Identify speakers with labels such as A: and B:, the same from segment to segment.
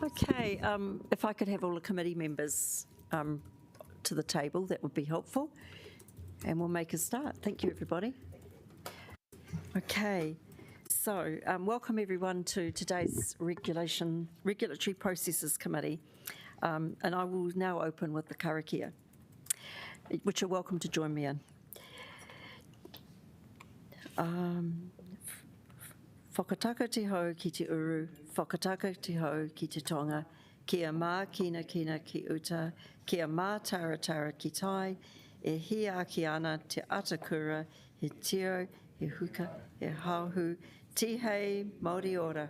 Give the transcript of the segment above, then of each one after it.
A: Okay, if I could have all the committee members to the table, that would be helpful. And we'll make a start. Thank you, everybody. Okay, so welcome everyone to today's Regulatory Processes Committee. And I will now open with the karakia, which you're welcome to join me in. Whakataka te hau ki te uru, whakataka te hau ki te tonga, kia mā kina kina ki uta, kia mā tara tara ki tai, e hi aki ana te atakura, he tio, he huka, he hauhu, ti hei, Māori ora.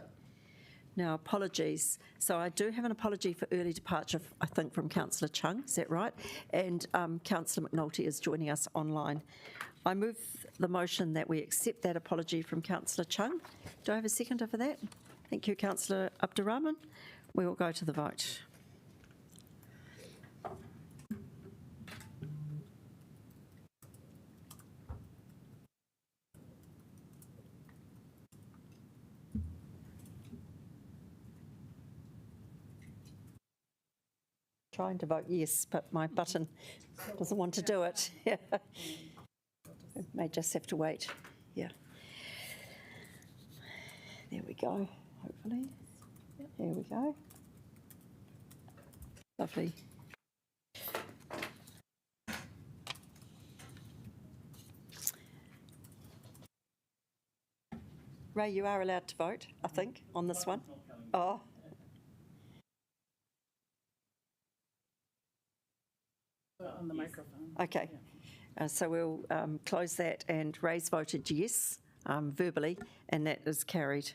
A: Now, apologies. So I do have an apology for early departure, I think, from Councillor Chung, is that right? And Councillor McNulty is joining us online. I move the motion that we accept that apology from Councillor Chung. Do I have a seconder for that? Thank you, Councillor Abdurrahman. We will go to the vote. Trying to vote yes, but my button doesn't want to do it. Yeah. It may just have to wait. Yeah. There we go, hopefully. There we go. Lovely. Ray, you are allowed to vote, I think, on this one. Oh.
B: On the microphone.
A: Okay, yeah. So we'll close that, and Ray's voted yes verbally, and that is carried.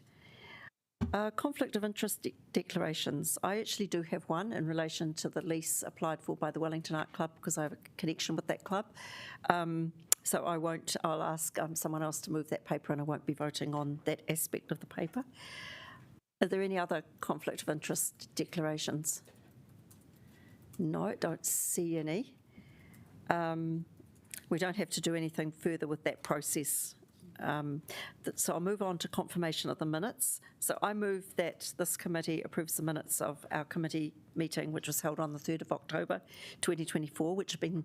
A: Conflict of interest declarations. I actually do have one in relation to the lease applied for by the Wellington Art Club because I have a connection with that club. So I'll ask someone else to move that paper, and I won't be voting on that aspect of the paper. Are there any other conflict of interest declarations? No, don't see any. We don't have to do anything further with that process. So I'll move on to confirmation of the minutes. So I move that this committee approves the minutes of our committee meeting, which was held on the 3rd of October 2024, which have been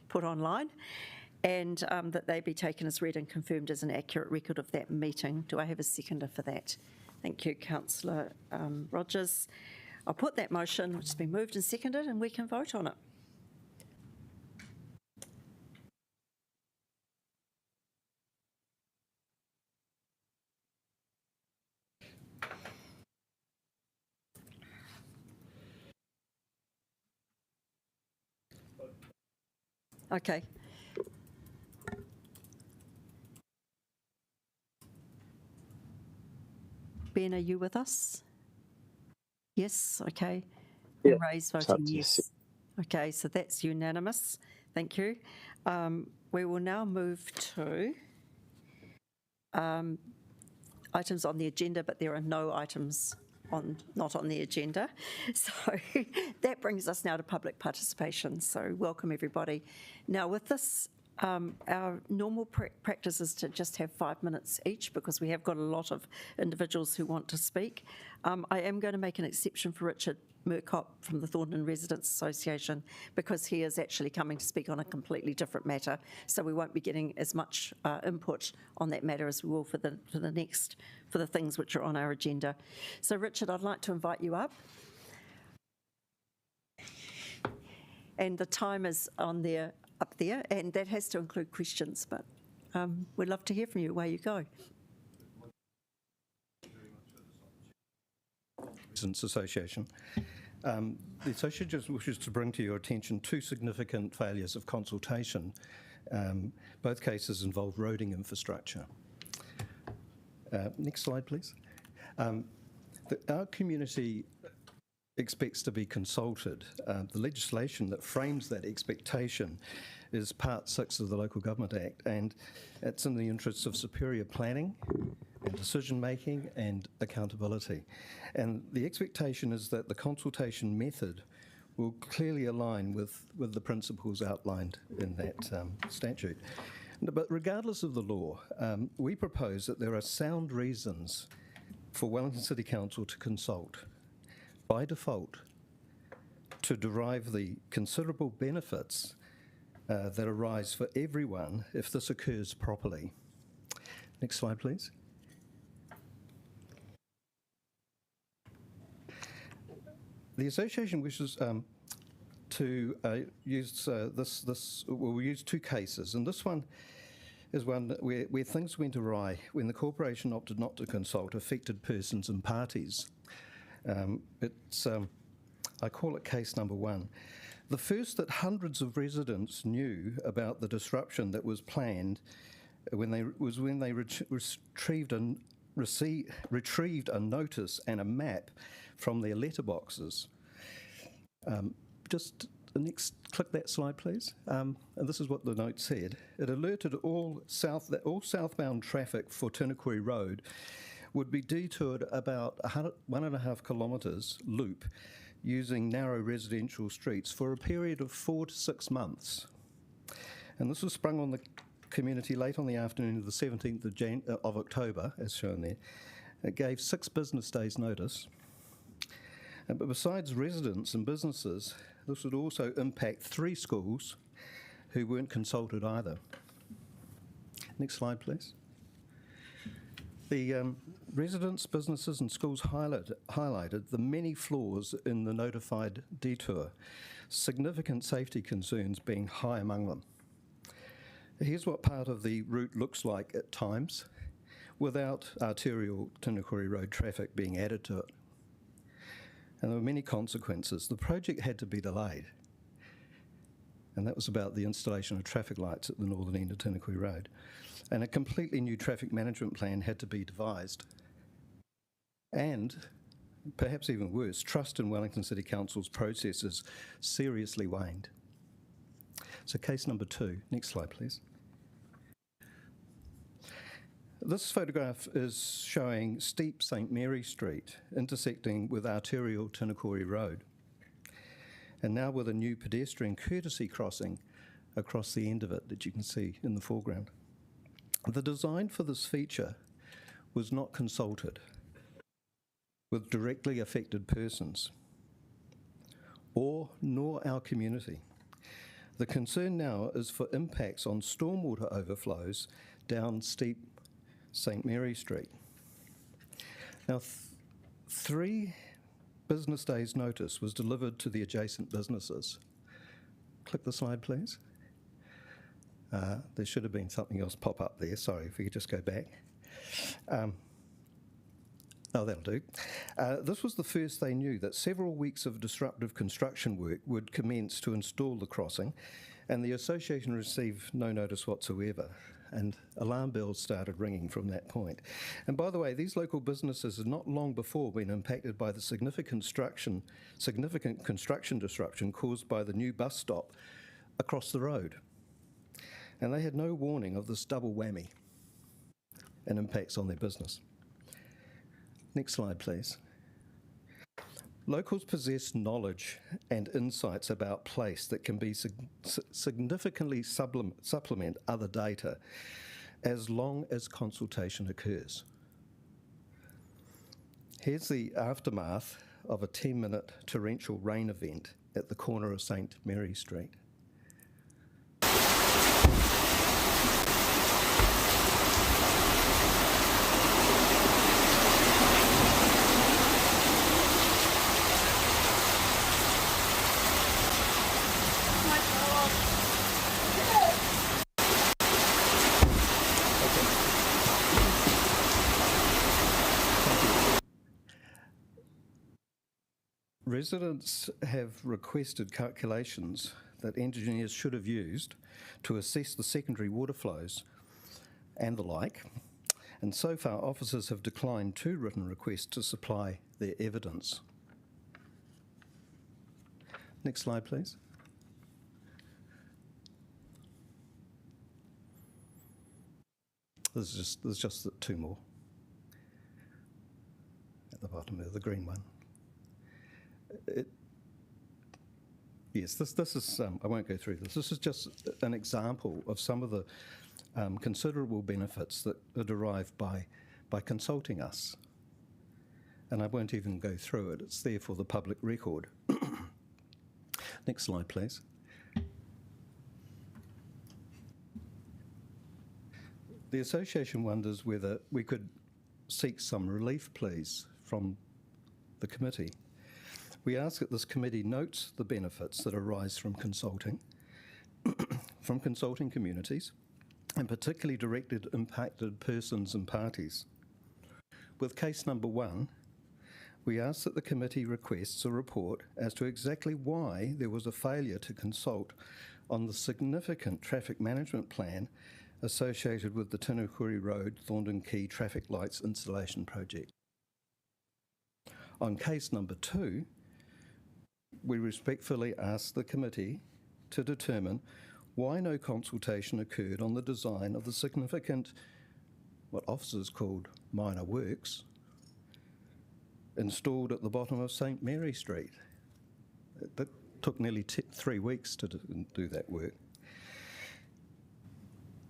A: put online, and that they be taken as read and confirmed as an accurate record of that meeting. Do I have a seconder for that? Thank you, Councillor Rogers. I'll put that motion, which has been moved and seconded, and we can vote on it. Okay. Ben, are you with us? Yes, okay.
C: Yeah,
A: and Ray's voting yes. Okay, so that's unanimous. Thank you. We will now move to items on the agenda, but there are no items not on the agenda. So that brings us now to public participation. So welcome everybody. Now with this, our normal practice is to just have 5 minutes each because we have got a lot of individuals who want to speak. I am going to make an exception for Richard Murcott from the Thorndon Residents Association because he is actually coming to speak on a completely different matter. So we won't be getting as much input on that matter as we will for the things which are on our agenda. So Richard, I'd like to invite you up. And the time is up there, and that has to include questions, but we'd love to hear from you. Away you go.
D: Residents Association. The association wishes to bring to your attention two significant failures of consultation. Both cases involve roading infrastructure. Next slide, please. Our community expects to be consulted. The legislation that frames that expectation is Part 6 of the Local Government Act, and it's in the interests of superior planning and decision-making and accountability. And the expectation is that the consultation method will clearly align with the principles outlined in that statute. But regardless of the law, we propose that there are sound reasons for Wellington City Council to consult. by default to derive the considerable benefits that arise for everyone if this occurs properly. Next slide, please. The association wishes to use we'll use two cases, and this one is one where things went awry when the corporation opted not to consult affected persons and parties. I call it case number one. The first that hundreds of residents knew about the disruption that was planned when they retrieved a notice and a map from their letterboxes. Just the next, click that slide, please. And this is what the note said. It alerted all southbound traffic for Tinakuri Road would be detoured about 1.5 kilometres loop using narrow residential streets for a period of 4 to 6 months. And this was sprung on the community late on the afternoon of the 17th of October, as shown there. It gave 6 business days' notice. But besides residents and businesses, this would also impact 3 schools who weren't consulted either. Next slide, please. The residents, businesses and schools highlighted the many flaws in the notified detour, significant safety concerns being high among them. Here's what part of the route looks like at times, without arterial Tinakuri Road traffic being added to it. And there were many consequences. The project had to be delayed, and that was about the installation of traffic lights at the northern end of Tinakuri Road. And a completely new traffic management plan had to be devised. And, perhaps even worse, trust in Wellington City Council's processes seriously waned. So case number 2. Next slide, please. This photograph is showing steep St Mary Street intersecting with arterial Tinakuri Road, and now with a new pedestrian courtesy crossing across the end of it that you can see in the foreground. The design for this feature was not consulted with directly affected persons nor our community. The concern now is for impacts on stormwater overflows down steep St Mary Street. Now, 3 business days' notice was delivered to the adjacent businesses. Click the slide, please. There should have been something else pop up there. Sorry, if we could just go back. Oh, that'll do. This was the first they knew that several weeks of disruptive construction work would commence to install the crossing, and the association received no notice whatsoever. And alarm bells started ringing from that point. And by the way, these local businesses had not long before been impacted by the significant construction disruption caused by the new bus stop across the road. And they had no warning of this double whammy and impacts on their business. Next slide, please. Locals possess knowledge and insights about place that can be significantly supplement other data as long as consultation occurs. Here's the aftermath of a 10-minute torrential rain event at the corner of St Mary Street. Residents have requested calculations that engineers should have used to assess the secondary water flows and the like, and so far officers have declined 2 written requests to supply their evidence. Next slide, please. There's just 2 more at the bottom of the green one. Yes, this is, I won't go through this. This is just an example of some of the considerable benefits that are derived by consulting us. and I won't even go through it. It's there for the public record. Next slide, please. The association wonders whether we could seek some relief, please, from the committee. We ask that this committee notes the benefits that arise from consulting, from consulting communities, and particularly directed impacted persons and parties. With case number 1, we ask that the committee requests a report as to exactly why there was a failure to consult on the significant traffic management plan associated with the Tinukuri Road Thorndon Quay traffic lights installation project. On case number 2, we respectfully ask the committee to determine why no consultation occurred on the design of the significant, what officers called minor works, installed at the bottom of St Mary Street. That took nearly 3 weeks to do that work,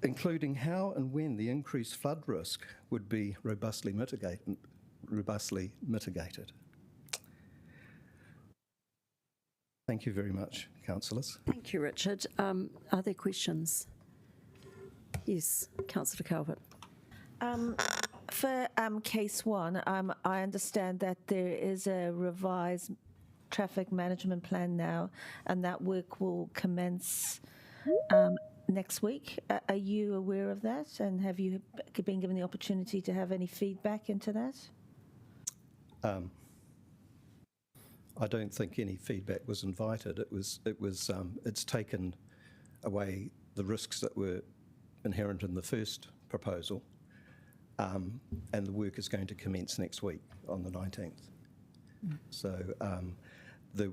D: including how and when the increased flood risk would be robustly mitigated. Thank you very much, councillors.
A: Thank you, Richard. Are there questions? Yes, Councillor Calvert.
C: For case 1, I understand that there is a revised traffic management plan now, and that work will commence next week. Are you aware of that, and have you been given the opportunity to have any feedback into that?
D: I don't think any feedback was invited. It's taken away the risks that were inherent in the first proposal, and the work is going to commence next week on the 19th. So there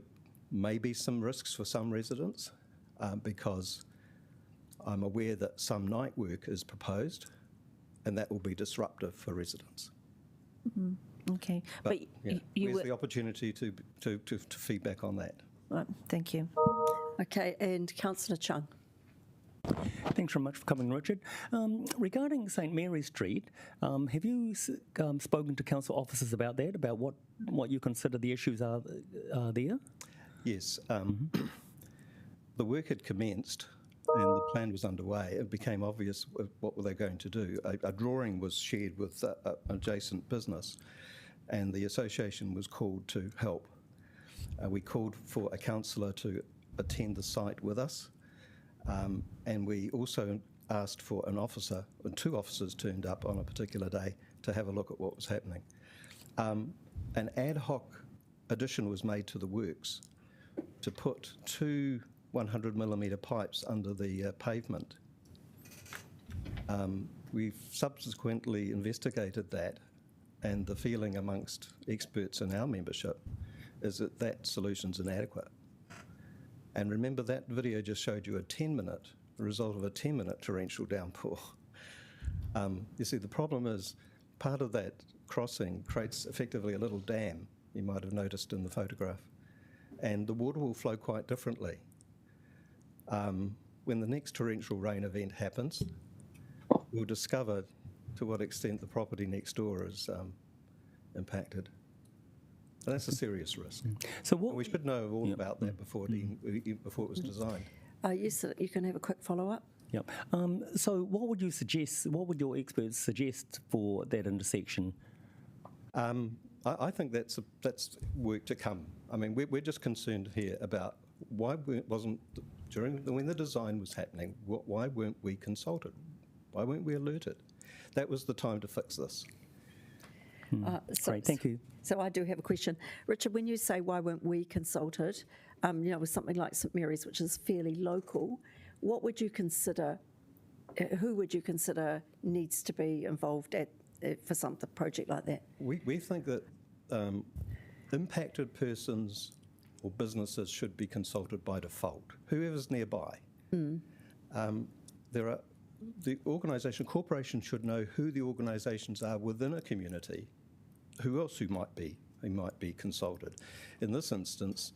D: may be some risks for some residents because I'm aware that some night work is proposed, and that will be disruptive for residents.
C: Mm-hmm. Okay,
D: but yeah,
C: you
D: where's the opportunity to feedback on that?
C: Right, thank you.
A: Okay, and Councillor Chung.
E: Thanks very much for coming, Richard. Regarding St Mary Street, have you spoken to council officers about that, about what you consider the issues are there?
D: Yes. The work had commenced and the plan was underway. It became obvious what were they going to do. A drawing was shared with an adjacent business, and the association was called to help. We called for a councillor to attend the site with us, and we also asked for an officer, and 2 officers turned up on a particular day to have a look at what was happening. An ad hoc addition was made to the works to put 2 100mm pipes under the pavement. We've subsequently investigated that, and the feeling amongst experts in our membership is that that solution's inadequate. And remember, that video just showed you the result of a 10-minute torrential downpour. You see, the problem is part of that crossing creates effectively a little dam, you might have noticed in the photograph, and the water will flow quite differently. When the next torrential rain event happens, we'll discover to what extent the property next door is impacted. And that's a serious risk.
E: So
D: we should know all about that before it was designed.
A: Yes, you can have a quick follow-up.
E: Yep. So what would you suggest, what would your experts suggest for that intersection?
D: I think that's work to come. I mean, we're just concerned here about why wasn't, when the design was happening, why weren't we consulted? Why weren't we alerted? That was the time to fix this.
E: Great, thank you.
A: So I do have a question. Richard, when you say why weren't we consulted, with something like St Mary's, which is fairly local, what would you consider, who would you consider needs to be involved for some project like that? We
D: think that impacted persons or businesses should be consulted by default, whoever's nearby. The corporation should know who the organisations are within a community, who else who might be consulted. In this instance,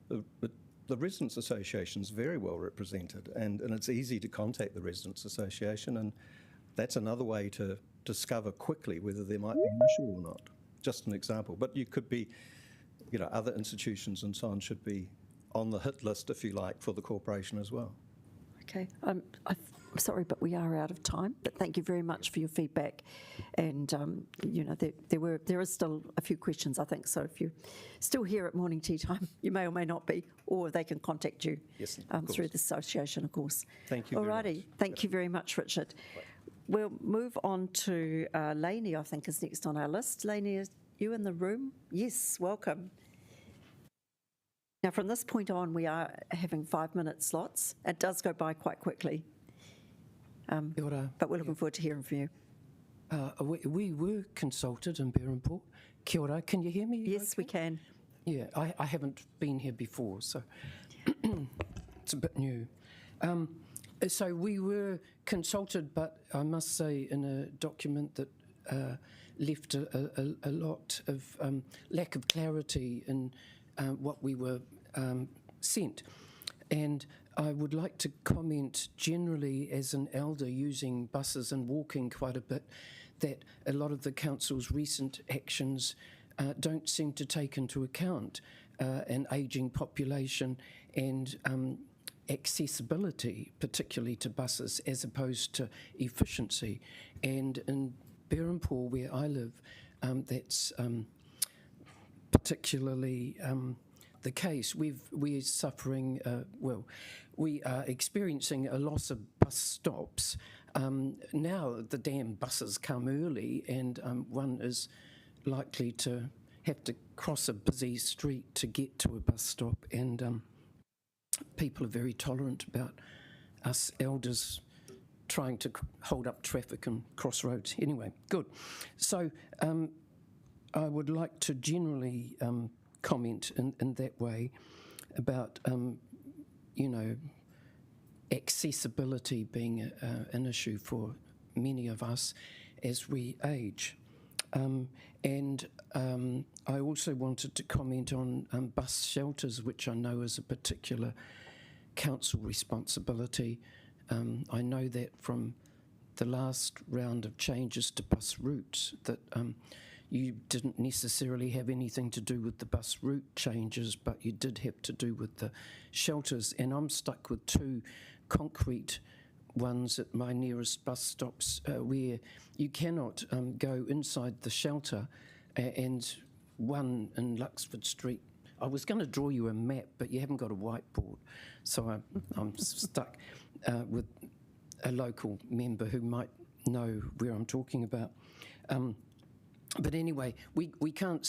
D: the Residents Association is very well represented, and it's easy to contact the Residents Association, and that's another way to discover quickly whether there might be an issue or not. just an example. But you could be, other institutions and so on should be on the hit list, if you like, for the corporation as well.
A: Okay, I'm sorry, but we are out of time. But thank you very much for your feedback. And there is still a few questions, I think. So if you're still here at morning tea time, you may or may not be, or they can contact you
D: Yes, of
A: through
D: course.
A: the association, of course.
D: Thank you very
A: Alrighty,
D: much.
A: thank you very much, Richard. We'll move on to Lany, I think, is next on our list. Lany, are you in the room? Yes, welcome. Now, from this point on, we are having 5-minute slots. It does go by quite quickly,
F: Kia ora.
A: but we're looking forward to hearing from you.
F: We were consulted in Beremport. Kia ora, can you hear me?
A: Yes, we can.
F: Yeah, I haven't been here before, so it's a bit new. So we were consulted, but I must say in a document that left a lot of lack of clarity in what we were sent. And I would like to comment generally as an elder using buses and walking quite a bit that a lot of the council's recent actions don't seem to take into account an ageing population and accessibility, particularly to buses, as opposed to efficiency. And in Beremport, where I live, that's particularly the case. We're suffering, we are experiencing a loss of bus stops. Now the damn buses come early, and one is likely to have to cross a busy street to get to a bus stop, and people are very tolerant about us elders trying to hold up traffic and crossroads. Anyway, good. So I would like to generally comment in that way about, accessibility being an issue for many of us as we age. And I also wanted to comment on bus shelters, which I know is a particular council responsibility. I know that from the last round of changes to bus routes that you didn't necessarily have anything to do with the bus route changes, but you did have to do with the shelters. And I'm stuck with 2 concrete ones at my nearest bus stops where you cannot go inside the shelter, and one in Luxford Street. I was going to draw you a map, but you haven't got a whiteboard, so I'm stuck with a local member who might know where I'm talking about. But anyway, we can't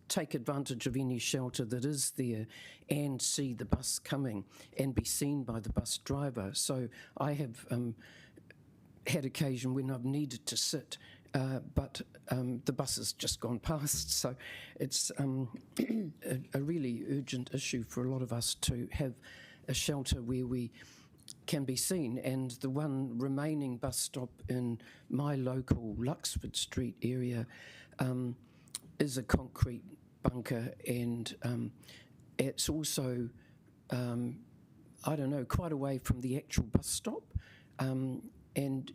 F: take advantage of any shelter that is there and see the bus coming and be seen by the bus driver. So I have had occasion when I've needed to sit, but the bus has just gone past. So it's a really urgent issue for a lot of us to have a shelter where we can be seen. And the one remaining bus stop in my local Luxford Street area is a concrete bunker, and it's also, quite away from the actual bus stop. And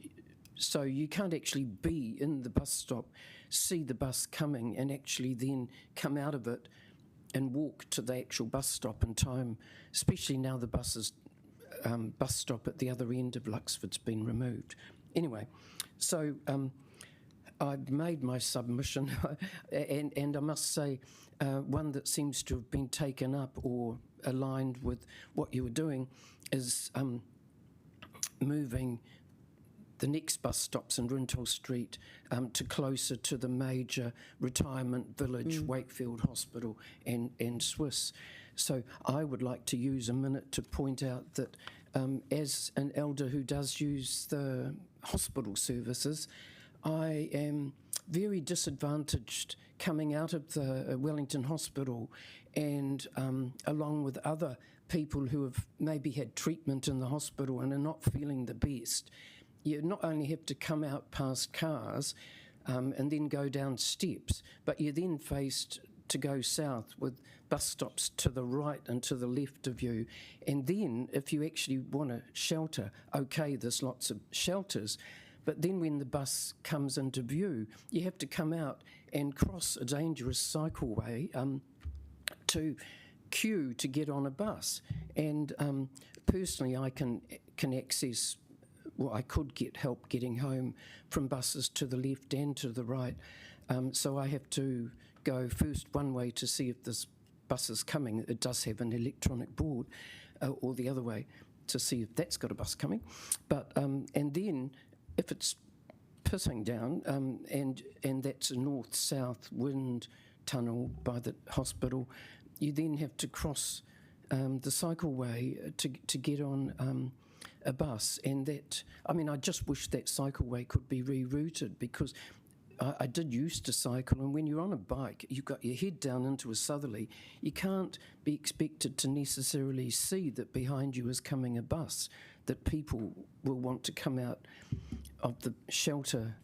F: so you can't actually be in the bus stop, see the bus coming, and actually then come out of it and walk to the actual bus stop in time, especially now the bus stop at the other end of Luxford's been removed. Anyway, so I've made my submission, and I must say, one that seems to have been taken up or aligned with what you were doing is moving the next bus stops in Rintoul Street to closer to the major retirement village, Wakefield Hospital and Swiss. So I would like to use a minute to point out that as an elder who does use the hospital services, I am very disadvantaged coming out of the Wellington Hospital and along with other people who have maybe had treatment in the hospital and are not feeling the best. You not only have to come out past cars and then go down steps, but you're then faced to go south with bus stops to the right and to the left of you. And then if you actually want to shelter, okay, there's lots of shelters, but then when the bus comes into view, you have to come out and cross a dangerous cycleway to queue to get on a bus. And personally, I can access, well, I could get help getting home from buses to the left and to the right. So I have to go first one way to see if this bus is coming. It does have an electronic board, or the other way to see if that's got a bus coming. But and then if it's pissing down, and that's a north-south wind tunnel by the hospital, you then have to cross the cycleway to get on a bus. And that, I mean, I just wish that cycleway could be rerouted, because I did used to cycle, and when you're on a bike, you've got your head down into a southerly. You can't be expected to necessarily see that behind you is coming a bus, that people will want to come out of the shelter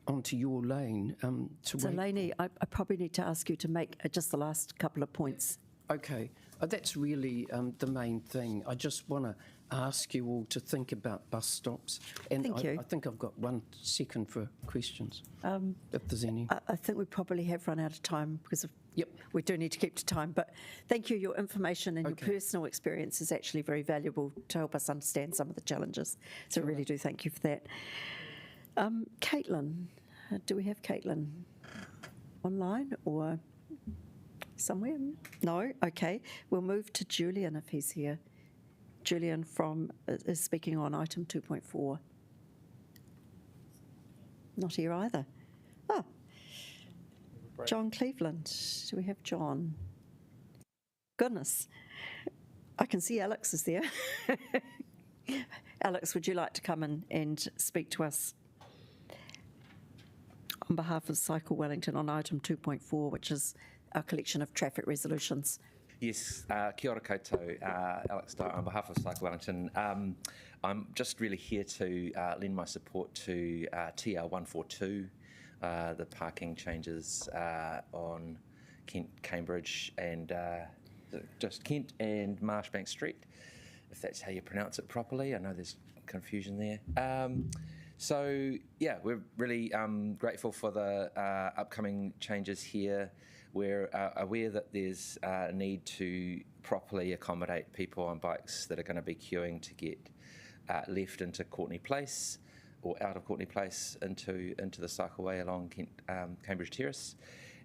F: onto your lane to
A: So,
F: wait.
A: Lany, I probably need to ask you to make just the last couple of points.
F: Okay, that's really the main thing. I just want to ask you all to think about bus stops. And
A: Thank you.
F: I think I've got 1 second for questions, if there's any.
A: I think we probably have run out of time because
F: Yep.
A: we do need to keep to time. But thank you. Your information and
F: Okay.
A: your personal experience is actually very valuable to help us understand some of the challenges. So, really do thank you for that. Caitlin, do we have Caitlin online or somewhere? No? Okay. We'll move to Julian if he's here. Julian is speaking on item 2.4. Not here either. Oh, John Cleveland. Do we have John? Goodness. I can see Alex is there. Alex, would you like to come and speak to us on behalf of Cycle Wellington on item 2.4, which is our collection of traffic resolutions?
G: Yes, kia ora koutou, Alex Dyer on behalf of Cycle Wellington. I'm just really here to lend my support to TR 142, the parking changes on Kent, Cambridge and just Kent and Marshbank Street, if that's how you pronounce it properly. I know there's confusion there. So yeah, we're really grateful for the upcoming changes here. We're aware that there's a need to properly accommodate people on bikes that are going to be queuing to get left into Courtney Place or out of Courtney Place into the cycleway along Cambridge Terrace.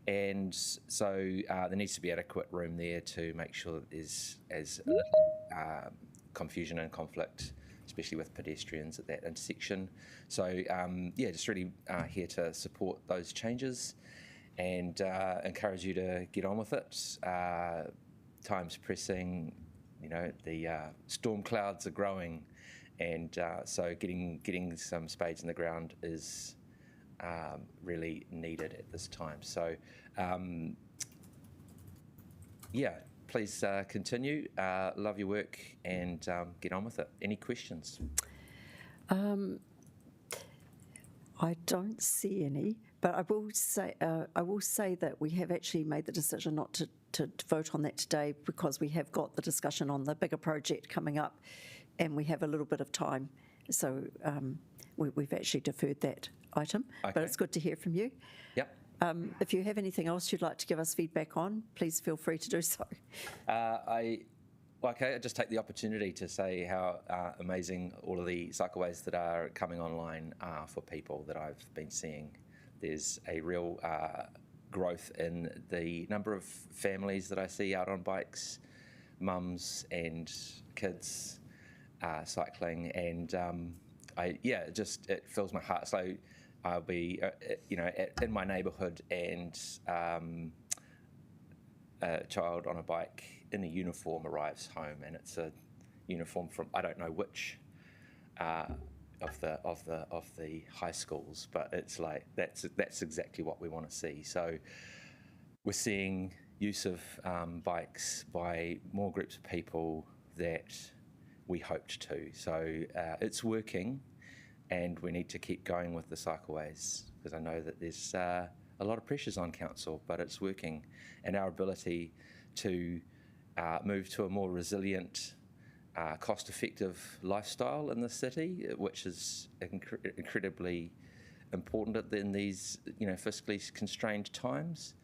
G: And so there needs to be adequate room there to make sure that there's as little confusion and conflict, especially with pedestrians at that intersection. So yeah, just really here to support those changes and encourage you to get on with it. Time's pressing, you know, the storm clouds are growing, and so getting some spades in the ground is really needed at this time. So yeah, please continue. Love your work and get on with it. Any questions?
A: I don't see any, but I will say that we have actually made the decision not to vote on that today, because we have got the discussion on the bigger project coming up, and we have a little bit of time. So we've actually deferred that item,
G: Okay.
A: but it's good to hear from you.
G: Yep.
A: If you have anything else you'd like to give us feedback on, please feel free to do so.
G: I just take the opportunity to say how amazing all of the cycleways that are coming online are for people that I've been seeing. There's a real growth in the number of families that I see out on bikes, mums and kids cycling, and it fills my heart. So I'll be, in my neighbourhood, and a child on a bike in a uniform arrives home, and it's a uniform from I don't know which of the high schools, but it's like that's exactly what we want to see. So we're seeing use of bikes by more groups of people that we hoped to. So it's working, and we need to keep going with the cycleways, because I know that there's a lot of pressures on council, but it's working, and our ability to move to a more resilient, cost-effective lifestyle in the city, which is incredibly important in these, fiscally constrained times.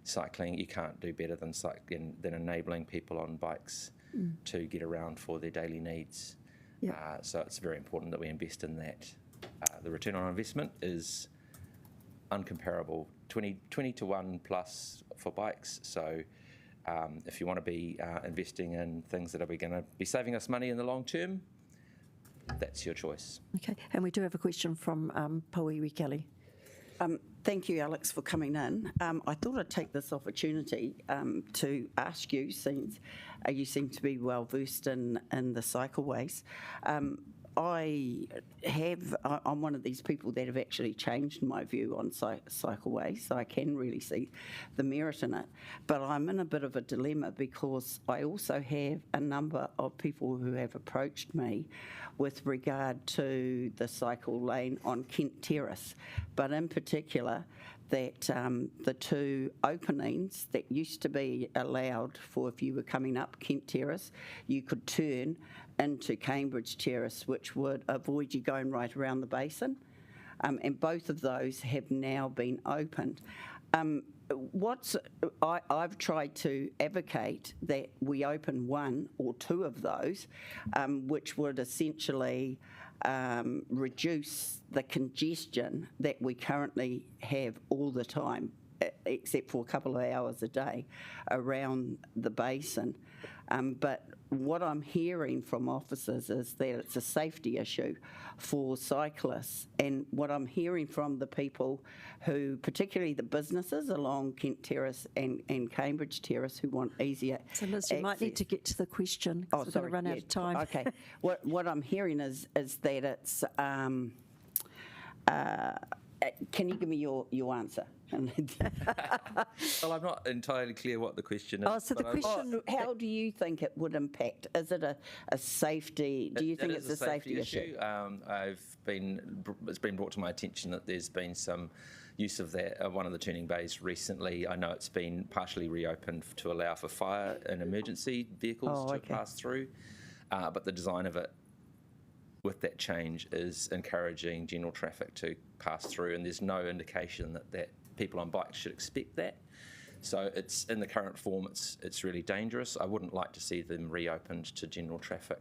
G: Cycling, you can't do better than enabling people on bikes to get around for their daily needs.
A: Yeah.
G: So it's very important that we invest in that. The return on investment is uncomparable, 20 to 1 plus for bikes. So if you want to be investing in things that are going to be saving us money in the long term, that's your choice.
A: Okay, and we do have a question from Pauiwi Kelly.
H: Thank you, Alex, for coming in. I thought I'd take this opportunity to ask you, since you seem to be well versed in the cycleways. I'm one of these people that have actually changed my view on cycleways, so I can really see the merit in it. But I'm in a bit of a dilemma because I also have a number of people who have approached me with regard to the cycle lane on Kent Terrace, but in particular that the two openings that used to be allowed for if you were coming up Kent Terrace, you could turn into Cambridge Terrace, which would avoid you going right around the basin. And both of those have now been opened. I've tried to advocate that we open one or two of those, which would essentially reduce the congestion that we currently have all the time, except for a couple of hours a day around the basin. But what I'm hearing from officers is that it's a safety issue for cyclists. And what I'm hearing from the people who, particularly the businesses along Kent Terrace and Cambridge Terrace, who want easier
A: So Liz, you might need to get to the question because we're going to run out of time.
H: Okay. What I'm hearing is that it's... can you give me your answer?
G: Well, I'm not entirely clear what the question is.
A: Oh, so the question...
H: How do you think it would impact? Is it a safety? Do you think it's a safety issue?
G: It's been brought to my attention that there's been some use of that one of the turning bays recently. I know it's been partially reopened to allow for fire and emergency vehicles to pass through, but the design of it with that change is encouraging general traffic to pass through, and there's no indication that people on bikes should expect that. So it's in the current form, it's really dangerous. I wouldn't like to see them reopened to general traffic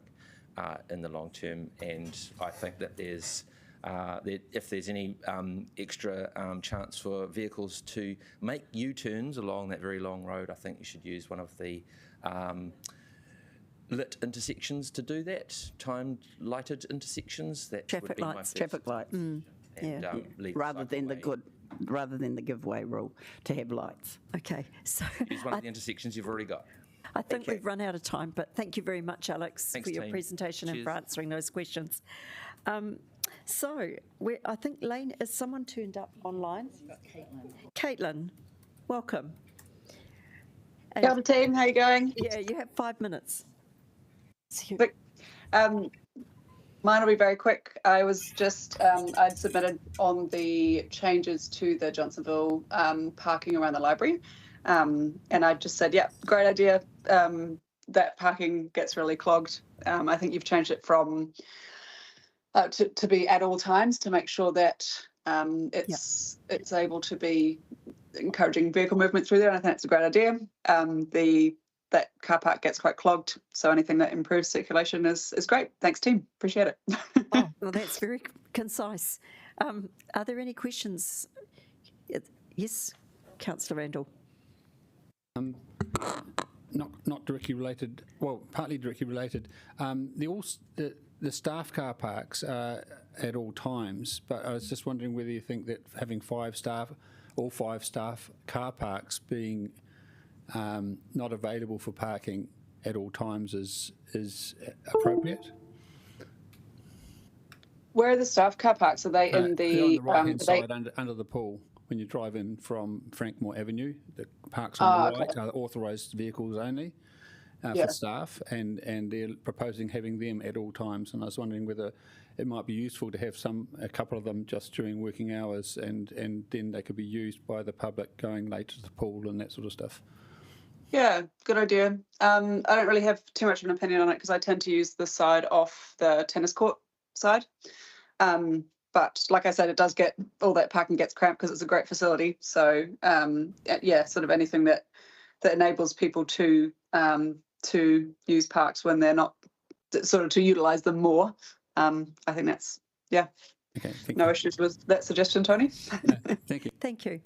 G: in the long term, and I think that if there's any extra chance for vehicles to make U-turns along that very long road, I think you should use one of the lit intersections to do that, timed lighted intersections. That
A: Traffic lights.
H: Traffic lights. Rather than the giveaway rule to have lights.
A: Okay, so
G: use one of the intersections you've already got.
A: I think we've run out of time, but thank you very much, Alex,
G: Thanks,
A: for your
G: team.
A: presentation and
G: Cheers.
A: for answering those questions. So I think, Lane, is someone turned up online? Caitlin, welcome. And,
I: Kia ora team, how you going?
A: yeah, you have 5 minutes.
I: Mine will be very quick. I was just, I'd submitted on the changes to the Johnsonville parking around the library. And I just said, yeah, great idea. That parking gets really clogged. I think you've changed it from to be at all times to make sure that it's able to be encouraging vehicle movement through there. And I think it's a great idea. That car park gets quite clogged, so anything that improves circulation is great. Thanks, team. Appreciate it.
A: Oh, well, that's very concise. Are there any questions? Yes, Councillor Randall.
J: Not directly related. Well, partly directly related. The staff car parks are at all times, but I was just wondering whether you think that having all five staff car parks being not available for parking at all times is appropriate.
I: Where are the staff car parks? Are they in
J: They're on
I: the
J: the right-hand side under the pool when you drive in from Frankmore Avenue? The parks on the right are authorised vehicles only for staff, and they're proposing having them at all times. And I was wondering whether it might be useful to have a couple of them just during working hours, and then they could be used by the public going late to the pool and that sort of stuff.
I: Yeah, good idea. I don't really have too much of an opinion on it because I tend to use the side off the tennis court side. but like I said, it does get, all that parking gets cramped because it's a great facility. So yeah, sort of anything that enables people to use parks when they're not, sort of to utilise them more. I think that's, yeah,
J: Okay, thank
I: no
J: you.
I: issues with that suggestion, Tony.
J: Thank you.
A: Thank you.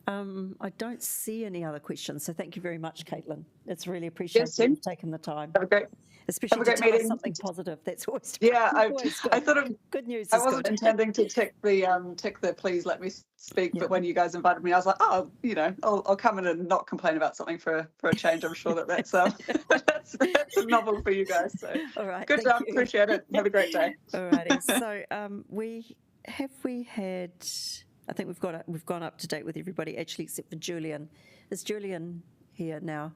A: I don't see any other questions, so thank you very much, Caitlin. It's really appreciated that
I: Tim.
A: you've taken the time,
I: Have a great
A: especially to
I: great
A: tell us
I: meeting.
A: something positive. That's always
I: Yeah,
A: always good.
I: I thought of,
A: Good news
I: I
A: is
I: wasn't
A: good.
I: intending to tick the please let me speak,
A: Yeah.
I: but when you guys invited me, I was like, oh, you know, I'll come in and not complain about something for a change. I'm sure that's that's novel for you guys. So
A: All right,
I: good
A: thank
I: job,
A: you.
I: appreciate it. Have a great day.
A: All righty. So we had. I think we've gone up to date with everybody, actually, except for Julian. Is Julian here now?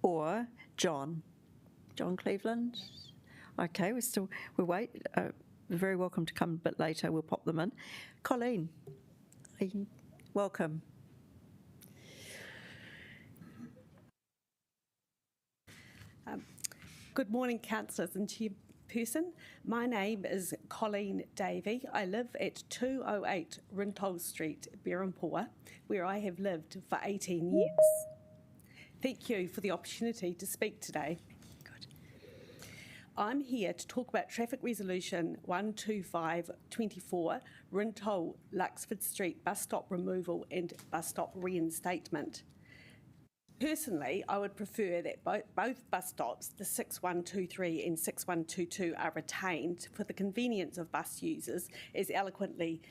A: Or John? John Cleveland? Okay, we'll wait. You're very welcome to come a bit later. We'll pop them in. Colleen, welcome.
K: Good morning, councillors and chairperson. My name is Colleen Davey. I live at 208 Rintole Street, Berempua, where I have lived for 18 years. Thank you for the opportunity to speak today. Good. I'm here to talk about Traffic Resolution 12524, Rintole Luxford Street bus stop removal and bus stop reinstatement. Personally, I would prefer that both bus stops, the 6123 and 6122, are retained for the convenience of bus users, as eloquently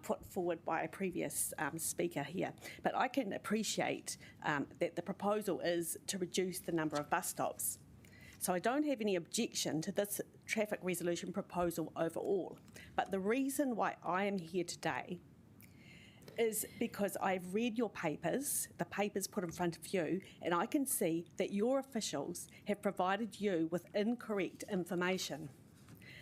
K: put forward by a previous speaker here. But I can appreciate that the proposal is to reduce the number of bus stops. So I don't have any objection to this traffic resolution proposal overall. But the reason why I am here today is because I've read your papers, the papers put in front of you, and I can see that your officials have provided you with incorrect information.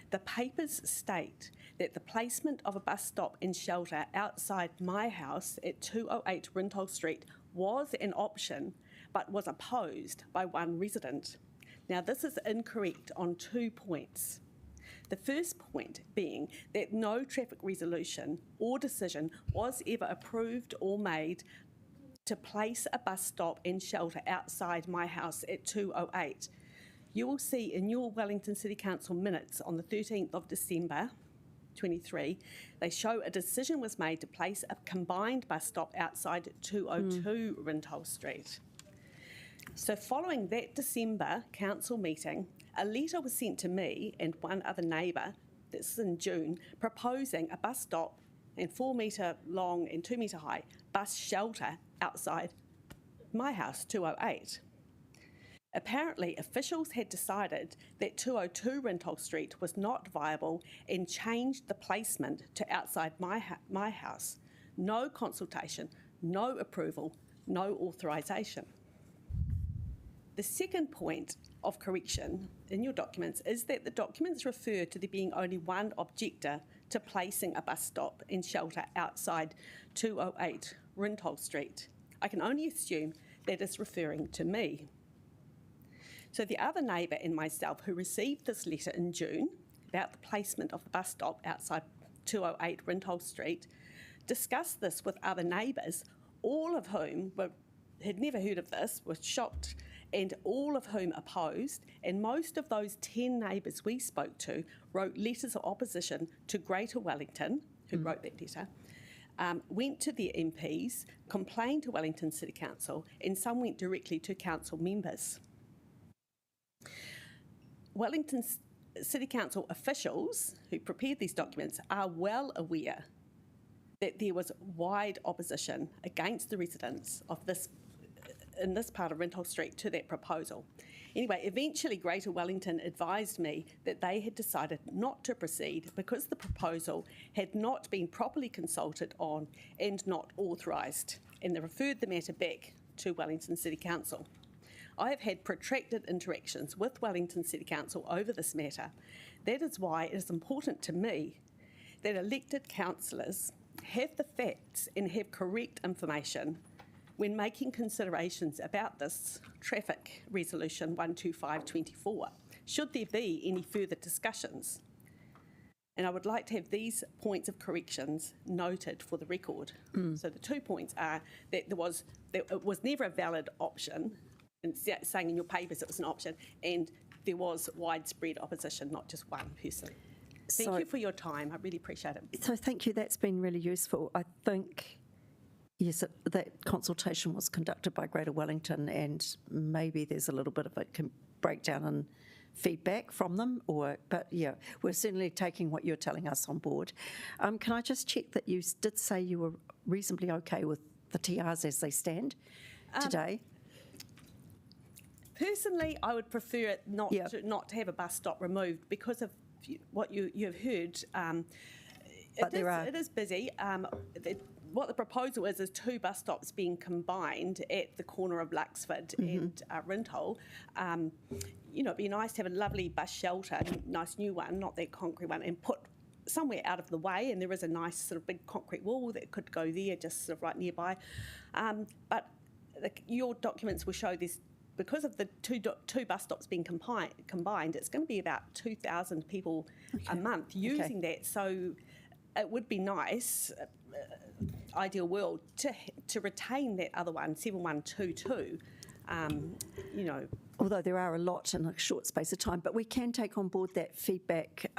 K: The papers state that the placement of a bus stop and shelter outside my house at 208 Rintole Street was an option, but was opposed by one resident. Now, this is incorrect on 2 points. The first point being that no traffic resolution or decision was ever approved or made to place a bus stop and shelter outside my house at 208. You will see in your Wellington City Council minutes on the 13th of December 23, they show a decision was made to place a combined bus stop outside 202 Rintole Street. So following that December council meeting, a letter was sent to me and one other neighbour, this is in June, proposing a bus stop and 4 metre long and 2 metre high bus shelter outside my house, 208. Apparently, officials had decided that 202 Rintole Street was not viable and changed the placement to outside my house. No consultation, no approval, no authorisation. The second point of correction in your documents is that the documents refer to there being only one objector to placing a bus stop and shelter outside 208 Rintole Street. I can only assume that is referring to me. So the other neighbour and myself who received this letter in June about the placement of the bus stop outside 208 Rintole Street discussed this with other neighbours, all of whom had never heard of this, were shocked, and all of whom opposed, and most of those 10 neighbours we spoke to wrote letters of opposition to Greater Wellington, who wrote that letter, went to their MPs, complained to Wellington City Council, and some went directly to council members. Wellington City Council officials who prepared these documents are well aware that there was wide opposition against the residents of this in this part of Rintole Street to that proposal. Anyway, eventually Greater Wellington advised me that they had decided not to proceed because the proposal had not been properly consulted on and not authorised, and they referred the matter back to Wellington City Council. I have had protracted interactions with Wellington City Council over this matter. That is why it is important to me that elected councillors have the facts and have correct information when making considerations about this traffic resolution 12524, should there be any further discussions. And I would like to have these points of corrections noted for the record. So the 2 points are that it was never a valid option, and saying in your papers it was an option, and there was widespread opposition, not just one person. Thank you for your time. I really appreciate it.
A: So thank you. That's been really useful. I think, yes, that consultation was conducted by Greater Wellington, and maybe there's a little bit of a breakdown in feedback from them, but yeah, we're certainly taking what you're telling us on board. Can I just check that you did say you were reasonably okay with the TRs as they stand today?
K: Personally, I would prefer it not to have a bus stop removed because of what you've heard. It is busy. What the proposal is 2 bus stops being combined at the corner of Luxford and Rintole. It'd be nice to have a lovely bus shelter, nice new one, not that concrete one, and put somewhere out of the way, and there is a nice sort of big concrete wall that could go there, just sort of right nearby. But your documents will show this. Because of the two bus stops being combined, it's going to be about 2,000 people a month using that. So it would be nice, ideal world, to retain that other one, 7122.
A: Although there are a lot in a short space of time, but we can take on board that feedback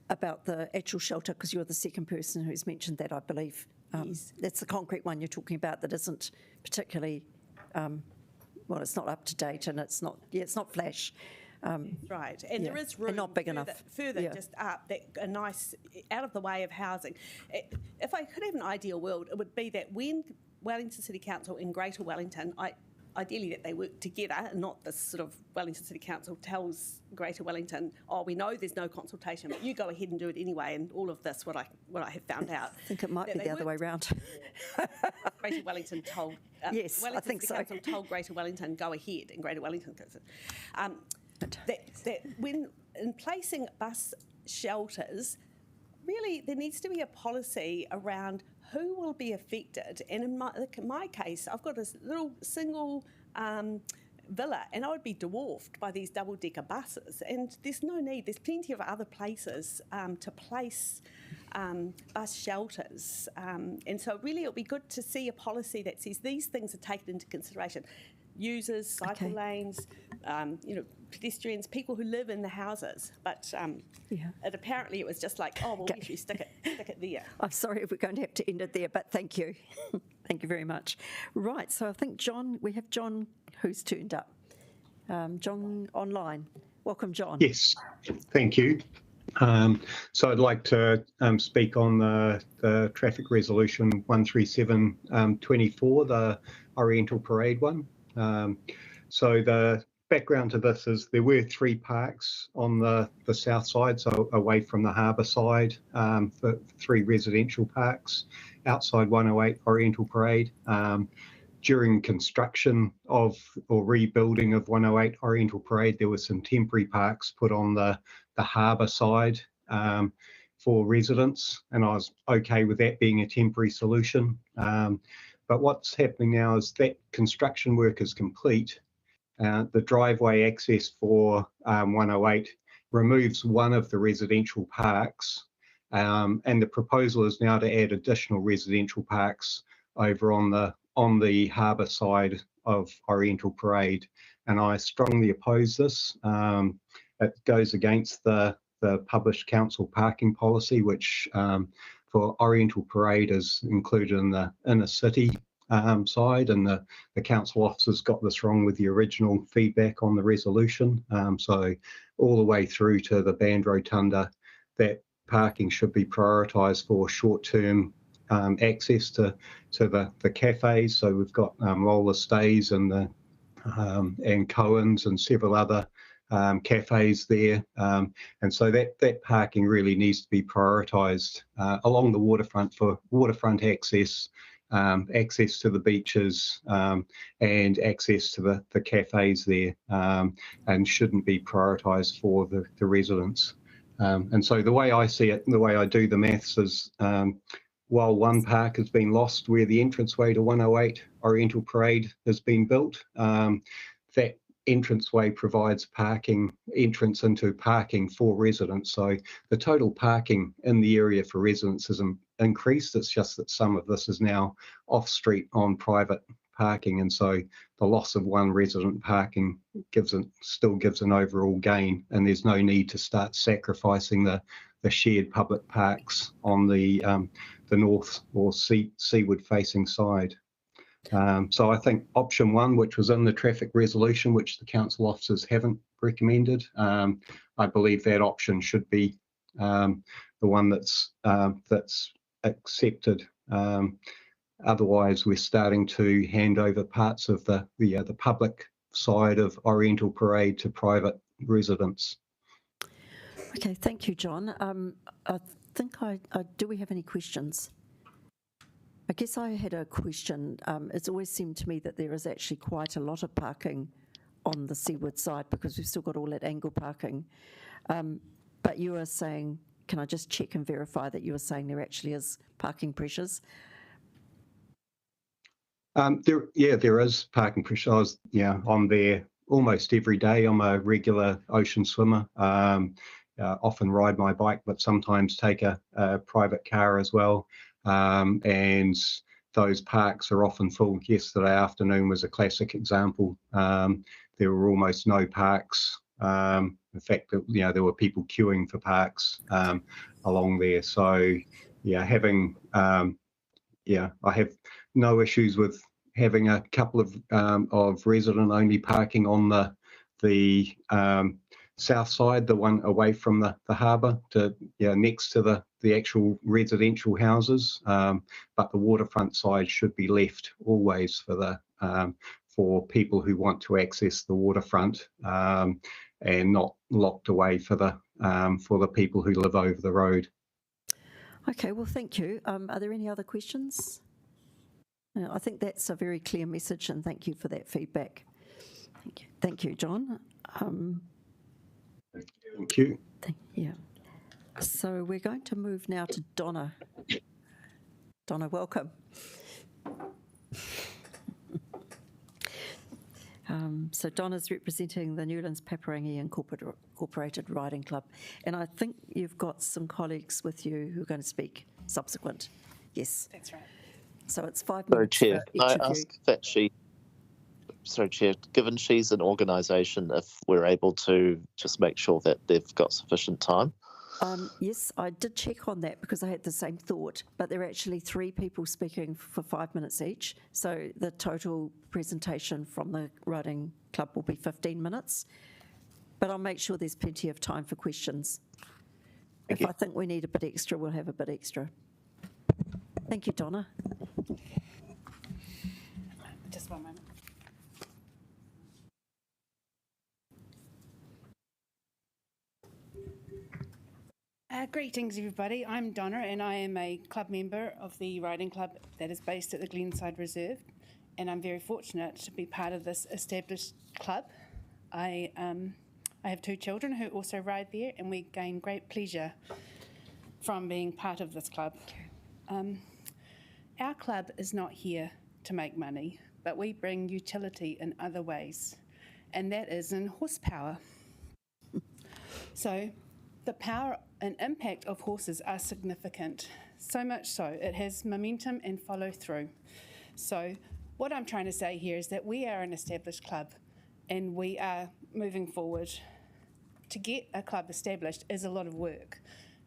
A: about the actual shelter, because you're the second person who's mentioned that, I believe.
K: Yes.
A: That's the concrete one you're talking about that isn't particularly... well, it's not up to date, and it's not flash.
K: Right, and there is room
A: and not big enough.
K: Further just up, that a nice, out of the way of housing. If I could have an ideal world, it would be that when Wellington City Council and Greater Wellington, ideally that they work together, and not this sort of Wellington City Council tells Greater Wellington, oh, we know there's no consultation, but you go ahead and do it anyway, and all of this, what I have found out.
A: I think it might be the other way around.
K: Greater Wellington told...
A: yes,
K: Wellington
A: I think
K: City
A: so.
K: Council told Greater Wellington, go ahead, and Greater Wellington goes that when in placing bus shelters, really there needs to be a policy around who will be affected. And in my case, I've got a little single villa, and I would be dwarfed by these double-decker buses. And there's no need. There's plenty of other places to place bus shelters. And so really it would be good to see a policy that says these things are taken into consideration. Users, cycle lanes, pedestrians, people who live in the houses. But apparently it was just like, oh, well, we should stick it there.
A: I'm sorry if we're going to have to end it there, but thank you. Thank you very much. Right, so I think we have John who's turned up. John online. Welcome, John.
L: Yes, thank you. So I'd like to speak on the traffic resolution 13724, the Oriental Parade one. So the background to this is there were 3 parks on the south side, so away from the harbour side, for 3 residential parks outside 108 Oriental Parade. During construction or rebuilding of 108 Oriental Parade, there were some temporary parks put on the harbour side for residents, and I was okay with that being a temporary solution. But what's happening now is that construction work is complete. The driveway access for 108 removes one of the residential parks, and the proposal is now to add additional residential parks over on the harbour side of Oriental Parade, and I strongly oppose this. It goes against the published council parking policy, which for Oriental Parade is included in the inner city side, and the council officers got this wrong with the original feedback on the resolution. So all the way through to the band rotunda, that parking should be prioritised for short-term access to the cafes. So we've got Roller Stays and Cohen's and several other cafes there, and so that parking really needs to be prioritised along the waterfront for waterfront access, access to the beaches, and access to the cafes there, and shouldn't be prioritised for the residents. And so the way I see it, the way I do the maths is, while one park has been lost where the entranceway to 108 Oriental Parade has been built, that entranceway provides entrance into parking for residents. So the total parking in the area for residents has increased. It's just that some of this is now off-street on private parking, and so the loss of one resident parking still gives an overall gain, and there's no need to start sacrificing the shared public parks on the north or seaward facing side. So I think option one, which was in the traffic resolution, which the council officers haven't recommended, I believe that option should be the one that's accepted. Otherwise, we're starting to hand over parts of the public side of Oriental Parade to private residents.
A: Okay, thank you, John. I think do we have any questions? I guess I had a question. It's always seemed to me that there is actually quite a lot of parking on the seaward side because we've still got all that angle parking. But you are saying, can I just check and verify that you are saying there actually is parking pressures?
L: There is parking pressure. I was on there almost every day. I'm a regular ocean swimmer. Often ride my bike, but sometimes take a private car as well. And those parks are often full. Yesterday afternoon was a classic example. There were almost no parks. In fact, there were people queuing for parks along there. So, I have no issues with having a couple of resident-only parking on the south side, the one away from the harbour, next to the actual residential houses. But the waterfront side should be left always for people who want to access the waterfront, and not locked away for the people who live over the road.
A: Okay, well, thank you. Are there any other questions? I think that's a very clear message, and thank you for that feedback. Thank you, John.
L: Thank you.
A: Yeah. So we're going to move now to Donna. Donna, welcome. So Donna's representing the Newlands Paparangi Incorporated Riding Club, and I think you've got some colleagues with you who are going to speak subsequent. Yes.
B: That's right.
A: So it's 5 minutes.
M: Sorry, Chair.
A: For each
M: I
A: of you.
M: ask that sorry, Chair, given she's an organisation, if we're able to just make sure that they've got sufficient time.
A: Yes, I did check on that because I had the same thought, but there are actually 3 people speaking for 5 minutes each. So the total presentation from the riding club will be 15 minutes, but I'll make sure there's plenty of time for questions. If I think we need a bit extra, we'll have a bit extra. Thank you, Donna.
B: Just one moment. Greetings, everybody. I'm Donna, and I am a club member of the riding club that is based at the Glenside Reserve, and I'm very fortunate to be part of this established club. I have 2 children who also ride there, and we gain great pleasure from being part of this club. Our club is not here to make money, but we bring utility in other ways, and that is in horsepower. So the power and impact of horses are significant, so much so it has momentum and follow through. So what I'm trying to say here is that we are an established club and we are moving forward. To get a club established is a lot of work.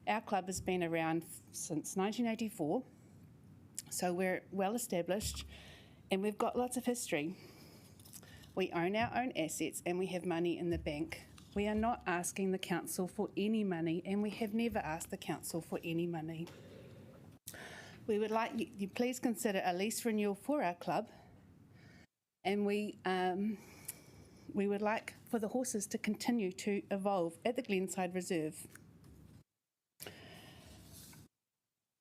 B: Our club has been around since 1984, so we're well established and we've got lots of history. We own our own assets and we have money in the bank. We are not asking the council for any money, and we have never asked the council for any money. We would like you please consider a lease renewal for our club, and we would like for the horses to continue to evolve at the Glenside Reserve.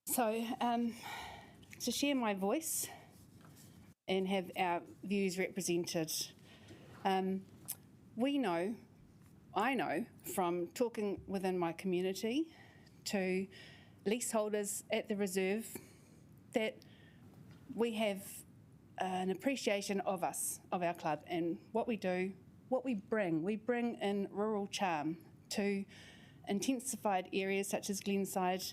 B: So, to share my voice and have our views represented, I know from talking within my community to leaseholders at the reserve that we have an appreciation of our club and what we do, what we bring in rural charm to intensified areas such as Glenside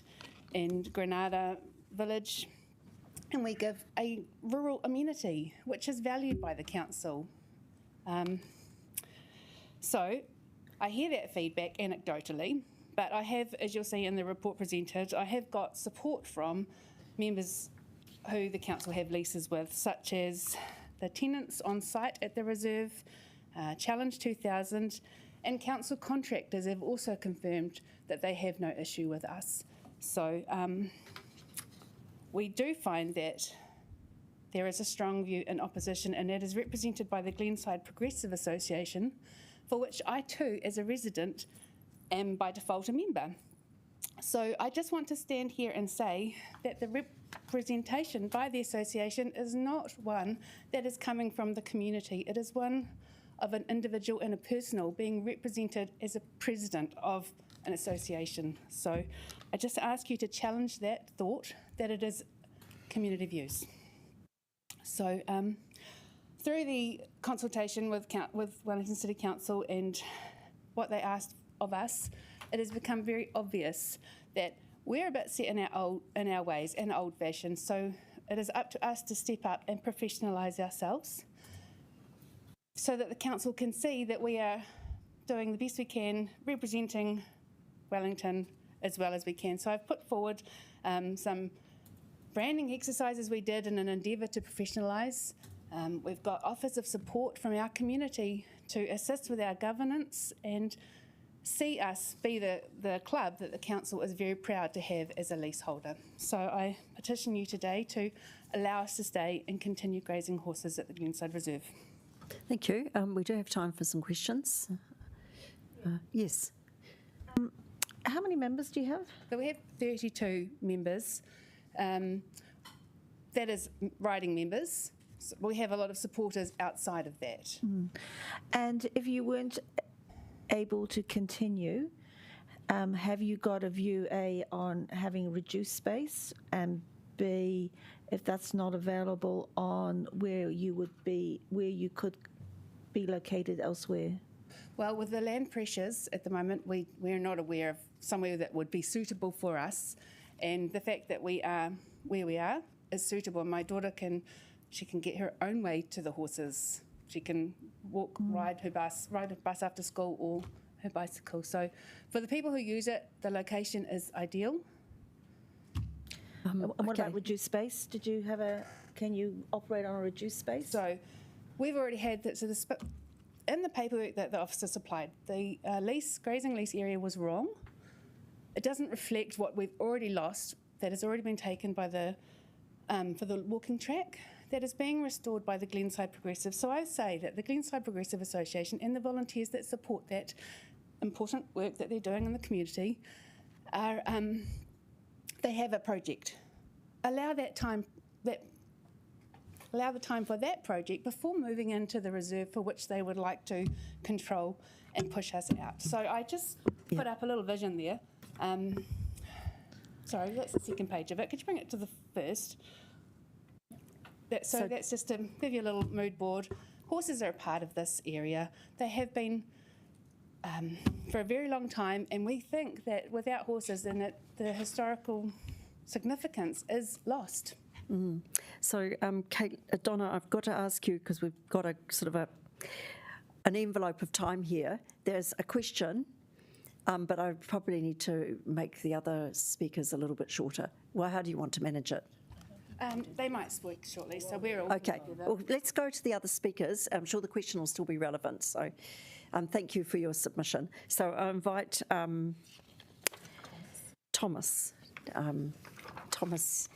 B: and Granada Village, and we give a rural amenity which is valued by the council. So I hear that feedback anecdotally, but I have, as you'll see in the report presented, I have got support from members who the council have leases with, such as the tenants on site at the reserve, Challenge 2000, and council contractors have also confirmed that they have no issue with us. So we do find that there is a strong view in opposition, and that is represented by the Glenside Progressive Association, for which I too, as a resident, am by default a member. So I just want to stand here and say that the representation by the association is not one that is coming from the community. It is one of an individual and a personal being represented as a president of an association. So I just ask you to challenge that thought that it is community views. So through the consultation with Wellington City Council and what they asked of us, it has become very obvious that we're a bit set in our ways and old fashioned. So it is up to us to step up and professionalise ourselves so that the council can see that we are doing the best we can, representing Wellington as well as we can. So I've put forward some branding exercises we did in an endeavour to professionalise. We've got offers of support from our community to assist with our governance and see us be the club that the council is very proud to have as a leaseholder. So I petition you today to allow us to stay and continue grazing horses at the Glenside Reserve.
A: Thank you. We do have time for some questions. Yes.
C: How many members do you have?
B: So we have 32 members. That is riding members. So we have a lot of supporters outside of that.
C: And if you weren't able to continue, have you got a view, A, on having reduced space, and B, if that's not available, on where you could be located elsewhere?
B: Well, with the land pressures at the moment, we're not aware of somewhere that would be suitable for us, and the fact that we are where we are is suitable. My daughter can get her own way to the horses. She can walk, ride a bus after school, or her bicycle. So for the people who use it, the location is ideal.
C: And what about reduced space? Can you operate on a reduced space?
B: So we've already had that. So in the paperwork that the officer supplied, the grazing lease area was wrong. It doesn't reflect what we've already lost, that has already been taken by for the walking track, that is being restored by the Glenside Progressive. So I say that the Glenside Progressive Association and the volunteers that support that important work that they're doing in the community are, they have a project. Allow the time for that project before moving into the reserve, for which they would like to control and push us out. So I just put up a little vision there. Sorry, that's the second page of it. Could you bring it to the first? So that's just to give you a little mood board. Horses are a part of this area. They have been for a very long time, and we think that without horses, then the historical significance is lost.
A: So, Kate, Donna, I've got to ask you, because we've got a sort of an envelope of time here. There's a question, but I probably need to make the other speakers a little bit shorter. Well, how do you want to manage it?
B: They might speak shortly, so we're all
A: okay. Well, let's go to the other speakers. I'm sure the question will still be relevant. So, thank you for your submission. So I invite Thomas. Thomas,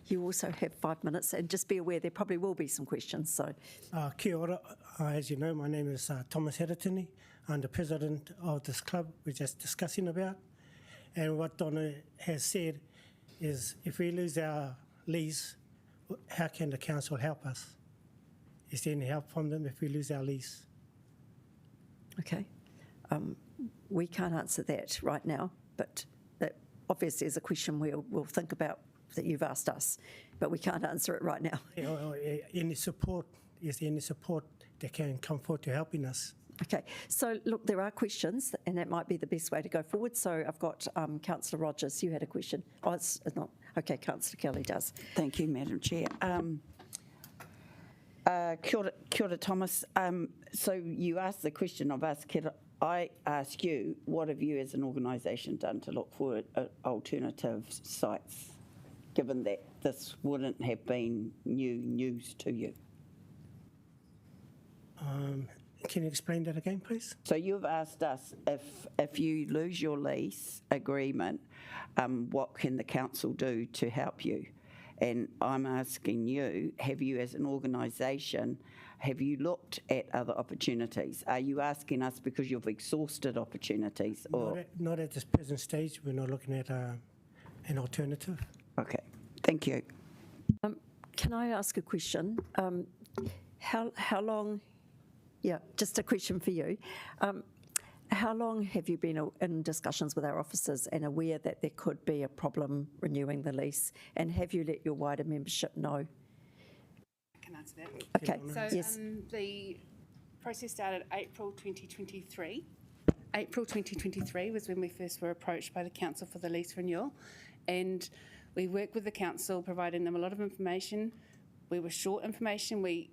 A: you also have 5 minutes, and just be aware there probably will be some questions. So,
N: kia ora. As you know, my name is Thomas Hātepe. I'm the president of this club we're just discussing about. And what Donna has said is, if we lose our lease, how can the council help us? Is there any help from them if we lose our lease?
A: Okay. We can't answer that right now, but that obviously is a question we'll think about that you've asked us, but we can't answer it right now.
N: Any support? Is there any support that can come forward to helping us?
A: Okay, so look, there are questions, and that might be the best way to go forward. So I've got Councillor Rogers, you had a question. Oh, it's not. Okay, Councillor Kelly does.
H: Thank you, Madam Chair. Kia ora, Thomas. So you asked the question of us. I ask you, what have you as an organisation done to look for alternative sites, given that this wouldn't have been new news to you?
N: Can you explain that again, please?
H: So you've asked us if you lose your lease agreement, what can the council do to help you? And I'm asking you, have you as an organisation, have you looked at other opportunities? Are you asking us because you've exhausted opportunities? Or
N: Not at this present stage. We're not looking at an alternative.
H: Okay, thank you.
A: Can I ask a question? How long? Yeah, just a question for you. How long have you been in discussions with our officers and aware that there could be a problem renewing the lease? And have you let your wider membership know?
B: I can answer that.
A: Okay.
B: So
A: yes.
B: the process started April 2023. April 2023 was when we first were approached by the council for the lease renewal, and we worked with the council, providing them a lot of information. We were short information. We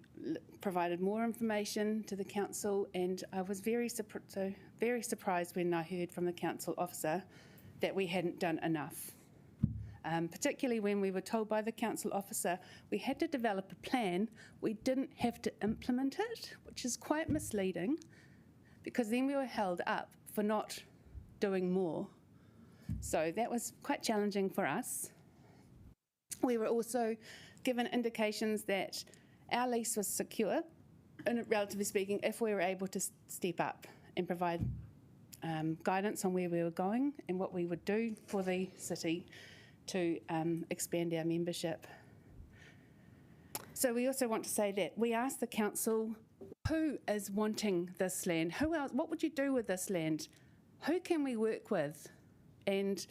B: provided more information to the council, and I was very surprised when I heard from the council officer that we hadn't done enough. Particularly when we were told by the council officer we had to develop a plan, we didn't have to implement it, which is quite misleading, because then we were held up for not doing more. So that was quite challenging for us. We were also given indications that our lease was secure, and relatively speaking, if we were able to step up and provide guidance on where we were going and what we would do for the city to expand our membership. So we also want to say that we asked the council, who is wanting this land? Who else? What would you do with this land? Who can we work with? And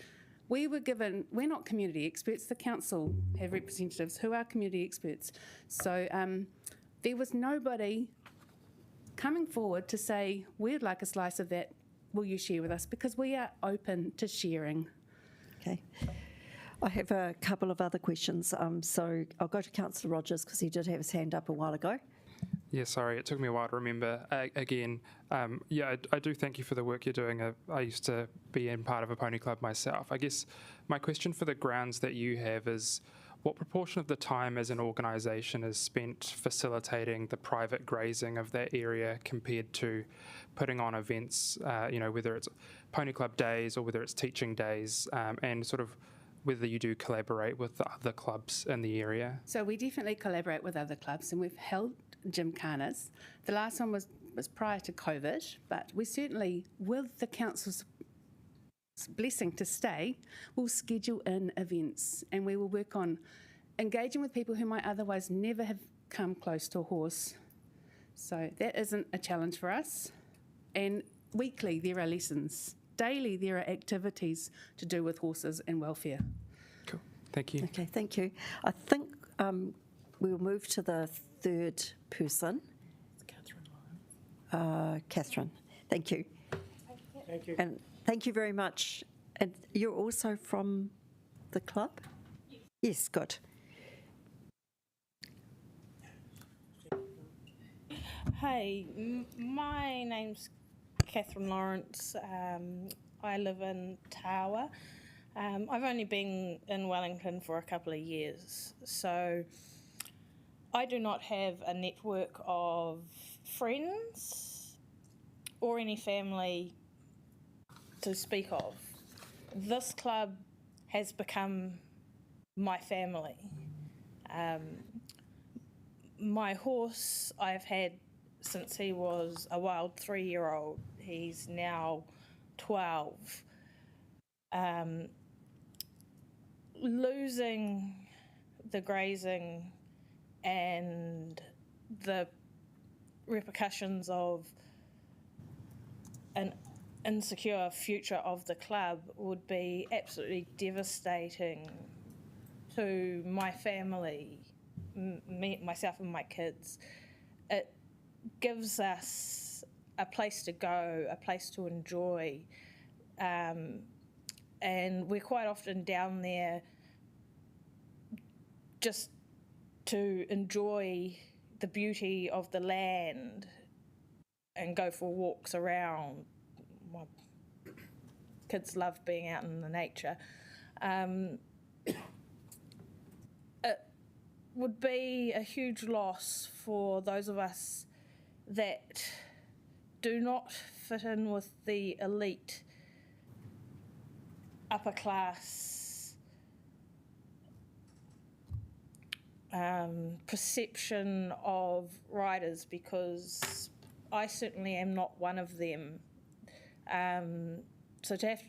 B: we were given, we're not community experts, the council have representatives who are community experts. So there was nobody coming forward to say, we'd like a slice of that, will you share with us? Because we are open to sharing.
A: Okay. I have a couple of other questions. So I'll go to Councillor Rogers because he did have his hand up a while ago.
O: Yeah, sorry, it took me a while to remember. Again, I do thank you for the work you're doing. I used to be in part of a pony club myself. I guess my question for the grounds that you have is, what proportion of the time as an organisation is spent facilitating the private grazing of that area compared to putting on events, whether it's pony club days or whether it's teaching days, and sort of whether you do collaborate with the other clubs in the area?
B: So we definitely collaborate with other clubs, and we've held gymkhanas. The last one was prior to COVID, but we certainly, with the council's blessing to stay, we'll schedule in events, and we will work on engaging with people who might otherwise never have come close to a horse. So that isn't a challenge for us. And weekly there are lessons. Daily there are activities to do with horses and welfare.
O: Cool. Thank you.
A: Okay, thank you. I think we will move to the third person. Catherine, thank you.
N: Thank you.
A: And thank you very much. And you're also from the club? Yes, good.
P: Hey, my name's Catherine Lawrence. I live in Tawa. I've only been in Wellington for a couple of years, so I do not have a network of friends or any family to speak of. This club has become my family. My horse I've had since he was a wild 3-year-old. He's now 12. Losing the grazing and the repercussions of an insecure future of the club would be absolutely devastating to my family, myself and my kids. It gives us a place to go, a place to enjoy. And we're quite often down there just to enjoy the beauty of the land and go for walks around. My kids love being out in the nature. It would be a huge loss for those of us that do not fit in with the elite upper class perception of riders, because I certainly am not one of them. So to have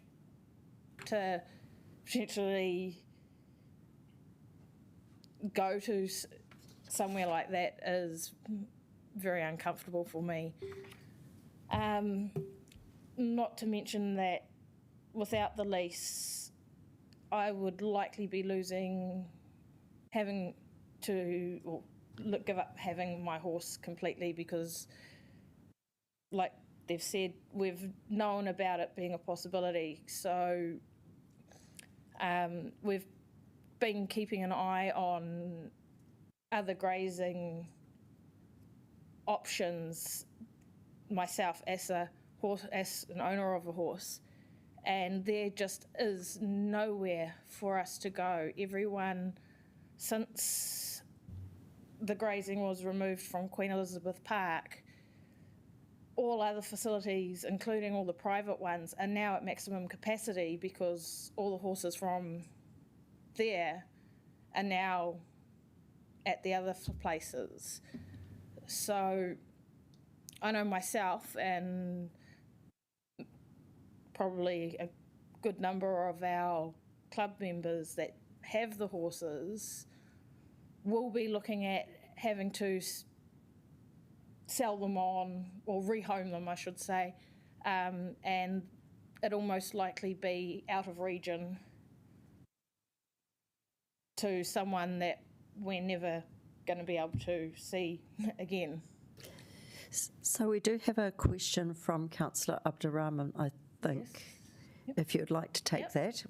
P: to potentially go to somewhere like that is very uncomfortable for me. Not to mention that without the lease, I would likely be having to give up having my horse completely, because, like they've said, we've known about it being a possibility. So we've been keeping an eye on other grazing options myself as an owner of a horse, and there just is nowhere for us to go. Everyone, since the grazing was removed from Queen Elizabeth Park, all other facilities, including all the private ones, are now at maximum capacity because all the horses from there are now at the other places. So I know myself, and probably a good number of our club members that have the horses will be looking at having to sell them on, or rehome them, I should say, and it'll most likely be out of region to someone that we're never going to be able to see again.
A: So we do have a question from Councillor Abdurrahman, I think, yes. If you'd like to take that.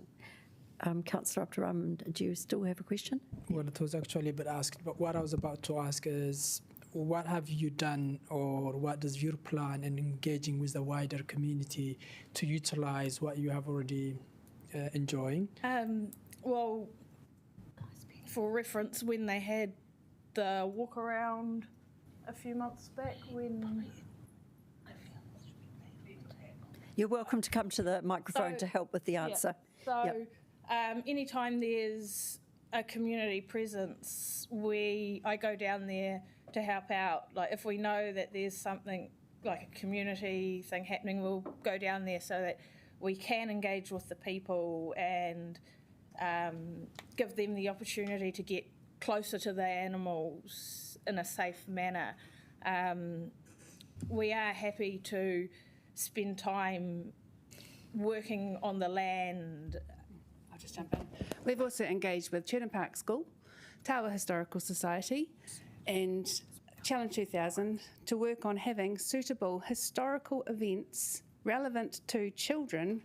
A: Councillor Abdurrahman, do you still have a question?
Q: Well, it was actually a bit asked, but what I was about to ask is, what have you done, or what is your plan in engaging with the wider community to utilise what you have already enjoying?
P: Well, for reference, when they had the walk around a few months back, when...
A: You're welcome to come to the microphone to help with the answer.
P: Yeah. So anytime there's a community presence, I go down there to help out. Like if we know that there's something like a community thing happening, we'll go down there so that we can engage with the people and give them the opportunity to get closer to the animals in a safe manner. We are happy to spend time working on the land.
B: I'll just jump in. We've also engaged with Chedden Park School, Tawa Historical Society and Challenge 2000 to work on having suitable historical events relevant to children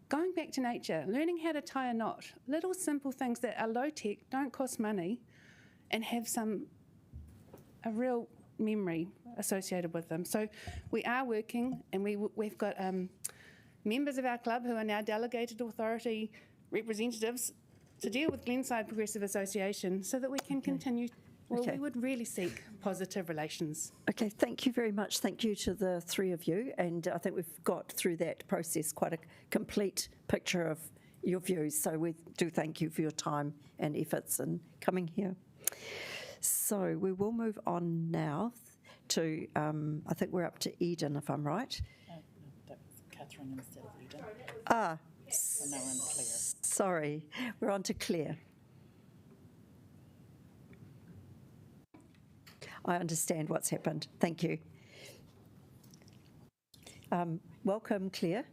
B: going back to nature, learning how to tie a knot, little simple things that are low-tech, don't cost money, and have a real memory associated with them. So we are working, and we've got members of our club who are now delegated authority representatives to deal with Glenside Progressive Association so that we can continue. Well, we would really seek positive relations.
A: Okay, thank you very much. Thank you to the three of you. And I think we've got through that process quite a complete picture of your views. So we do thank you for your time and efforts in coming here. So we will move on now to, I think we're up to Eden, if I'm right.
R: No, that was Catherine instead of Eden.
A: So
R: now we're on Claire.
A: Sorry, we're on to Claire. I understand what's happened. Thank you. Welcome, Claire.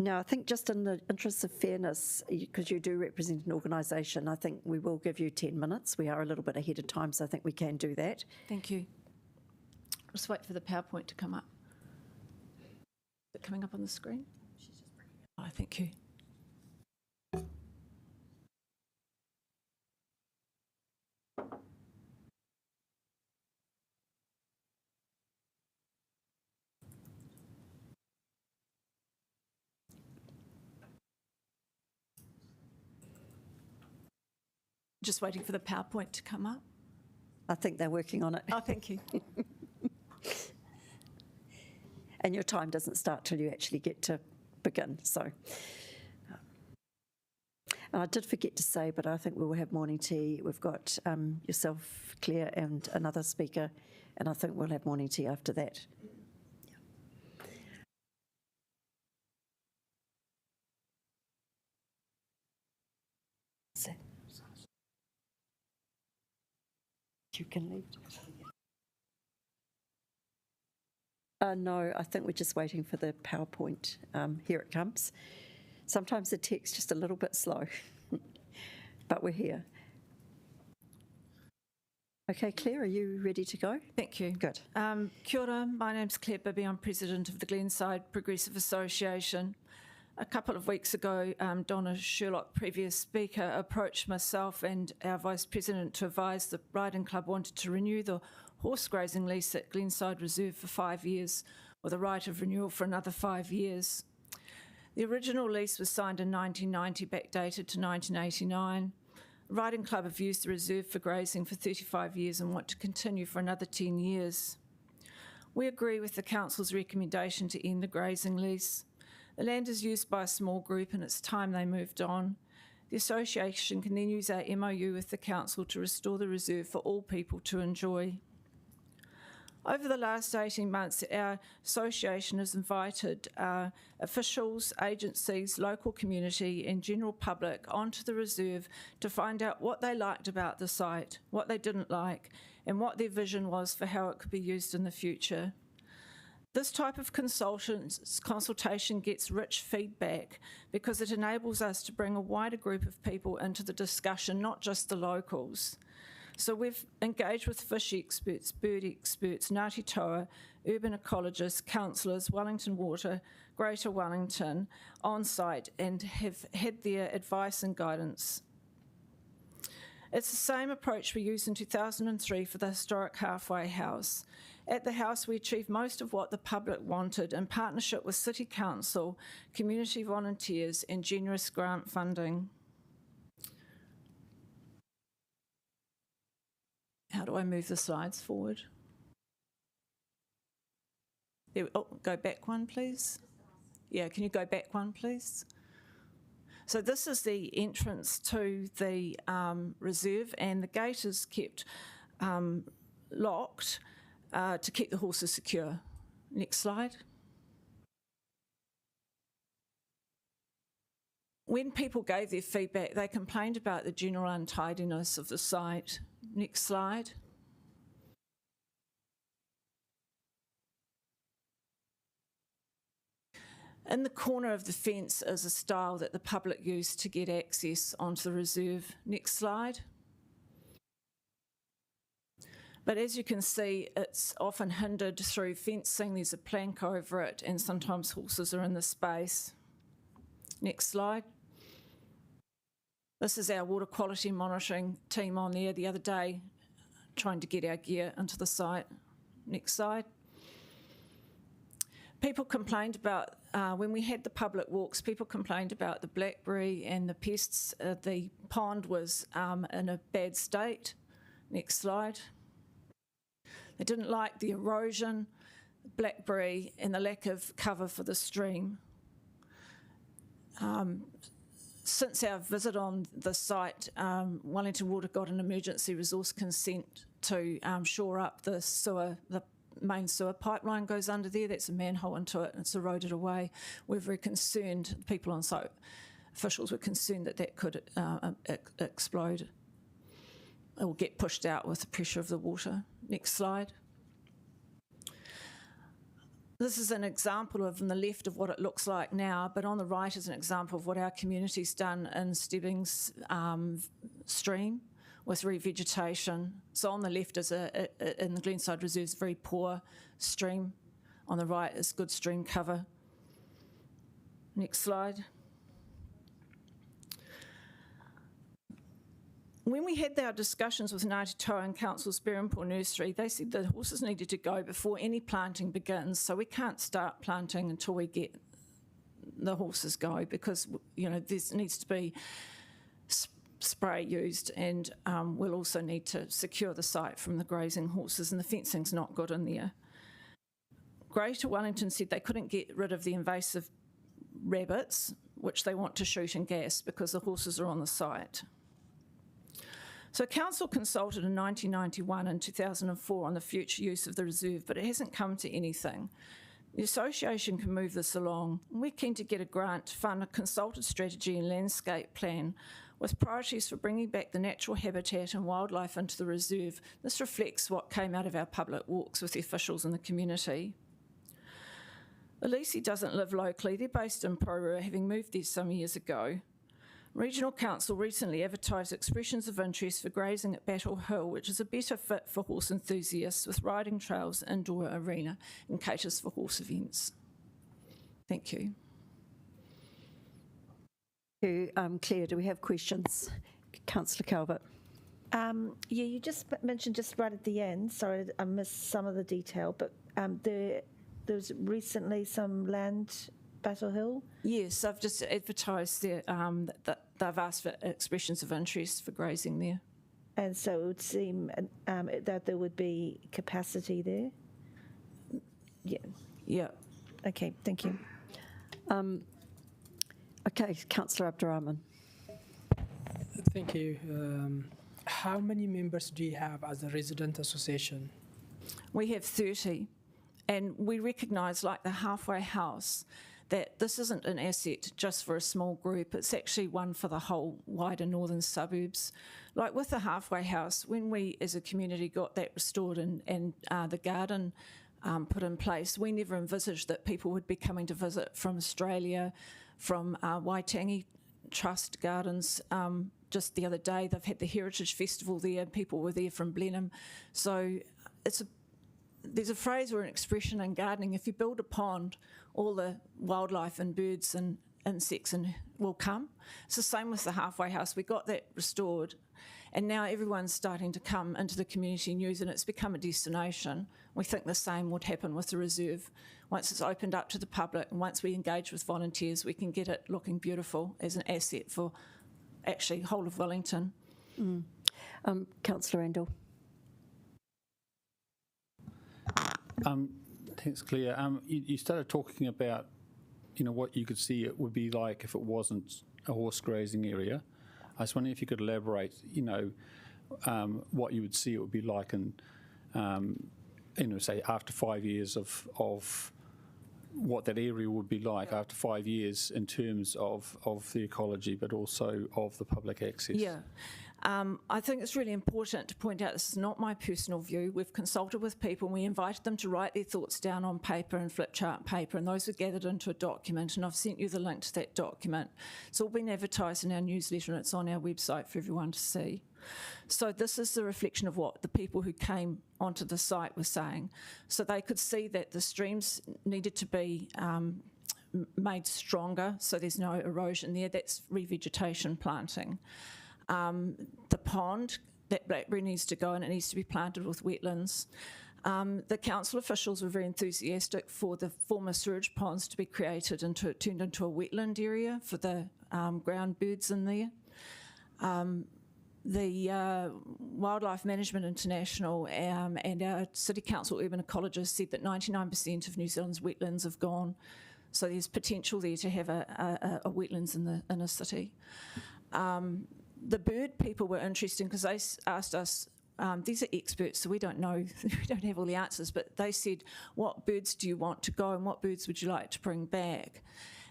A: Now, I think just in the interest of fairness, because you do represent an organisation, I think we will give you 10 minutes. We are a little bit ahead of time, so I think we can do that.
S: Thank you. Just wait for the PowerPoint to come up. Is it coming up on the screen? Oh, thank you. Just waiting for the PowerPoint to come up.
A: I think they're working on it.
S: Oh, thank you.
A: And your time doesn't start till you actually get to begin, so. And I did forget to say, but I think we will have morning tea. We've got yourself, Claire, and another speaker, and I think we'll have morning tea after that. So, you can leave. No, I think we're just waiting for the PowerPoint. Here it comes. Sometimes the text's just a little bit slow, but we're here. Okay, Claire, are you ready to go?
S: Thank you.
A: Good.
S: Kia ora, my name's Claire Bibby. I'm president of the Glenside Progressive Association. A couple of weeks ago, Donna Sherlock, previous speaker, approached myself and our vice president to advise the riding club wanted to renew the horse grazing lease at Glenside Reserve for 5 years, with a right of renewal for another 5 years. The original lease was signed in 1990, backdated to 1989. The riding club have used the reserve for grazing for 35 years and want to continue for another 10 years. We agree with the council's recommendation to end the grazing lease. The land is used by a small group and it's time they moved on. The association can then use our MOU with the council to restore the reserve for all people to enjoy. Over the last 18 months, our association has invited officials, agencies, local community and general public onto the reserve to find out what they liked about the site, what they didn't like, and what their vision was for how it could be used in the future. This type of consultation gets rich feedback because it enables us to bring a wider group of people into the discussion, not just the locals. So we've engaged with fish experts, bird experts, Ngāti Toa, urban ecologists, councillors, Wellington Water, Greater Wellington on site and have had their advice and guidance. It's the same approach we used in 2003 for the historic halfway house. At the house, we achieved most of what the public wanted in partnership with City Council, community volunteers and generous grant funding. How do I move the slides forward? There, oh, go back one, please. Yeah, can you go back one, please? So this is the entrance to the reserve, and the gate is kept locked to keep the horses secure. Next slide. When people gave their feedback, they complained about the general untidiness of the site. Next slide. In the corner of the fence is a stile that the public used to get access onto the reserve. Next slide. But as you can see, it's often hindered through fencing. There's a plank over it, and sometimes horses are in the space. Next slide. This is our water quality monitoring team on there the other day, trying to get our gear into the site. Next slide. People complained about, when we had the public walks, people complained about the blackberry and the pests. The pond was in a bad state. Next slide. They didn't like the erosion, blackberry, and the lack of cover for the stream. Since our visit on the site, Wellington Water got an emergency resource consent to shore up the sewer. The main sewer pipeline goes under there. That's a manhole into it, and it's eroded away. We're very concerned, people on site, officials were concerned that that could explode or get pushed out with the pressure of the water. Next slide. this is an example of on the left of what it looks like now, but on the right is an example of what our community's done in Stebbings stream with revegetation. So on the left is in the Glenside Reserve's very poor stream. On the right is good stream cover. Next slide. When we had our discussions with Ngāti Toa and Council's Berempore Nursery, they said the horses needed to go before any planting begins, so we can't start planting until we get the horses go, because there needs to be spray used, and we'll also need to secure the site from the grazing horses, and the fencing's not good in there. Greater Wellington said they couldn't get rid of the invasive rabbits, which they want to shoot and gas because the horses are on the site. So Council consulted in 1991 and 2004 on the future use of the reserve, but it hasn't come to anything. The association can move this along. We're keen to get a grant to fund a consulted strategy and landscape plan with priorities for bringing back the natural habitat and wildlife into the reserve. This reflects what came out of our public walks with the officials in the community. The lease doesn't live locally. They're based in Porou, having moved there some years ago. Regional Council recently advertised expressions of interest for grazing at Battle Hill, which is a better fit for horse enthusiasts with riding trails, indoor arena, and caters for horse events. Thank you.
A: Thank you. Claire, do we have questions? Councillor Calvert.
C: Yeah, you just mentioned just right at the end, sorry, I missed some of the detail, but there was recently some land Battle Hill?
S: Yes, I've just advertised there that they've asked for expressions of interest for grazing there.
C: And so it would seem that there would be capacity there? Yeah.
S: Yeah.
C: Okay, thank you.
A: Okay, Councillor Abdurrahman.
Q: Thank you. How many members do you have as a resident association?
S: We have 30, and we recognise, like the halfway house, that this isn't an asset just for a small group, it's actually one for the whole wider northern suburbs. Like with the halfway house, when we as a community got that restored and the garden put in place, we never envisaged that people would be coming to visit from Australia, from Waitangi Trust Gardens. Just the other day, they've had the Heritage Festival there, people were there from Blenheim. So there's a phrase or an expression in gardening, if you build a pond, all the wildlife and birds and insects will come. It's the same with the halfway house. We got that restored, and now everyone's starting to come into the community and use it, and it's become a destination. We think the same would happen with the reserve. Once it's opened up to the public, and once we engage with volunteers, we can get it looking beautiful as an asset for actually whole of Wellington.
A: Councillor Randall.
J: Thanks, Claire. You started talking about, what you could see it would be like if it wasn't a horse grazing area. I was wondering if you could elaborate, what you would see it would be like in, say after 5 years of what that area would be like after 5 years in terms of the ecology, but also of the public access.
S: Yeah. I think it's really important to point out this is not my personal view. We've consulted with people and we invited them to write their thoughts down on paper and flip chart paper, and those were gathered into a document, and I've sent you the link to that document. It's all been advertised in our newsletter and it's on our website for everyone to see. So this is the reflection of what the people who came onto the site were saying. So they could see that the streams needed to be made stronger so there's no erosion there. That's revegetation planting. The pond, that blackberry needs to go and it needs to be planted with wetlands. The council officials were very enthusiastic for the former sewage ponds to be created and turned into a wetland area for the ground birds in there. The Wildlife Management International and our City Council urban ecologists said that 99% of New Zealand's wetlands have gone, so there's potential there to have a wetlands in the inner city. The bird people were interesting because they asked us, these are experts, so we don't know, we don't have all the answers, but they said, what birds do you want to go and what birds would you like to bring back?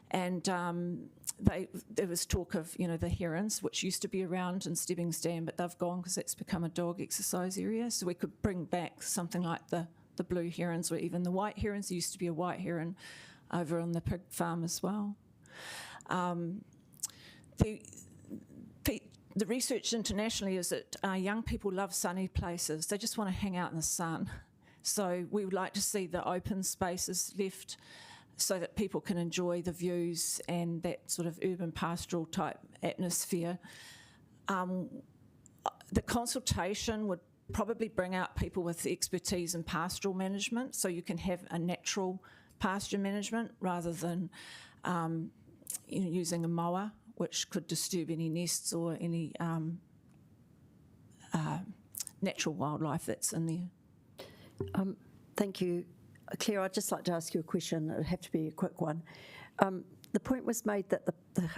S: And there was talk of, the herons, which used to be around in Stebbings Dam, but they've gone because it's become a dog exercise area, so we could bring back something like the the blue herons or even the white herons. There used to be a white heron over on the pig farm as well. The research internationally is that young people love sunny places. They just want to hang out in the sun. So we would like to see the open spaces left so that people can enjoy the views and that sort of urban pastoral type atmosphere. The consultation would probably bring out people with expertise in pastoral management, so you can have a natural pasture management rather than using a mower, which could disturb any nests or any natural wildlife that's in there.
A: Thank you. Claire, I'd just like to ask you a question. It'd have to be a quick one. The point was made that the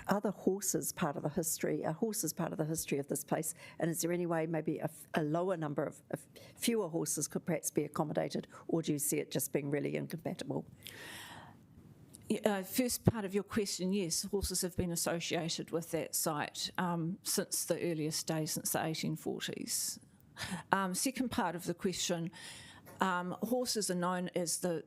A: other horses part of the history, horses part of the history of this place, and is there any way maybe a lower number of fewer horses could perhaps be accommodated, or do you see it just being really incompatible?
S: First part of your question, yes, horses have been associated with that site since the earliest days, since the 1840s. Second part of the question, horses are known as the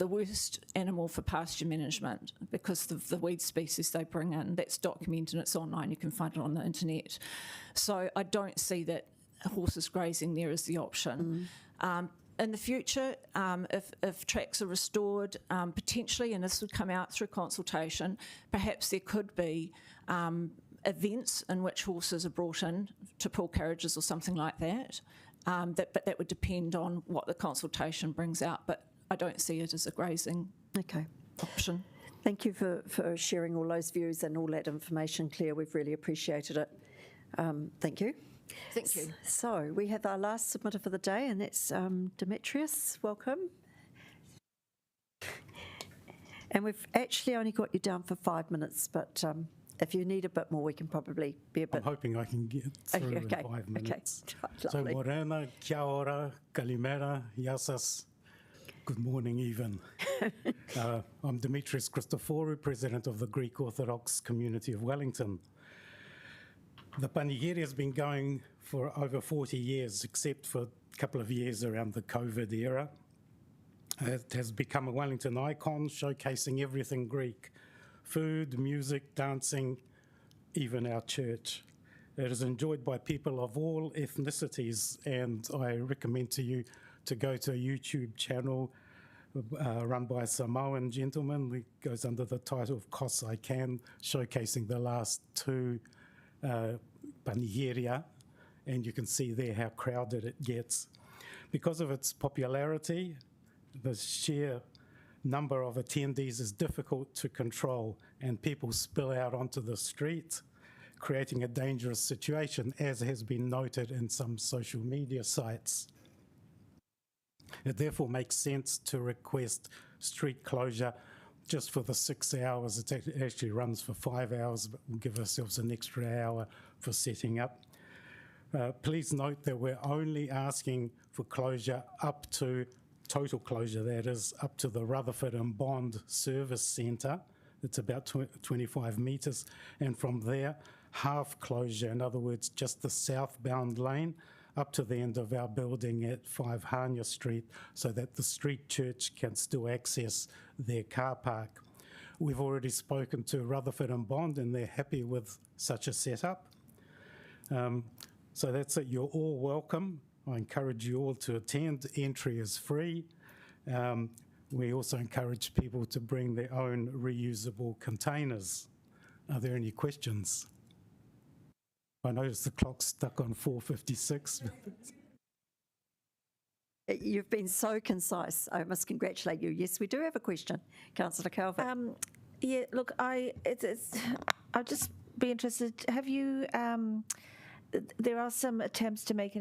S: worst animal for pasture management because of the weed species they bring in. That's documented, it's online, you can find it on the internet. So I don't see that horses grazing there is the option. In the future, if tracks are restored, potentially, and this would come out through consultation, perhaps there could be events in which horses are brought in to pull carriages or something like that. But that would depend on what the consultation brings out, but I don't see it as a grazing option.
A: Thank you for sharing all those views and all that information, Claire. We've really appreciated it. Thank you.
S: Thank you.
A: So we have our last submitter for the day, and that's Demetrius. Welcome. And we've actually only got you down for 5 minutes, but if you need a bit more, we can probably be a bit...
T: I'm hoping I can get through in 5 minutes. So, morena, kia ora, kalimera, yasas, good morning even. I'm Demetrius Christoforou, President of the Greek Orthodox Community of Wellington. The panigiri has been going for over 40 years, except for a couple of years around the COVID era. It has become a Wellington icon, showcasing everything Greek. Food, music, dancing, even our church. It is enjoyed by people of all ethnicities, and I recommend to you to go to a YouTube channel run by a Samoan gentleman. It goes under the title of Kos I Can, showcasing the last two panigeria, and you can see there how crowded it gets. Because of its popularity, the sheer number of attendees is difficult to control, and people spill out onto the street, creating a dangerous situation, as has been noted in some social media sites. It therefore makes sense to request street closure just for the 6 hours. It actually runs for 5 hours, but we'll give ourselves an extra hour for setting up. Please note that we're only asking for closure up to, total closure that is, up to the Rutherford and Bond Service Centre. It's about 25 metres, and from there, half closure, in other words, just the southbound lane, up to the end of our building at 5 Hānya Street, so that the street church can still access their car park. We've already spoken to Rutherford and Bond, and they're happy with such a setup. So that's it. You're all welcome. I encourage you all to attend. Entry is free. We also encourage people to bring their own reusable containers. Are there any questions? I noticed the clock's stuck on 4:56.
A: You've been so concise. I must congratulate you. Yes, we do have a question. Councillor Calvert.
C: Yeah, look, I'd just be interested. Have you? There are some attempts to make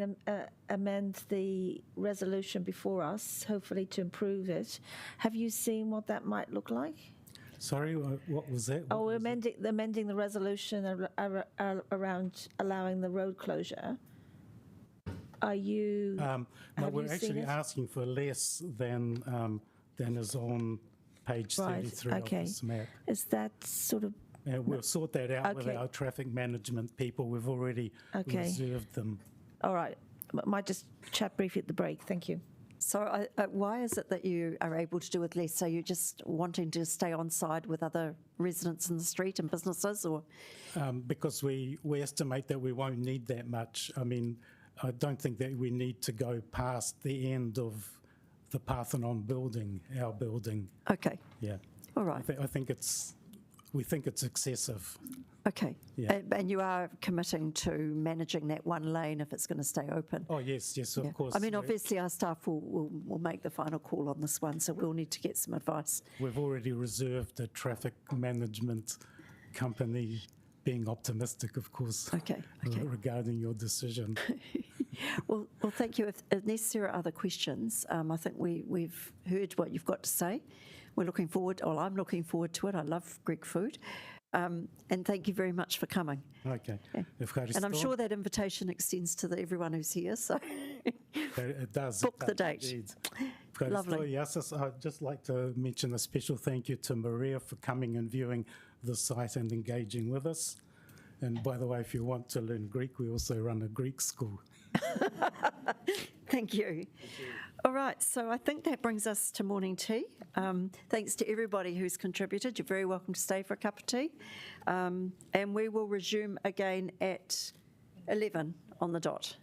C: amend the resolution before us, hopefully to improve it. Have you seen what that might look like?
T: Sorry, what was that?
C: We're amending the resolution around allowing the road closure. Are you?
T: No, we're actually asking for less than is on page 33 of this map.
C: Is that sort of?
T: We'll sort that out with our traffic management people. We've already reserved them.
C: All right. Might just chat briefly at the break. Thank you.
A: So why is it that you are able to do with less? So you're just wanting to stay on side with other residents in the street and businesses, or?
T: Because we estimate that we won't need that much. I mean, I don't think that we need to go past the end of the Parthenon building, our building.
A: Okay.
T: Yeah.
A: All right.
T: We think it's excessive.
A: Okay.
T: Yeah.
A: And you are committing to managing that one lane if it's going to stay open?
T: Oh, yes,
A: Yeah.
T: of course.
A: I mean, obviously our staff will make the final call on this one, so we'll need to get some advice.
T: We've already reserved a traffic management company, being optimistic, of course, regarding your decision.
A: Well, thank you. Unless there are other questions, I think we've heard what you've got to say. We're looking forward, I'm looking forward to it. I love Greek food. And thank you very much for coming.
T: Okay.
A: Yeah. And I'm sure that invitation extends to everyone who's here, so
T: it does.
A: Book the date.
T: Indeed.
A: Lovely.
T: Yes, I'd just like to mention a special thank you to Maria for coming and viewing the site and engaging with us. And by the way, if you want to learn Greek, we also run a Greek school.
A: Thank you. All right, so I think that brings us to morning tea. Thanks to everybody who's contributed. You're very welcome to stay for a cup of tea. And we will resume again at 11 on the dot.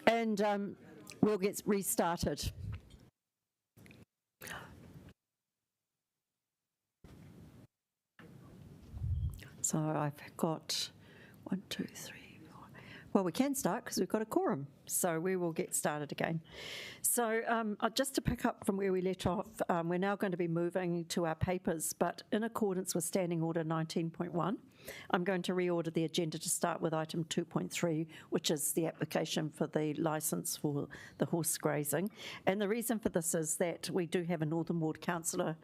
A: And we'll get restarted. So I've got 1, 2, 3, 4. Well, we can start because we've got a quorum. So we will get started again. So just to pick up from where we left off, we're now going to be moving to our papers, but in accordance with Standing Order 19.1, I'm going to reorder the agenda to start with item 2.3, which is the application for the licence for the horse grazing. And the reason for this is that we do have a Northern Ward councillor,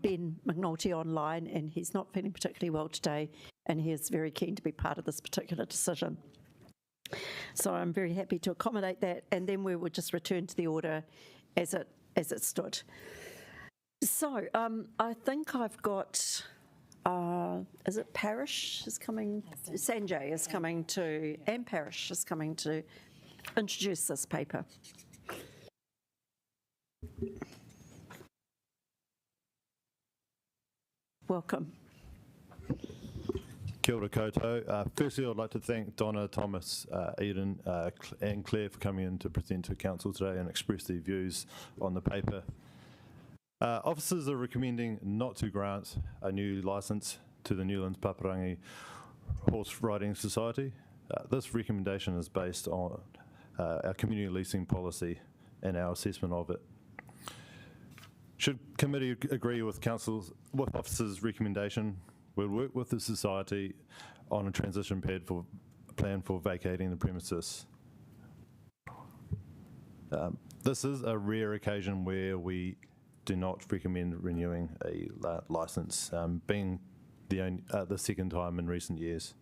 A: Ben McNulty, online, and he's not feeling particularly well today, and he is very keen to be part of this particular decision. So I'm very happy to accommodate that, and then we will just return to the order as it stood. So I think I've got, is it Parish is coming, Sanjay is coming to, and Parish is coming to introduce this paper. Welcome.
U: Kia ora koutou. Firstly, I'd like to thank Donna, Thomas, Eden and Claire for coming in to present to Council today and express their views on the paper. Officers are recommending not to grant a new licence to the Newlands Paparangi Horse Riding Society. This recommendation is based on our community leasing policy and our assessment of it. Should committee agree with officers' recommendation, we'll work with the society on a transition plan for vacating the premises. This is a rare occasion where we do not recommend renewing a licence, being the second time in recent years.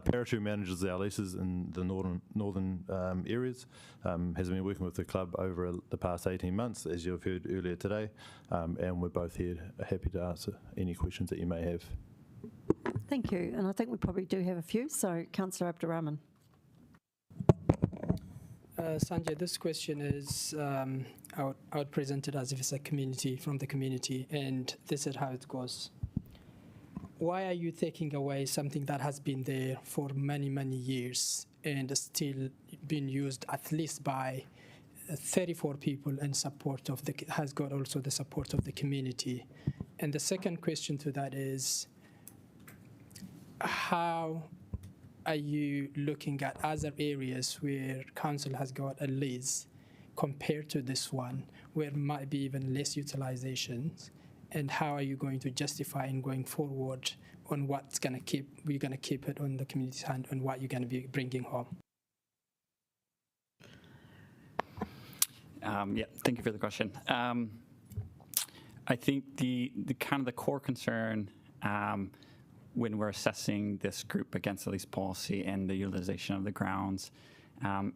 U: Parish, who manages our leases in the northern areas, has been working with the club over the past 18 months, as you've heard earlier today, and we're both here happy to answer any questions that you may have.
A: Thank you, and I think we probably do have a few, so Councillor Abdurrahman.
Q: Sanjay, this question is, I would present it as if it's a community, from the community, and this is how it goes. Why are you taking away something that has been there for many, many years and still being used at least by 34 people in support of has got also the support of the community? And the second question to that is, how are you looking at other areas where council has got a lease compared to this one, where might be even less utilizations? And how are you going to justify in going forward on what's going to we're going to keep it on the community's hand and what you're going to be bringing home?
V: Yeah, thank you for the question. I think the kind of the core concern when we're assessing this group against the lease policy and the utilization of the grounds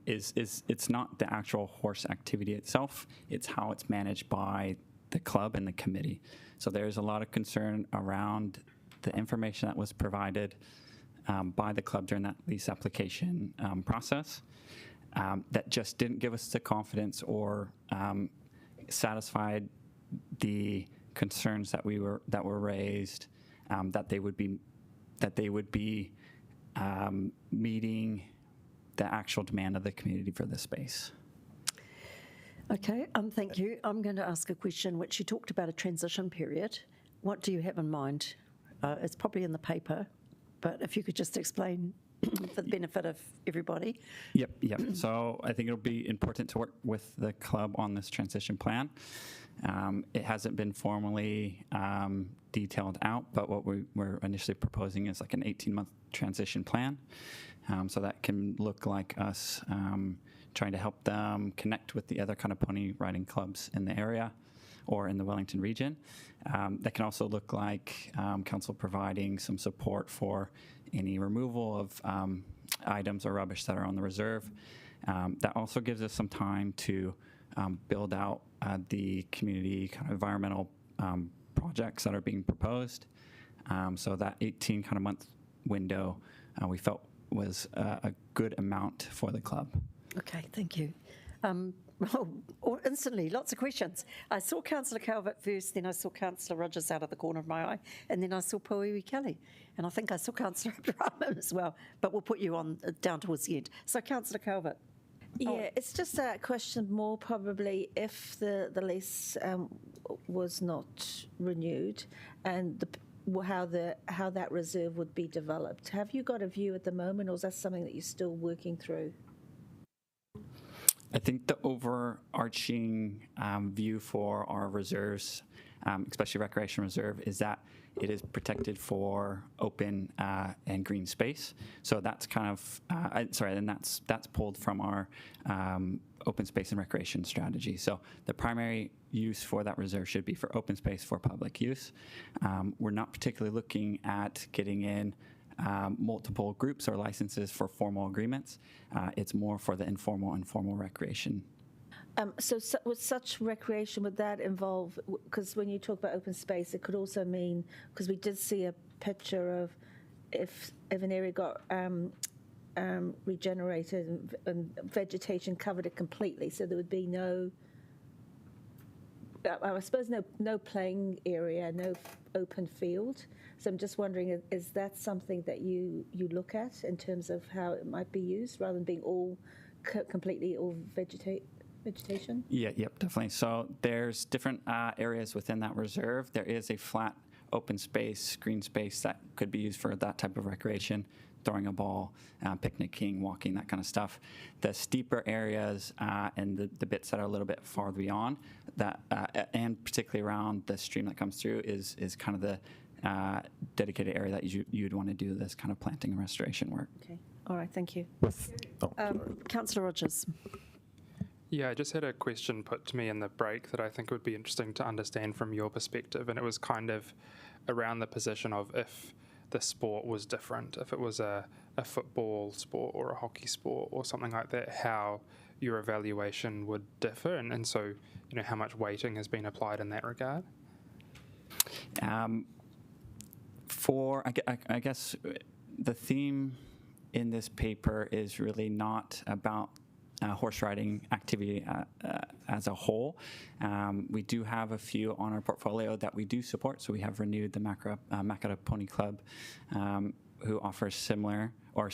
V: is it's not the actual horse activity itself, it's how it's managed by the club and the committee. So there's a lot of concern around the information that was provided by the club during that lease application process that just didn't give us the confidence or satisfied the concerns that were raised, that they would be meeting the actual demand of the community for this space.
A: Okay, thank you. I'm going to ask a question which you talked about a transition period. What do you have in mind? It's probably in the paper, but if you could just explain for the benefit of everybody.
V: Yep. So I think it'll be important to work with the club on this transition plan. It hasn't been formally detailed out, but what we're initially proposing is like an 18-month transition plan. So that can look like us trying to help them connect with the other kind of pony riding clubs in the area or in the Wellington region. That can also look like council providing some support for any removal of items or rubbish that are on the reserve. That also gives us some time to build out the community kind of environmental projects that are being proposed. So that 18 kind of month window we felt was a good amount for the club.
A: Okay, thank you. Or instantly, lots of questions. I saw Councillor Calvert first, then I saw Councillor Rogers out of the corner of my eye, and then I saw Pauiwi Kelly, and I think I saw Councillor Abdurrahman as well, but we'll put you on down towards the end. So Councillor Calvert.
C: Yeah, it's just a question more probably if the lease was not renewed and how that reserve would be developed. Have you got a view at the moment, or is that something that you're still working through?
V: I think the overarching view for our reserves, especially recreation reserve, is that it is protected for open and green space. So that's kind of, and that's pulled from our open space and recreation strategy. So the primary use for that reserve should be for open space for public use. We're not particularly looking at getting in multiple groups or licenses for formal agreements. It's more for the informal and formal recreation.
C: So with such recreation, would that involve, because when you talk about open space, it could also mean, because we did see a picture of if an area got regenerated and vegetation covered it completely, so there would be no, I suppose no playing area, no open field. So I'm just wondering, is that something that you look at in terms of how it might be used, rather than being all completely all vegetation?
V: Yeah, yep, definitely. So there's different areas within that reserve. There is a flat open space, green space that could be used for that type of recreation, throwing a ball, picnicking, walking, that kind of stuff. The steeper areas and the bits that are a little bit farther beyond that, and particularly around the stream that comes through, is kind of the dedicated area that you'd want to do this kind of planting and restoration work.
A: Okay, all right, thank you. Councillor Rogers.
O: Yeah, I just had a question put to me in the break that I think would be interesting to understand from your perspective, and it was kind of around the position of if the sport was different, if it was a football sport or a hockey sport or something like that, how your evaluation would differ, and so, you know, how much weighting has been applied in that regard?
V: I guess the theme in this paper is really not about horse riding activity as a whole. We do have a few on our portfolio that we do support. So we have renewed the Makara Pony Club, who offers similar or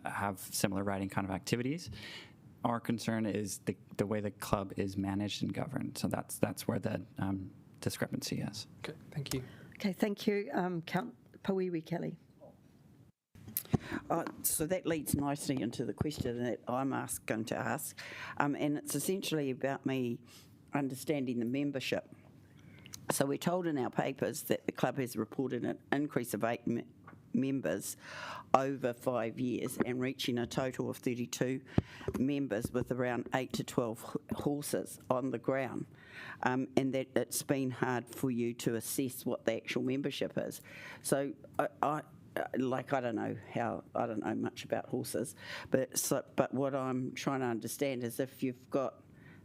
V: have similar riding kind of activities. Our concern is the way the club is managed and governed. So that's where the discrepancy is.
O: Okay, thank you.
A: Okay, thank you. Count Pauiwi Kelly.
H: So that leads nicely into the question that I'm going to ask, and it's essentially about me understanding the membership. So we're told in our papers that the club has reported an increase of 8 members over 5 years and reaching a total of 32 members with around 8 to 12 horses on the ground, and that it's been hard for you to assess what the actual membership is. So I don't know much about horses, but what I'm trying to understand is if you've got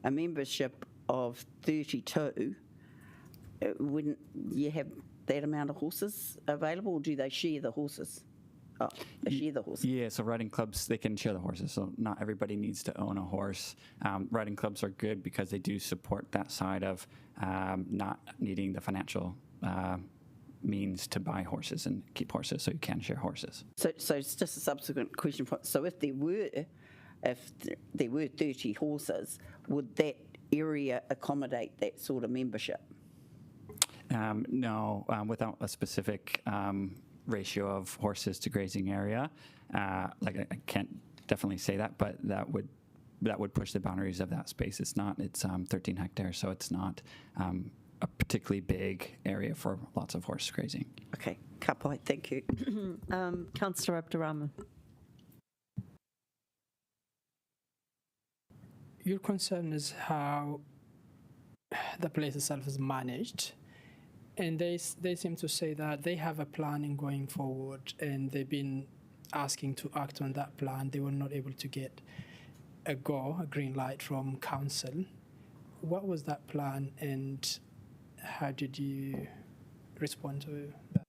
H: a membership of 32, wouldn't you have that amount of horses available, or do they share the horses? Oh, they share the horses.
V: Yeah, so riding clubs, they can share the horses, so not everybody needs to own a horse. Riding clubs are good because they do support that side of not needing the financial means to buy horses and keep horses, so you can share horses.
H: So it's just a subsequent question. So if there were 30 horses, would that area accommodate that sort of membership?
V: No, without a specific ratio of horses to grazing area. I can't definitely say that, but that would push the boundaries of that space. It's 13 hectares, so it's not a particularly big area for lots of horse grazing.
H: Okay, Kapai, thank you.
A: Councillor Abdurrahman.
Q: Your concern is how the place itself is managed, and they seem to say that they have a plan going forward, and they've been asking to act on that plan. They were not able to get a green light from council. What was that plan, and how did you respond to that?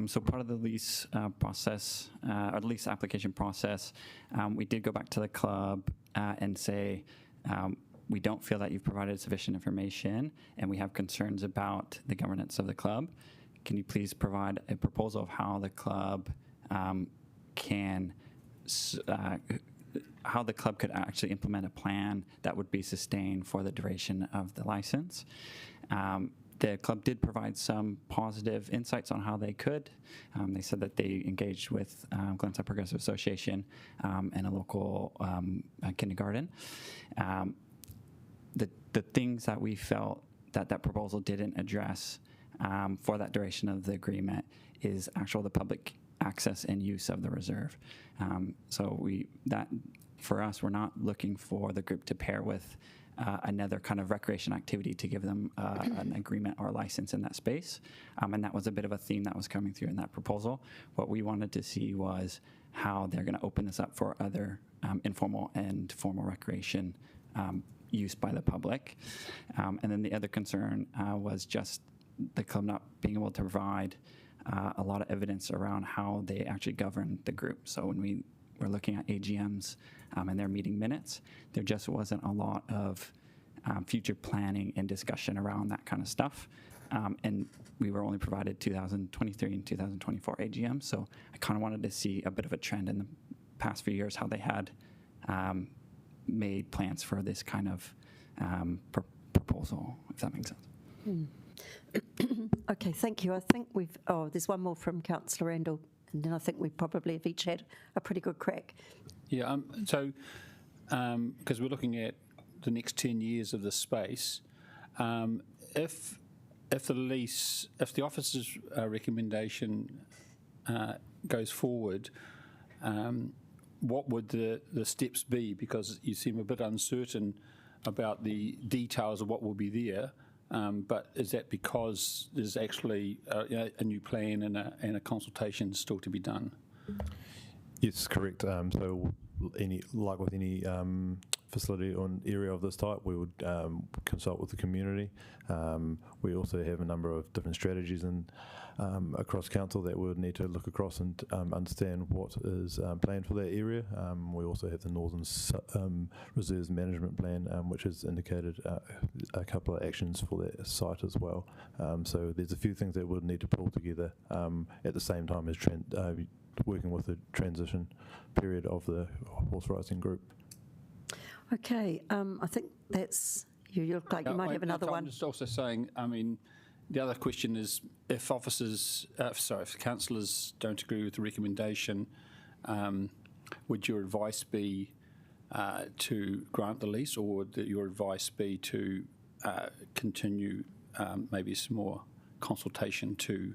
V: So part of the lease process, or the lease application process, we did go back to the club and say, we don't feel that you've provided sufficient information and we have concerns about the governance of the club. Can you please provide a proposal of how the club how the club could actually implement a plan that would be sustained for the duration of the license? The club did provide some positive insights on how they could. They said that they engaged with Glenside Progressive Association and a local kindergarten. The things that we felt that proposal didn't address for that duration of the agreement is the public access and use of the reserve. For us, we're not looking for the group to pair with another kind of recreation activity to give them an agreement or a license in that space. And that was a bit of a theme that was coming through in that proposal. What we wanted to see was how they're going to open this up for other informal and formal recreation use by the public. And then the other concern was just the club not being able to provide a lot of evidence around how they actually govern the group. So when we were looking at AGMs and their meeting minutes, there just wasn't a lot of future planning and discussion around that kind of stuff. And we were only provided 2023 and 2024 AGMs. So I kind of wanted to see a bit of a trend in the past few years, how they had made plans for this kind of proposal, if that makes sense.
A: Okay, thank you. I think there's one more from Councillor Randall, and then I think we probably have each had a pretty good crack.
J: Yeah, because we're looking at the next 10 years of this space, if the officer's recommendation goes forward, what would the steps be? Because you seem a bit uncertain about the details of what will be there. But is that because there's actually a new plan and a consultation still to be done?
U: Yes, correct. So with any facility or area of this type, we would consult with the community. We also have a number of different strategies across council that we would need to look across and understand what is planned for that area. We also have the Northern Reserves Management Plan, which has indicated a couple of actions for that site as well. So there's a few things that we'll need to pull together at the same time as working with the transition period of the horse racing group.
A: Okay, I think that's you look like you might have another one.
J: I'm just also saying, the other question is if councillors don't agree with the recommendation, would your advice be to grant the lease, or would your advice be to continue maybe some more consultation to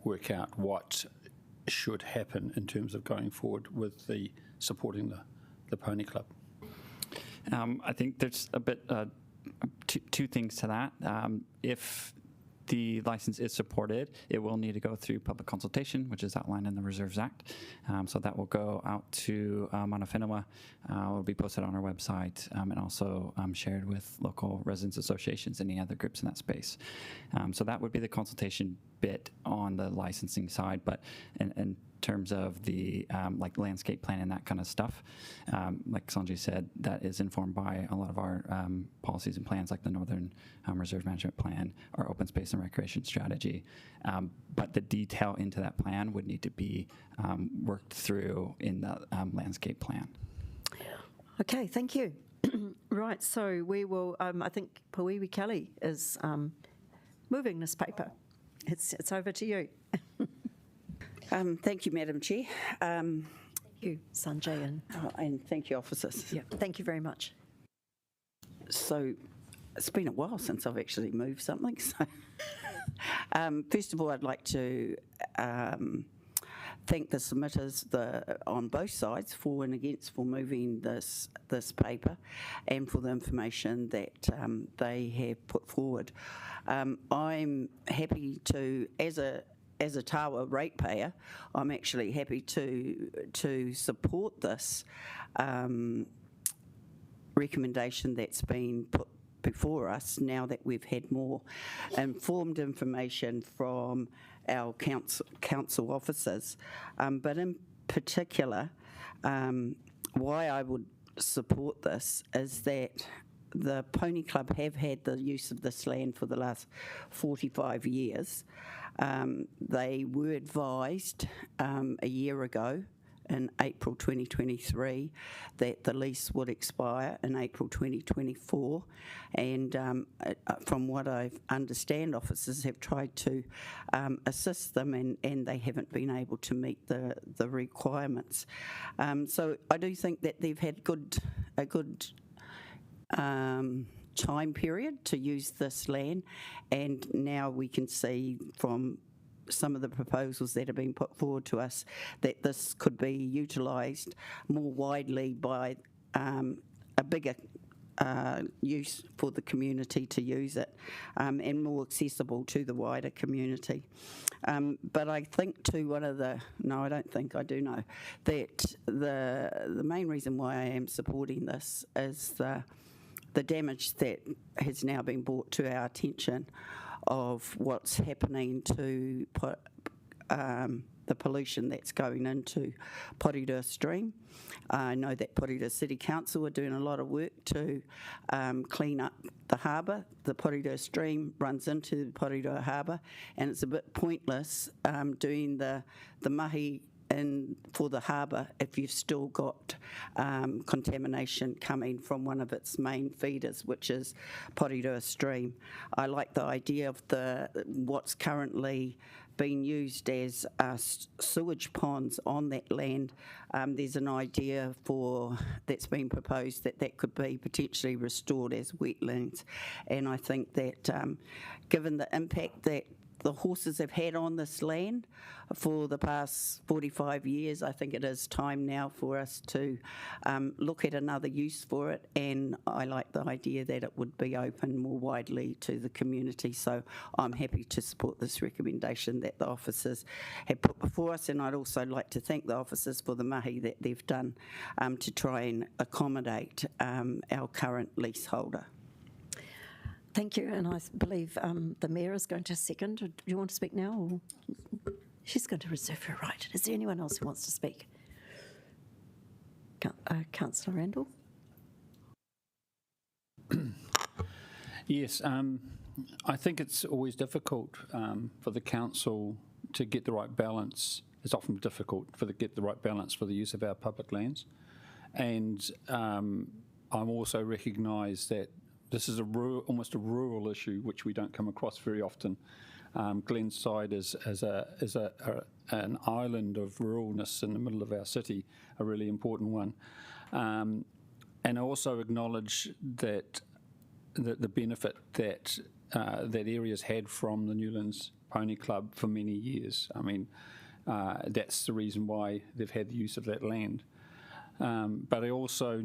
J: work out what should happen in terms of going forward with the supporting the pony club?
V: I think there's a bit two things to that. If the license is supported, it will need to go through public consultation, which is outlined in the Reserves Act. So that will go out to Mana Whenua, will be posted on our website, and also shared with local residents associations and any other groups in that space. So that would be the consultation bit on the licensing side, but in terms of the like landscape plan and that kind of stuff, like Sanjay said, that is informed by a lot of our policies and plans, like the Northern Reserve Management Plan, our open space and recreation strategy. But the detail into that plan would need to be worked through in the landscape plan.
A: Okay, thank you. Right, so we will, I think Puiwi Kelly is moving this paper. It's over to you.
H: Thank you, Madam Chair.
A: Thank you, Sanjay.
H: And thank you, officers.
A: Yeah, thank you very much.
H: So it's been a while since I've actually moved something. So first of all, I'd like to thank the submitters on both sides for and against for moving this paper and for the information that they have put forward. I'm happy to, as a Tawa ratepayer, I'm actually happy to support this recommendation that's been before us, now that we've had more informed information from our council officers. But in particular, why I would support this is that the Pony Club have had the use of this land for the last 45 years. They were advised a year ago in April 2023 that the lease would expire in April 2024, and from what I understand, officers have tried to assist them, and they haven't been able to meet the requirements. So I do think that they've had a good time period to use this land, and now we can see from some of the proposals that have been put forward to us that this could be utilised more widely by a bigger use for the community to use it, and more accessible to the wider community. But I think too, I do know that the main reason why I am supporting this is the damage that has now been brought to our attention of what's happening to the pollution that's going into Porirua Stream. I know that Porirua City Council are doing a lot of work to clean up the harbour. The Porirua Stream runs into Porirua Harbour, and it's a bit pointless doing the mahi for the harbour if you've still got contamination coming from one of its main feeders, which is Porirua Stream. I like the idea of what's currently being used as sewage ponds on that land. There's an idea that's been proposed that could be potentially restored as wetlands, and I think that given the impact that the horses have had on this land for the past 45 years, I think it is time now for us to look at another use for it, and I like the idea that it would be open more widely to the community. So I'm happy to support this recommendation that the officers have put before us, and I'd also like to thank the officers for the mahi that they've done to try and accommodate our current leaseholder.
A: Thank you, and I believe the Mayor is going to second. Do you want to speak now? Or? She's going to reserve her right. Is there anyone else who wants to speak? Councillor Randall?
J: Yes, I think it's always difficult for the council to get the right balance. It's often difficult get the right balance for the use of our public lands. And I'm also recognise that this is almost a rural issue, which we don't come across very often. Glenside is an island of ruralness in the middle of our city, a really important one. And I also acknowledge that the benefit that that area's had from the Newlands Pony Club for many years. I mean, that's the reason why they've had the use of that land. But I also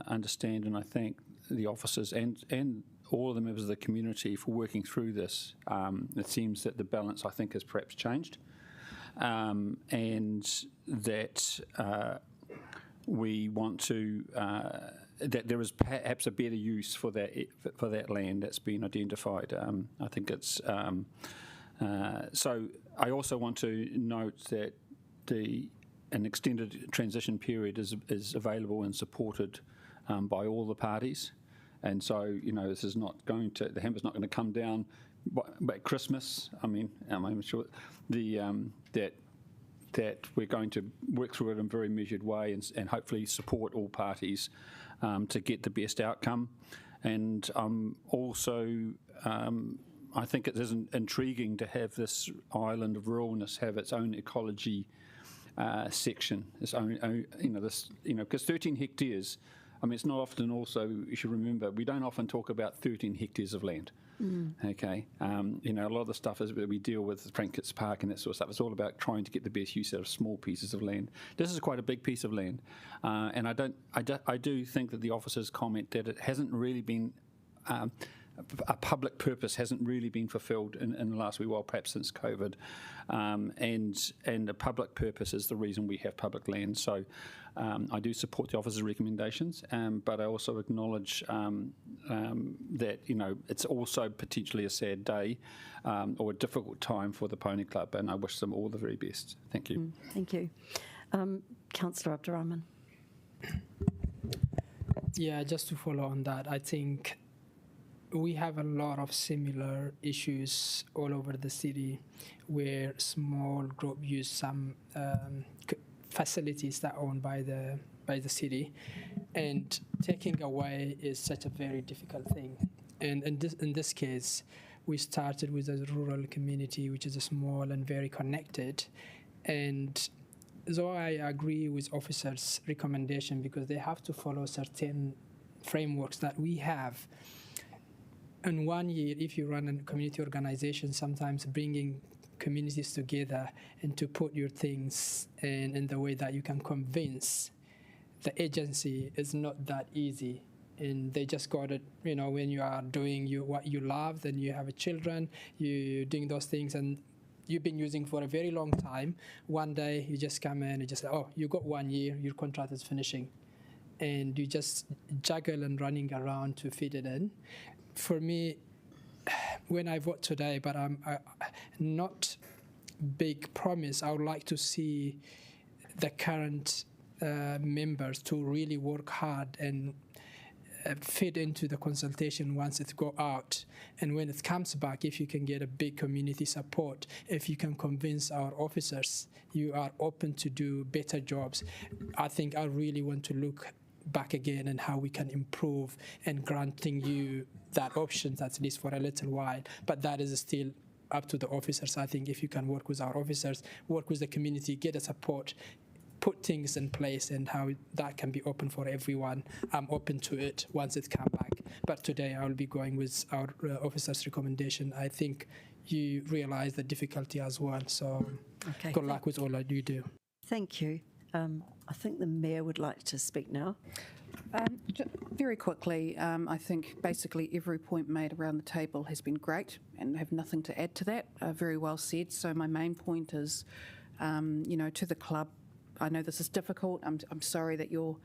J: understand, and I thank the officers and all of the members of the community for working through this. It seems that the balance, I think, has perhaps changed, and that we want to that there is perhaps a better use for that land that's been identified. I think it's so. I also want to note that an extended transition period is available and supported by all the parties, and so this is not going to, the hammer's not going to come down by Christmas. I'm sure that we're going to work through it in a very measured way and hopefully support all parties to get the best outcome. And also, I think it is intriguing to have this island of ruralness have its own ecology section, its own, because 13 hectares. It's not often also, you should remember, we don't often talk about 13 hectares of land. Okay, a lot of the stuff is we deal with Frankett's Park and that sort of stuff. It's all about trying to get the best use out of small pieces of land. This is quite a big piece of land, and I do think that the officers comment that it hasn't really been a public purpose hasn't really been fulfilled in the last wee while, perhaps since COVID, and a public purpose is the reason we have public land. So I do support the officer's recommendations, but I also acknowledge that it's also potentially a sad day or a difficult time for the Pony Club, and I wish them all the very best. Thank you.
A: Thank you. Councillor Abdurrahman.
Q: Yeah, just to follow on that, I think we have a lot of similar issues all over the city where small group use some facilities that are owned by the city, and taking away is such a very difficult thing. And in this case, we started with a rural community, which is a small and very connected. And so I agree with officers' recommendation because they have to follow certain frameworks that we have. In 1 year, if you run a community organization, sometimes bringing communities together and to put your things in the way that you can convince the agency is not that easy. And they just got it, when you are doing what you love, then you have children, you're doing those things, and you've been using for a very long time. One day you just come in and just say, oh, you got 1 year, your contract is finishing. And you just juggle and running around to fit it in. For me, when I vote today, but I'm not big promise, I would like to see the current members to really work hard and fit into the consultation once it go out, and when it comes back, if you can get a big community support, if you can convince our officers you are open to do better jobs, I think I really want to look back again and how we can improve and granting you that option at least for a little while, but that is still up to the officers. I think if you can work with our officers, work with the community, get a support, put things in place and how that can be open for everyone. I'm open to it once it comes back. But today I will be going with our officer's recommendation. I think you realize the difficulty as well. So good luck with all that you do.
A: Thank you. I think the Mayor would like to speak now.
D: Very quickly, I think basically every point made around the table has been great and have nothing to add to that. Very well said. So my main point is, to the club, I know this is difficult. I'm sorry that you'll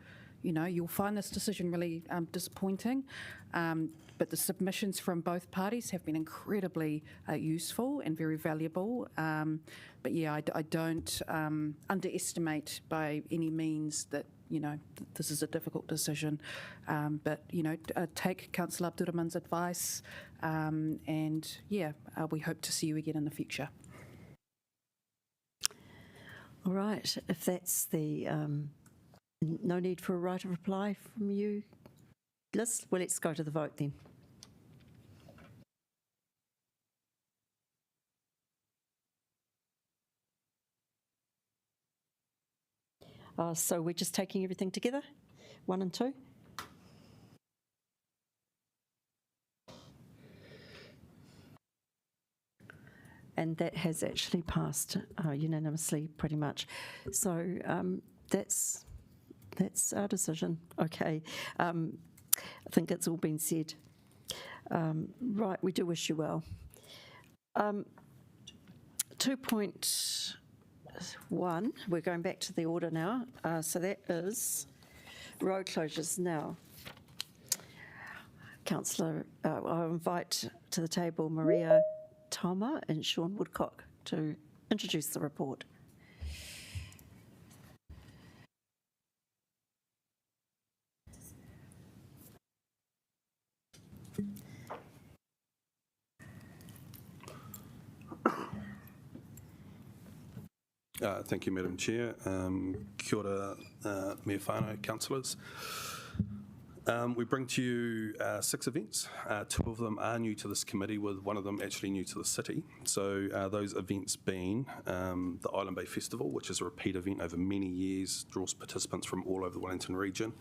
D: find this decision really disappointing. But the submissions from both parties have been incredibly useful and very valuable. But yeah, I don't underestimate by any means that this is a difficult decision. But take Councillor Abdurrahman's advice, and yeah, we hope to see you again in the future.
A: All right, if that's the no need for a right of reply from you, Liz, well, let's go to the vote then. So we're just taking everything together, 1 and 2. And that has actually passed unanimously, pretty much. So that's our decision. Okay, I think it's all been said. Right, we do wish you well. 2.1, we're going back to the order now. So that is road closures now. Councillor, I'll invite to the table Maria Toma and Sean Woodcock to introduce the report.
E: Thank you, Madam Chair. Kia ora, me whānau, councillors. We bring to you 6 events. 2 of them are new to this committee, with one of them actually new to the city. So those events being the Island Bay Festival, which is a repeat event over many years, draws participants from all over the Wellington region.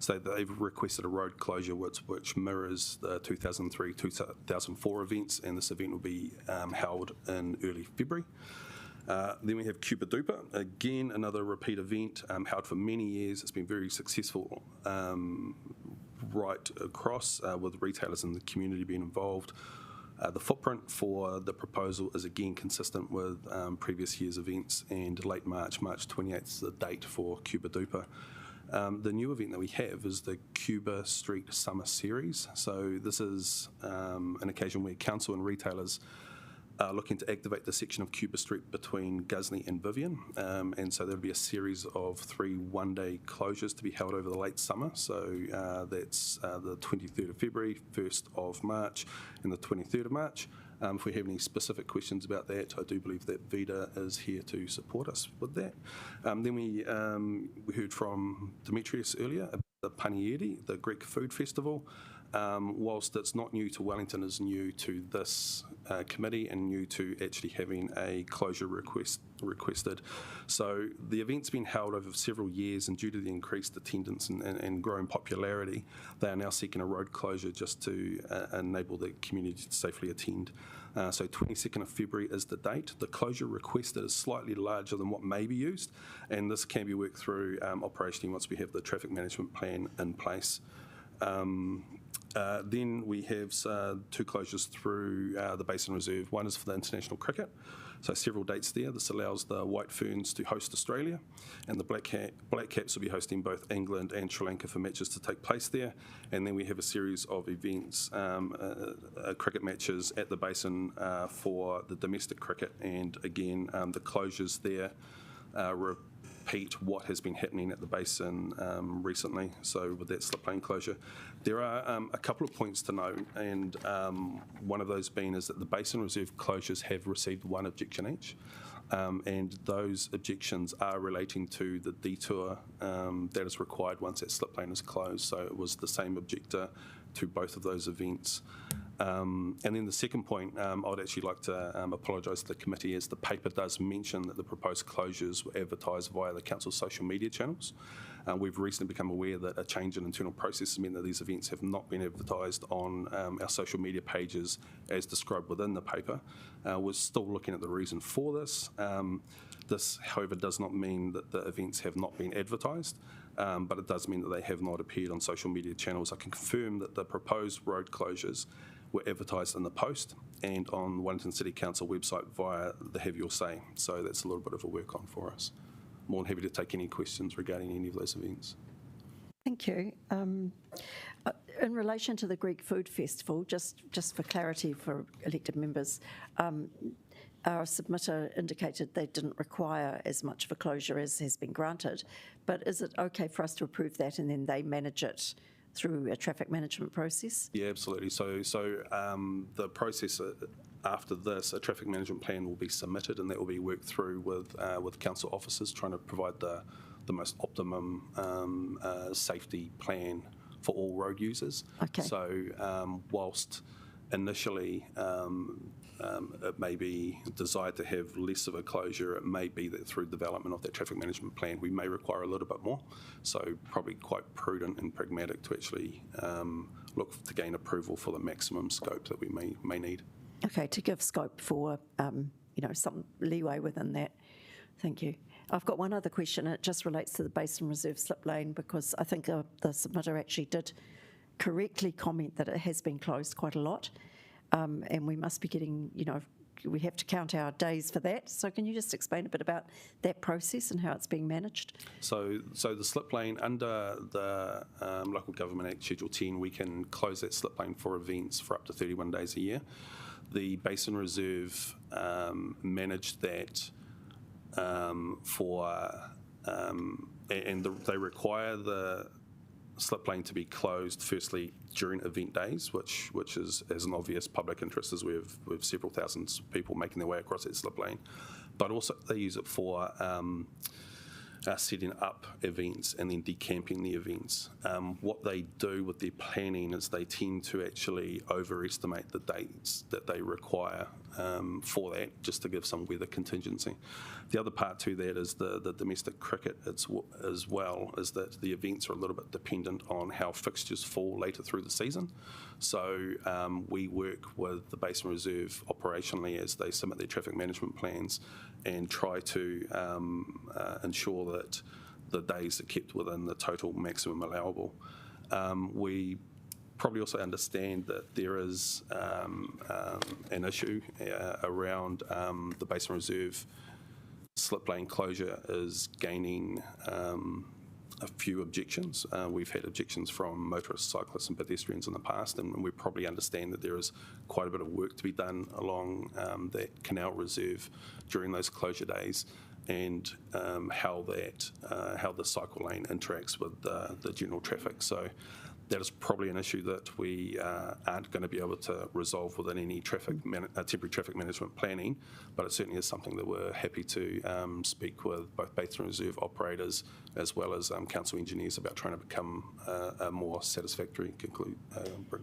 E: So they've requested a road closure which mirrors the 2003-2004 events, and this event will be held in early February. Then we have Cuba Duper, again another repeat event held for many years. It's been very successful right across with retailers and the community being involved. The footprint for the proposal is again consistent with previous year's events, and late March 28th is the date for Cuba Duper. The new event that we have is the Cuba Street Summer Series. So this is an occasion where council and retailers are looking to activate the section of Cuba Street between Guzney and Vivian. And so there'll be a series of 3 one-day closures to be held over the late summer. So that's the 23rd of February, 1st of March, and the 23rd of March. If we have any specific questions about that, I do believe that Vida is here to support us with that. Then we heard from Demetrius earlier about the Panieri, the Greek food festival. Whilst it's not new to Wellington, is new to this committee and new to actually having a closure requested. So the event's been held over several years, and due to the increased attendance and growing popularity, they are now seeking a road closure just to enable the community to safely attend. So 22nd of February is the date. The closure requested is slightly larger than what may be used, and this can be worked through operationally once we have the traffic management plan in place. Then we have 2 closures through the Basin Reserve. One is for the international cricket, so several dates there. This allows the White Ferns to host Australia, and the Black Caps will be hosting both England and Sri Lanka for matches to take place there. And then we have a series of events, cricket matches at the Basin for the domestic cricket, and again, the closures there repeat what has been happening at the Basin recently, so with that slip lane closure. There are a couple of points to note, and one of those being is that the Basin Reserve closures have received 1 objection each, and those objections are relating to the detour that is required once that slip lane is closed, so it was the same objector to both of those events. And then the second point, I'd actually like to apologise to the committee, as the paper does mention that the proposed closures were advertised via the council's social media channels. We've recently become aware that a change in internal processes meant that these events have not been advertised on our social media pages as described within the paper. We're still looking at the reason for this. This, however, does not mean that the events have not been advertised, but it does mean that they have not appeared on social media channels. I can confirm that the proposed road closures were advertised in the Post and on the Wellington City Council website via the Have Your Say. So that's a little bit of a work on for us. More than happy to take any questions regarding any of those events.
A: Thank you. In relation to the Greek Food Festival, just for clarity for elected members, our submitter indicated they didn't require as much of a closure as has been granted, but is it okay for us to approve that and then they manage it through a traffic management process?
E: Yeah, absolutely. So the process after this, a traffic management plan will be submitted, and that will be worked through with council officers trying to provide the most optimum safety plan for all road users.
A: Okay.
E: So whilst initially it may be desired to have less of a closure, it may be that through development of that traffic management plan we may require a little bit more, so probably quite prudent and pragmatic to actually look to gain approval for the maximum scope that we may need.
A: Okay, to give scope for some leeway within that. Thank you. I've got one other question. It just relates to the Basin Reserve slip lane, because I think the submitter actually did correctly comment that it has been closed quite a lot, and we must be getting, we have to count our days for that. So can you just explain a bit about that process and how it's being managed?
E: So the slip lane, under the Local Government Act Schedule 10, we can close that slip lane for events for up to 31 days a year. The Basin Reserve managed that they require the slip lane to be closed firstly during event days, which is as an obvious public interest, as we have several thousands of people making their way across that slip lane, but also they use it for setting up events and then decamping the events. What they do with their planning is they tend to actually overestimate the dates that they require for that, just to give some weather contingency. The other part to that is the domestic cricket as well, is that the events are a little bit dependent on how fixtures fall later through the season. So we work with the Basin Reserve operationally as they submit their traffic management plans and try to ensure that the days are kept within the total maximum allowable. We probably also understand that there is an issue around the Basin Reserve slip lane closure is gaining a few objections. We've had objections from motorists, cyclists and pedestrians in the past, and we probably understand that there is quite a bit of work to be done along that canal reserve during those closure days, and how the cycle lane interacts with the general traffic. So that is probably an issue that we aren't going to be able to resolve within any temporary traffic management planning, but it certainly is something that we're happy to speak with both Basin Reserve operators as well as council engineers about trying to become a more satisfactory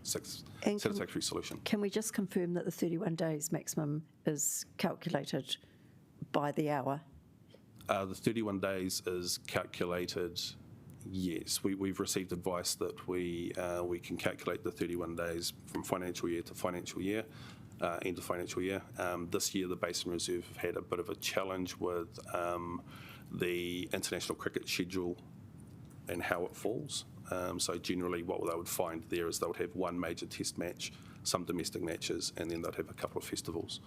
E: satisfactory solution.
A: Can we just confirm that the 31 days maximum is calculated by the hour?
E: The 31 days is calculated. Yes, we've received advice that we can calculate the 31 days from financial year to financial year, end of financial year. This year, the Basin Reserve have had a bit of a challenge with the international cricket schedule and how it falls. So generally, what they would find there is they would have one major test match, some domestic matches, and then they'd have a couple of festivals.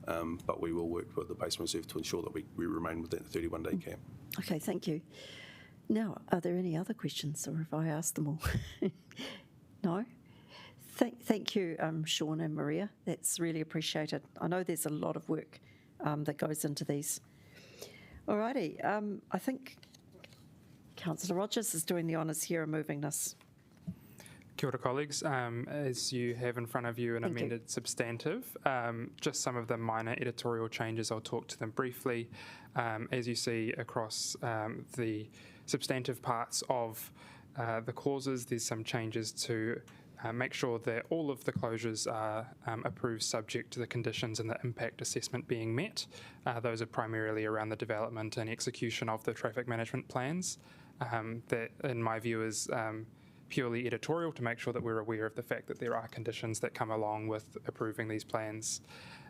E: But we will work with the Basin Reserve to ensure that we remain within the 31-day cap.
A: Okay, thank you. Now, are there any other questions, or have I asked them all? No? Thank you, Sean and Maria. That's really appreciated. I know there's a lot of work that goes into these. All righty. I think Councillor Rogers is doing the honours here and moving this.
O: Kia ora, colleagues. As you have in front of you an amended substantive, just some of the minor editorial changes, I'll talk to them briefly. As you see across the substantive parts of the clauses, there's some changes to make sure that all of the closures are approved subject to the conditions and the impact assessment being met. Those are primarily around the development and execution of the traffic management plans. That, in my view, is purely editorial to make sure that we're aware of the fact that there are conditions that come along with approving these plans.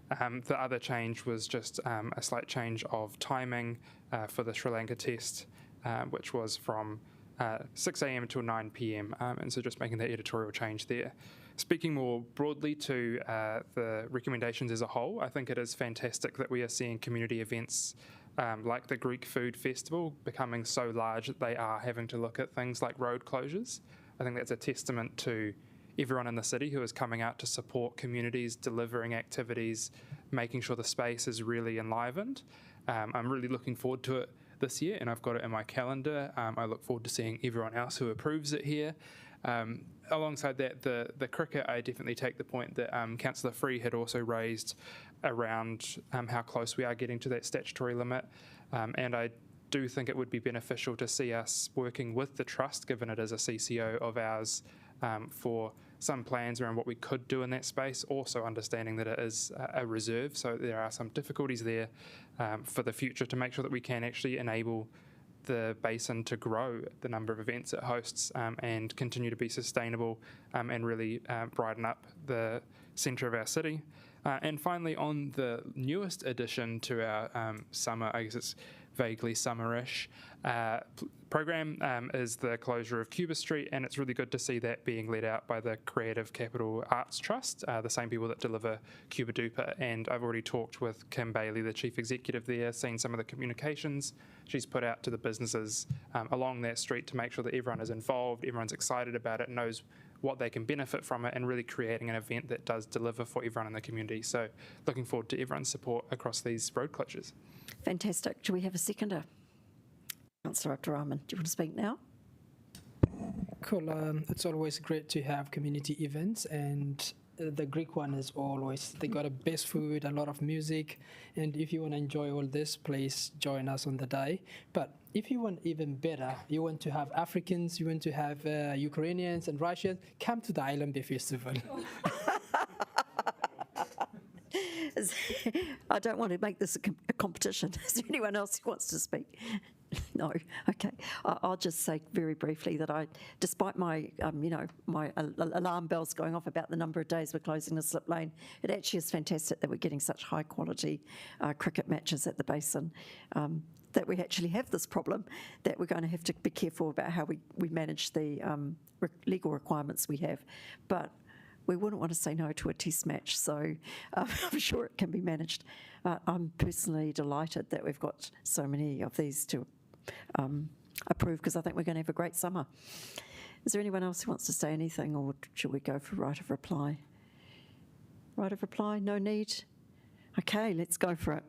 O: The other change was just a slight change of timing for the Sri Lanka test, which was from 6 a.m. till 9 p.m. And so just making that editorial change there. Speaking more broadly to the recommendations as a whole, I think it is fantastic that we are seeing community events like the Greek Food Festival becoming so large that they are having to look at things like road closures. I think that's a testament to everyone in the city who is coming out to support communities, delivering activities, making sure the space is really enlivened. I'm really looking forward to it this year, and I've got it in my calendar. I look forward to seeing everyone else who approves it here. Alongside that, the cricket, I definitely take the point that Councillor Free had also raised around how close we are getting to that statutory limit, and I do think it would be beneficial to see us working with the Trust, given it is a CCO of ours, for some plans around what we could do in that space, also understanding that it is a reserve, so there are some difficulties there for the future to make sure that we can actually enable the basin to grow the number of events it hosts and continue to be sustainable and really brighten up the centre of our city. And finally, on the newest addition to our summer, I guess it's vaguely summerish program, is the closure of Cuba Street, and it's really good to see that being led out by the Creative Capital Arts Trust, the same people that deliver Cuba Duper. And I've already talked with Kim Bailey, the chief executive there, seen some of the communications she's put out to the businesses along that street to make sure that everyone is involved, everyone's excited about it, knows what they can benefit from it, and really creating an event that does deliver for everyone in the community. So looking forward to everyone's support across these road closures.
A: Fantastic. Do we have a seconder? Councillor Abdurrahman, do you want to speak now?
Q: Cool. It's always great to have community events, and the Greek one is always, they got the best food, a lot of music, and if you want to enjoy all this, please join us on the day. But if you want even better, you want to have Africans, you want to have Ukrainians and Russians, come to the Island Bay Festival.
A: I don't want to make this a competition. Is there anyone else who wants to speak? No. Okay. I'll just say very briefly that despite my, my alarm bells going off about the number of days we're closing the slip lane, it actually is fantastic that we're getting such high quality cricket matches at the basin. that we actually have this problem, that we're going to have to be careful about how we manage the legal requirements we have. But we wouldn't want to say no to a test match, so I'm sure it can be managed. I'm personally delighted that we've got so many of these to approve, because I think we're going to have a great summer. Is there anyone else who wants to say anything, or should we go for right of reply? Right of reply, no need? Okay, let's go for it.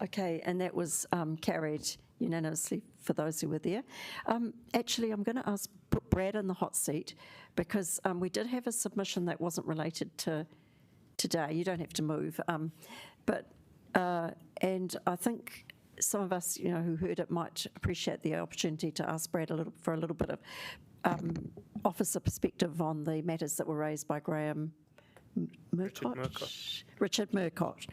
A: Okay, and that was carried unanimously for those who were there. Actually, I'm going to put Brad in the hot seat, because we did have a submission that wasn't related to today. You don't have to move, and I think some of us, who heard it might appreciate the opportunity to ask Brad for a little bit of officer perspective on the matters that were raised by Richard Murcott.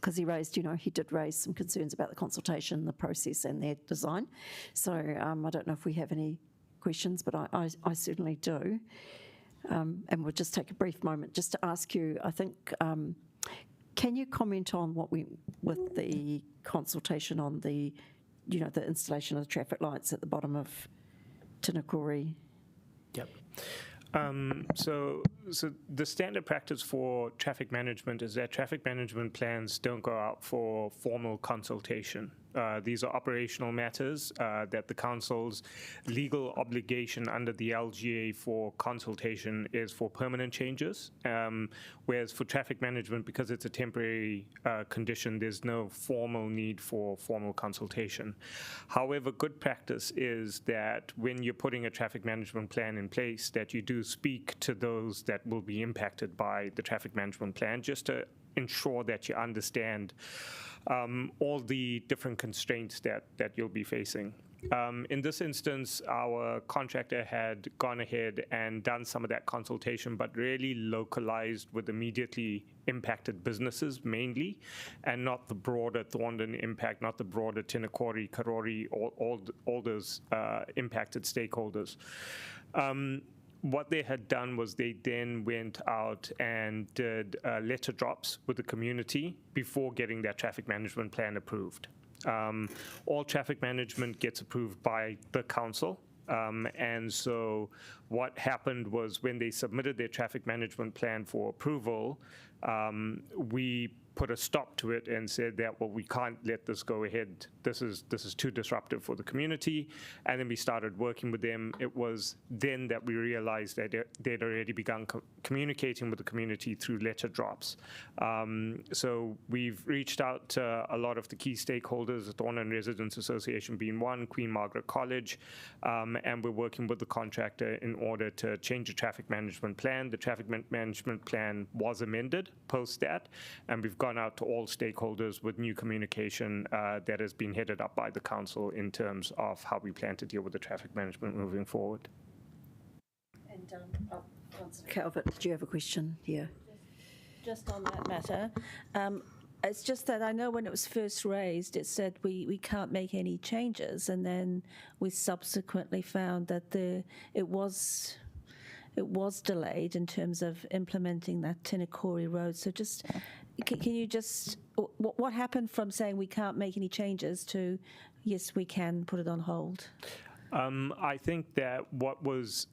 A: Because he did raise some concerns about the consultation, the process and their design. So I don't know if we have any questions, but I certainly do. And we'll just take a brief moment just to ask you, I think, can you comment on with the consultation on the installation of the traffic lights at the bottom of Tinakori?
F: Yep. So the standard practice for traffic management is that traffic management plans don't go out for formal consultation. These are operational matters that the council's legal obligation under the LGA for consultation is for permanent changes, whereas for traffic management, because it's a temporary condition, there's no formal need for formal consultation. However, good practice is that when you're putting a traffic management plan in place, that you do speak to those that will be impacted by the traffic management plan, just to ensure that you understand all the different constraints that you'll be facing. In this instance, our contractor had gone ahead and done some of that consultation, but really localized with immediately impacted businesses mainly, and not the broader Thorndon impact, not the broader Tinakori, Karori, all those impacted stakeholders. What they had done was they then went out and did letter drops with the community before getting their traffic management plan approved. All traffic management gets approved by the council. And so what happened was when they submitted their traffic management plan for approval, we put a stop to it and said that, well, we can't let this go ahead. This is too disruptive for the community. And then we started working with them. It was then that we realized that they'd already begun communicating with the community through letter drops. So we've reached out to a lot of the key stakeholders, the Thorndon Residents Association being one, Queen Margaret College, and we're working with the contractor in order to change the traffic management plan. The traffic management plan was amended post that, and we've gone out to all stakeholders with new communication that has been headed up by the council in terms of how we plan to deal with the traffic management moving forward.
A: And Councillor Calvert, did you have a question? Yeah.
C: Just on that matter, it's just that I know when it was first raised, it said we can't make any changes, and then we subsequently found that it was delayed in terms of implementing that Tinakori Road. So just, can you just, what happened from saying we can't make any changes to, yes, we can put it on hold?
F: I think that what was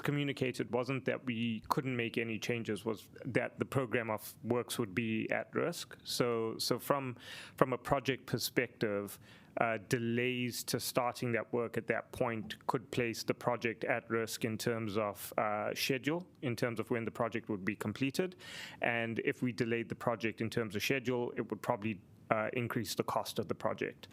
F: communicated wasn't that we couldn't make any changes, was that the program of works would be at risk. So from a project perspective, delays to starting that work at that point could place the project at risk in terms of schedule, in terms of when the project would be completed. And if we delayed the project in terms of schedule, it would probably increase the cost of the project.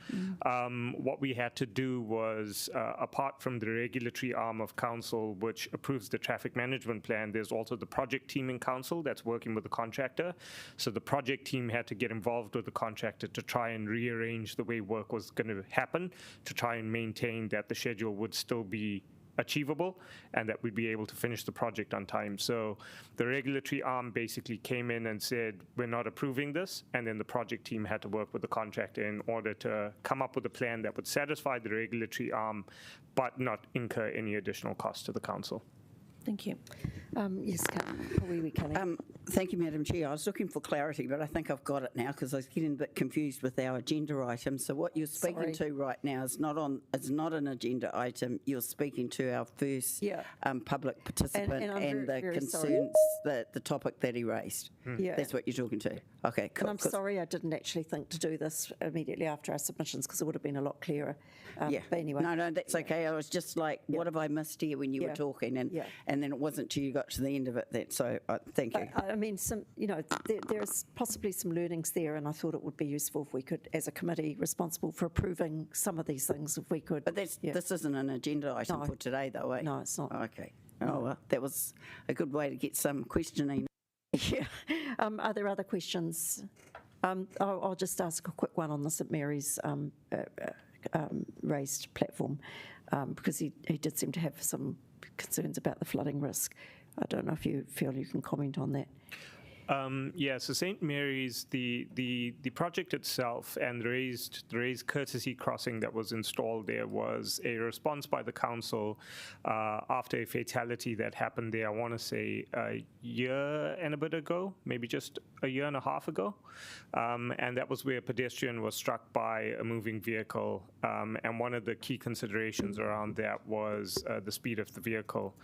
F: What we had to do was, apart from the regulatory arm of council, which approves the traffic management plan, there's also the project team in council that's working with the contractor. So the project team had to get involved with the contractor to try and rearrange the way work was going to happen, to try and maintain that the schedule would still be achievable and that we'd be able to finish the project on time. So the regulatory arm basically came in and said, we're not approving this, and then the project team had to work with the contractor in order to come up with a plan that would satisfy the regulatory arm but not incur any additional cost to the council.
C: Thank you.
A: Yes, Kelly.
H: Thank you, Madam Chair. I was looking for clarity, but I think I've got it now because I was getting a bit confused with our agenda item. So what you're speaking to right now is not an agenda item. You're speaking to our first public participant and the concerns, the topic that he raised.
A: Yeah.
H: That's what you're talking to. Okay, cool.
A: And I'm sorry I didn't actually think to do this immediately after our submissions because it would have been a lot clearer.
H: Yeah.
A: But anyway.
H: No, that's okay. I was just like, what have I missed here when you were talking? And then it wasn't till you got to the end of it so thank you.
A: I mean, there's possibly some learnings there, and I thought it would be useful if we could, as a committee responsible for approving some of these things, if we could.
H: But this isn't an agenda item for today, though, eh?
A: No, it's not.
H: Okay. Oh, well, that was a good way to get some questioning.
A: Yeah. Are there other questions? I'll just ask a quick one on the St Mary's raised platform, because he did seem to have some concerns about the flooding risk. I don't know if you feel you can comment on that.
F: So St Mary's, the project itself and the raised courtesy crossing that was installed there was a response by the council after a fatality that happened there, I want to say a year and a bit ago, maybe just a year and a half ago. And that was where a pedestrian was struck by a moving vehicle. And one of the key considerations around that was the speed of the vehicle.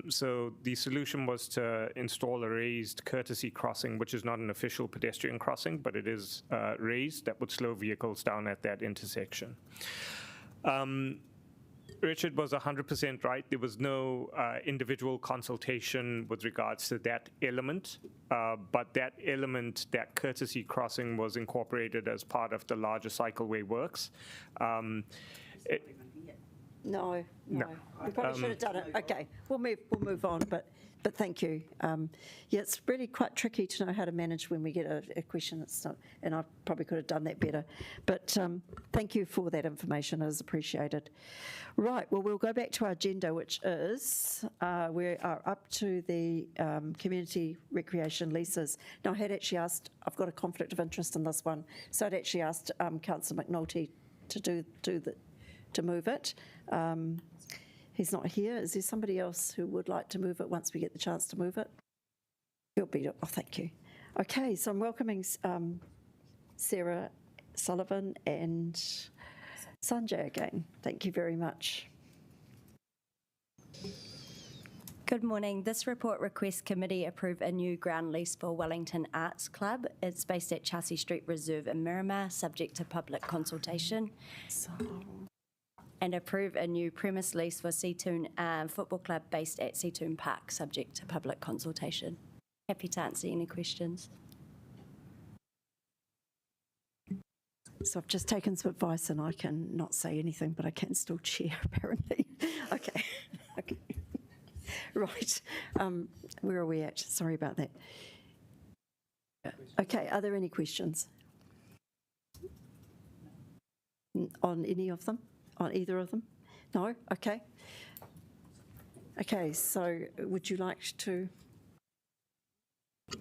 F: So the solution was to install a raised courtesy crossing, which is not an official pedestrian crossing, but it is raised, that would slow vehicles down at that intersection. Richard was 100% right. There was no individual consultation with regards to that element, but that element, that courtesy crossing, was incorporated as part of the larger cycleway works.
A: No. We probably should have done it. Okay, we'll move on, but thank you. It's really quite tricky to know how to manage when we get a question that's not, and I probably could have done that better. But thank you for that information, it is appreciated. Right, well, we'll go back to our agenda, which is, we are up to the community recreation leases. Now, I had actually asked, I've got a conflict of interest in this one, so I'd actually asked Councillor McNulty to move it. He's not here. Is there somebody else who would like to move it once we get the chance to move it? You'll beat it. Oh, thank you. Okay, so I'm welcoming Sarah Sullivan and Sanjay again. Thank you very much.
G: Good morning. This report requests committee approve a new ground lease for Wellington Arts Club. It's based at Chelsea Street Reserve in Miramar, subject to public consultation. And approve a new premise lease for Seatoon Football Club based at Seatoon Park, subject to public consultation. Happy to answer any questions.
A: So I've just taken some advice and I can not say anything, but I can still chair, apparently. Okay. Right. Where are we at? Sorry about that. Okay, are there any questions on any of them? On either of them? No? Okay. Okay, so would you like to?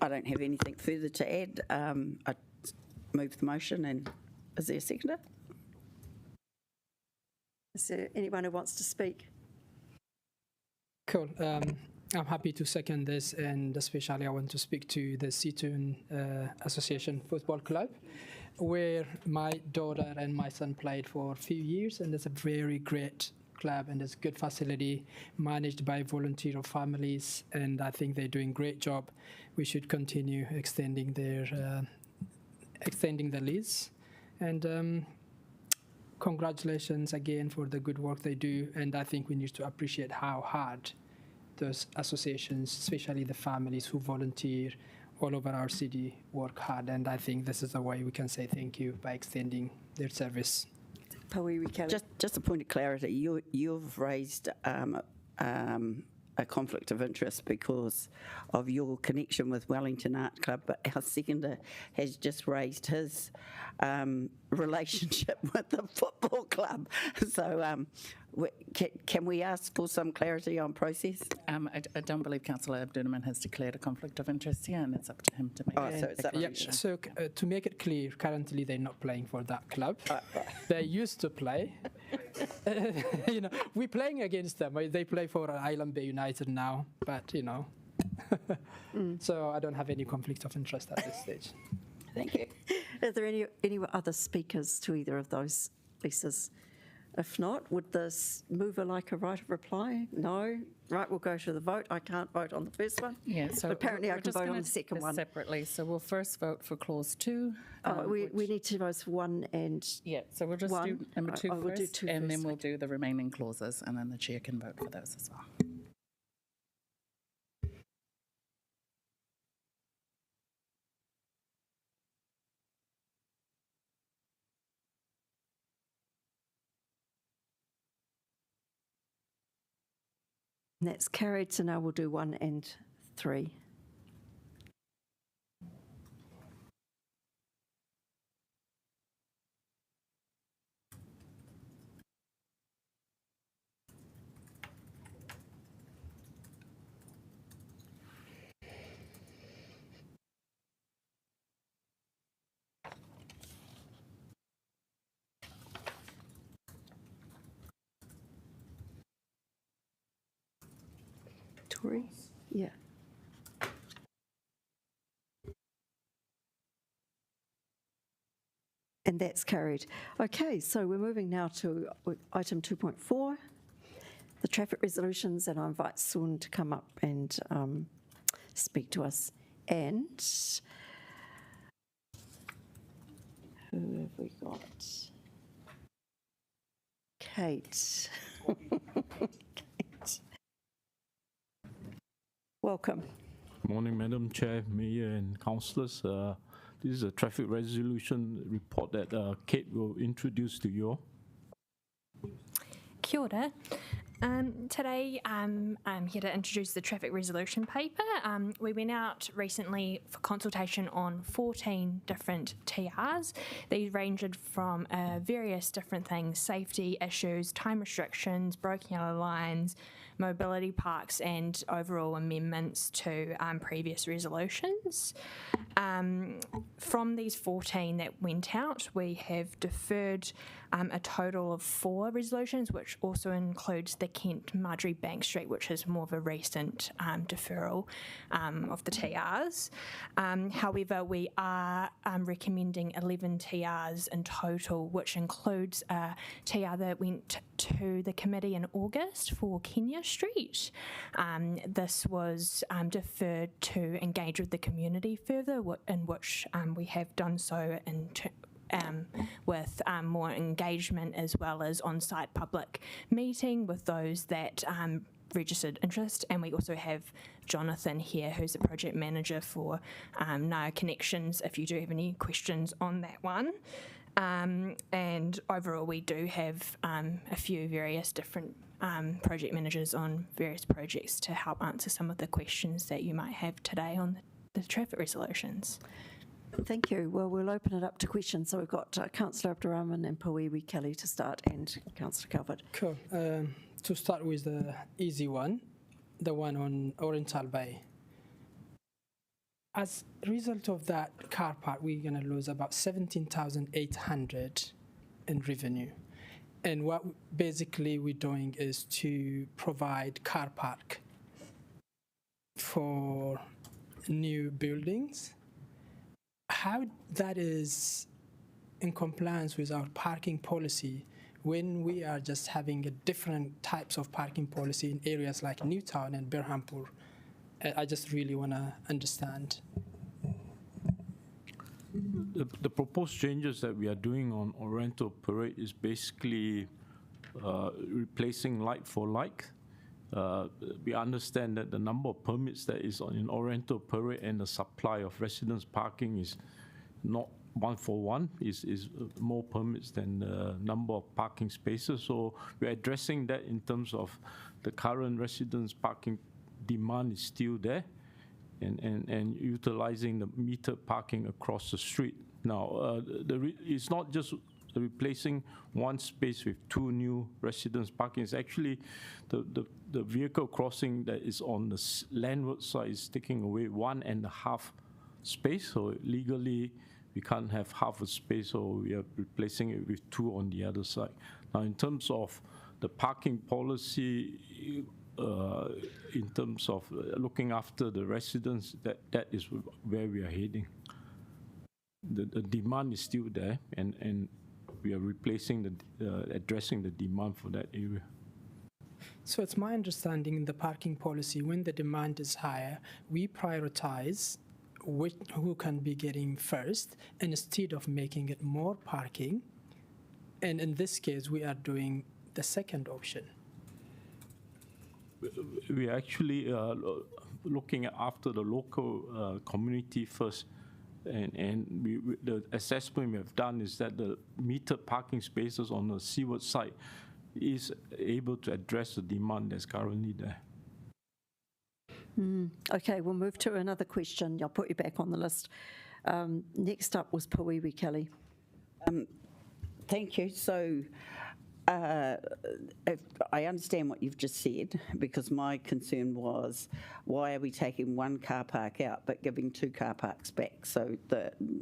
H: I don't have anything further to add. I move the motion, and is there a seconder?
A: Is there anyone who wants to speak?
Q: Cool. I'm happy to second this, and especially I want to speak to the Seatoon Association Football Club, where my daughter and my son played for a few years, and it's a very great club, and it's a good facility managed by volunteer families, and I think they're doing a great job. We should continue extending the lease, and congratulations again for the good work they do, and I think we need to appreciate how hard those associations, especially the families who volunteer all over our city, work hard, and I think this is a way we can say thank you by extending their service.
H: Just a point of clarity, you've raised a a conflict of interest because of your connection with Wellington Art Club, but our seconder has just raised his relationship with the football club. So can we ask for some clarity on process?
R: I don't believe Councillor Abdurrahman has declared a conflict of interest here, and it's up to him to make
H: so it's up to you.
Q: So to make it clear, currently they're not playing for that club. They used to play. We're playing against them. They play for Island Bay United now, but so I don't have any conflict of interest at this stage.
H: Thank you.
A: Are there any other speakers to either of those leases? If not, would this mover like a right of reply? No? Right, we'll go to the vote. I can't vote on the first one.
R: Yeah, so
A: but apparently I can vote on the second one.
R: Separately, so we'll first vote for clause 2.
A: We need to vote for 1 and
R: yeah, so we'll just do number 2
A: we'll do
R: first,
A: 2
R: and
A: first.
R: then we'll do the remaining clauses, and then the chair can vote for those as well.
A: And that's carried, so now we'll do 1 and 3. Tori? Yeah. And that's carried. Okay, so we're moving now to item 2.4, the traffic resolutions, and I invite Sun to come up and speak to us. And who have we got? Kate. Kate. Welcome.
I: Morning, Madam Chair, Mayor and Councillors. This is a traffic resolution report that Kate will introduce to you all.
K: Kia ora. Today I'm here to introduce the traffic resolution paper. We went out recently for consultation on 14 different TRs. These ranged from various different things: safety issues, time restrictions, broken yellow lines, mobility parks, and overall amendments to previous resolutions. From these 14 that went out, we have deferred a total of 4 resolutions, which also includes the Kent Marjorie Bank Street, which is more of a recent deferral of the TRs. However, we are recommending 11 TRs in total, which includes a TR that went to the committee in August for Kenya Street. This was deferred to engage with the community further, in which we have done so with more engagement as well as on-site public meeting with those that registered interest. And we also have Jonathan here, who's the project manager for Naya Connections, if you do have any questions on that one. And overall, we do have a few various different project managers on various projects to help answer some of the questions that you might have today on the traffic resolutions.
A: Thank you. Well, we'll open it up to questions. So we've got Councillor Abdurrahman and Puiwi Kelly to start, and Councillor Calvert.
Q: Cool. To start with the easy one, the one on Oriental Bay. As a result of that car park, we're going to lose about 17,800 in revenue. And what basically we're doing is to provide car park for new buildings. How that is in compliance with our parking policy when we are just having a different types of parking policy in areas like Newtown and Berhampur? I just really want to understand.
I: The proposed changes that we are doing on Oriental Parade is basically replacing like for like. We understand that the number of permits that is in Oriental Parade and the supply of residence parking is not 1 for 1, is more permits than the number of parking spaces. So we're addressing that in terms of the current residence parking demand is still there, and utilizing the meter parking across the street. Now, it's not just replacing one space with two new residence parking. It's actually the vehicle crossing that is on the landward side is taking away 1.5 space. So legally, we can't have half a space, so we are replacing it with two on the other side. Now, in terms of the parking policy, in terms of looking after the residents, that is where we are heading. The demand is still there, and we are replacing addressing the demand for that area.
Q: So it's my understanding in the parking policy, when the demand is higher, we prioritize who can be getting first, instead of making it more parking. And in this case, we are doing the second option.
I: We are actually looking after the local community first. And the assessment we have done is that the metered parking spaces on the seaward side is able to address the demand that's currently there.
A: Okay, we'll move to another question. I'll put you back on the list. Next up was Pawiwi Kelly.
H: Thank you. So I understand what you've just said, because my concern was, why are we taking one car park out but giving two car parks back? So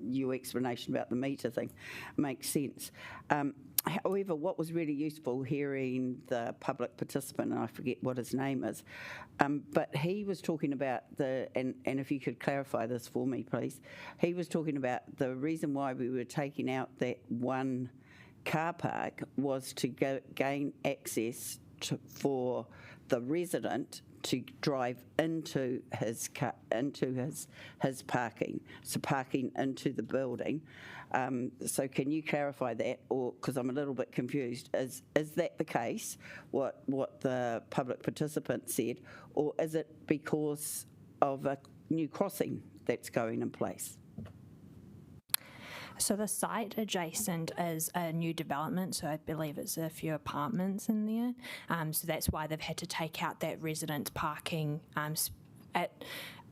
H: your explanation about the meter thing makes sense. However, what was really useful hearing the public participant, and I forget what his name is, but he was talking about and if you could clarify this for me, please, he was talking about the reason why we were taking out that one car park was to gain access for the resident to drive into his his parking, so parking into the building. So can you clarify that, or because I'm a little bit confused, is that the case, what the public participant said, or is it because of a new crossing that's going in place?
K: So the site adjacent is a new development, so I believe it's a few apartments in there. So that's why they've had to take out that resident parking.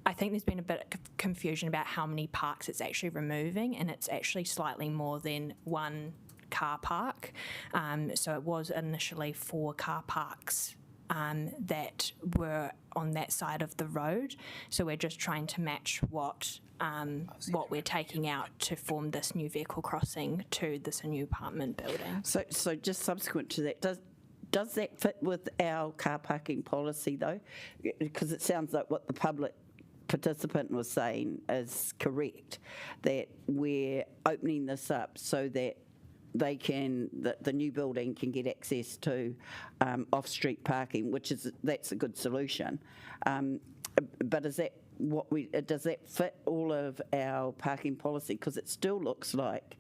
K: I think there's been a bit of confusion about how many parks it's actually removing, and it's actually slightly more than one car park. So it was initially 4 car parks that were on that side of the road. So we're just trying to match what we're taking out to form this new vehicle crossing to this new apartment building.
H: So just subsequent to that, does that fit with our car parking policy though? Because it sounds like what the public participant was saying is correct, that we're opening this up so that the new building can get access to off-street parking, that's a good solution. But is that does that fit all of our parking policy? Because it still looks like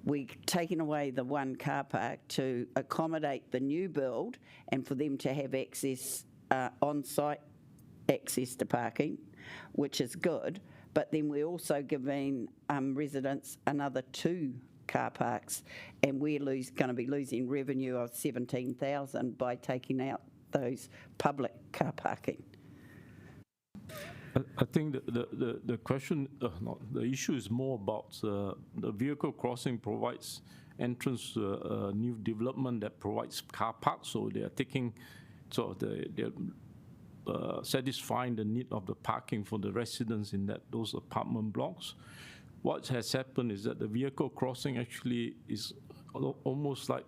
H: we're taking away the one car park to accommodate the new build and for them to have access, on-site access to parking, which is good. But then we're also giving residents another 2 car parks, and we're going to be losing revenue of 17,000 by taking out those public car parking.
I: I think the question, the issue is more about the vehicle crossing provides entrance to a new development that provides car parks, so they are taking, they're satisfying the need of the parking for the residents in those apartment blocks. What has happened is that the vehicle crossing actually is almost like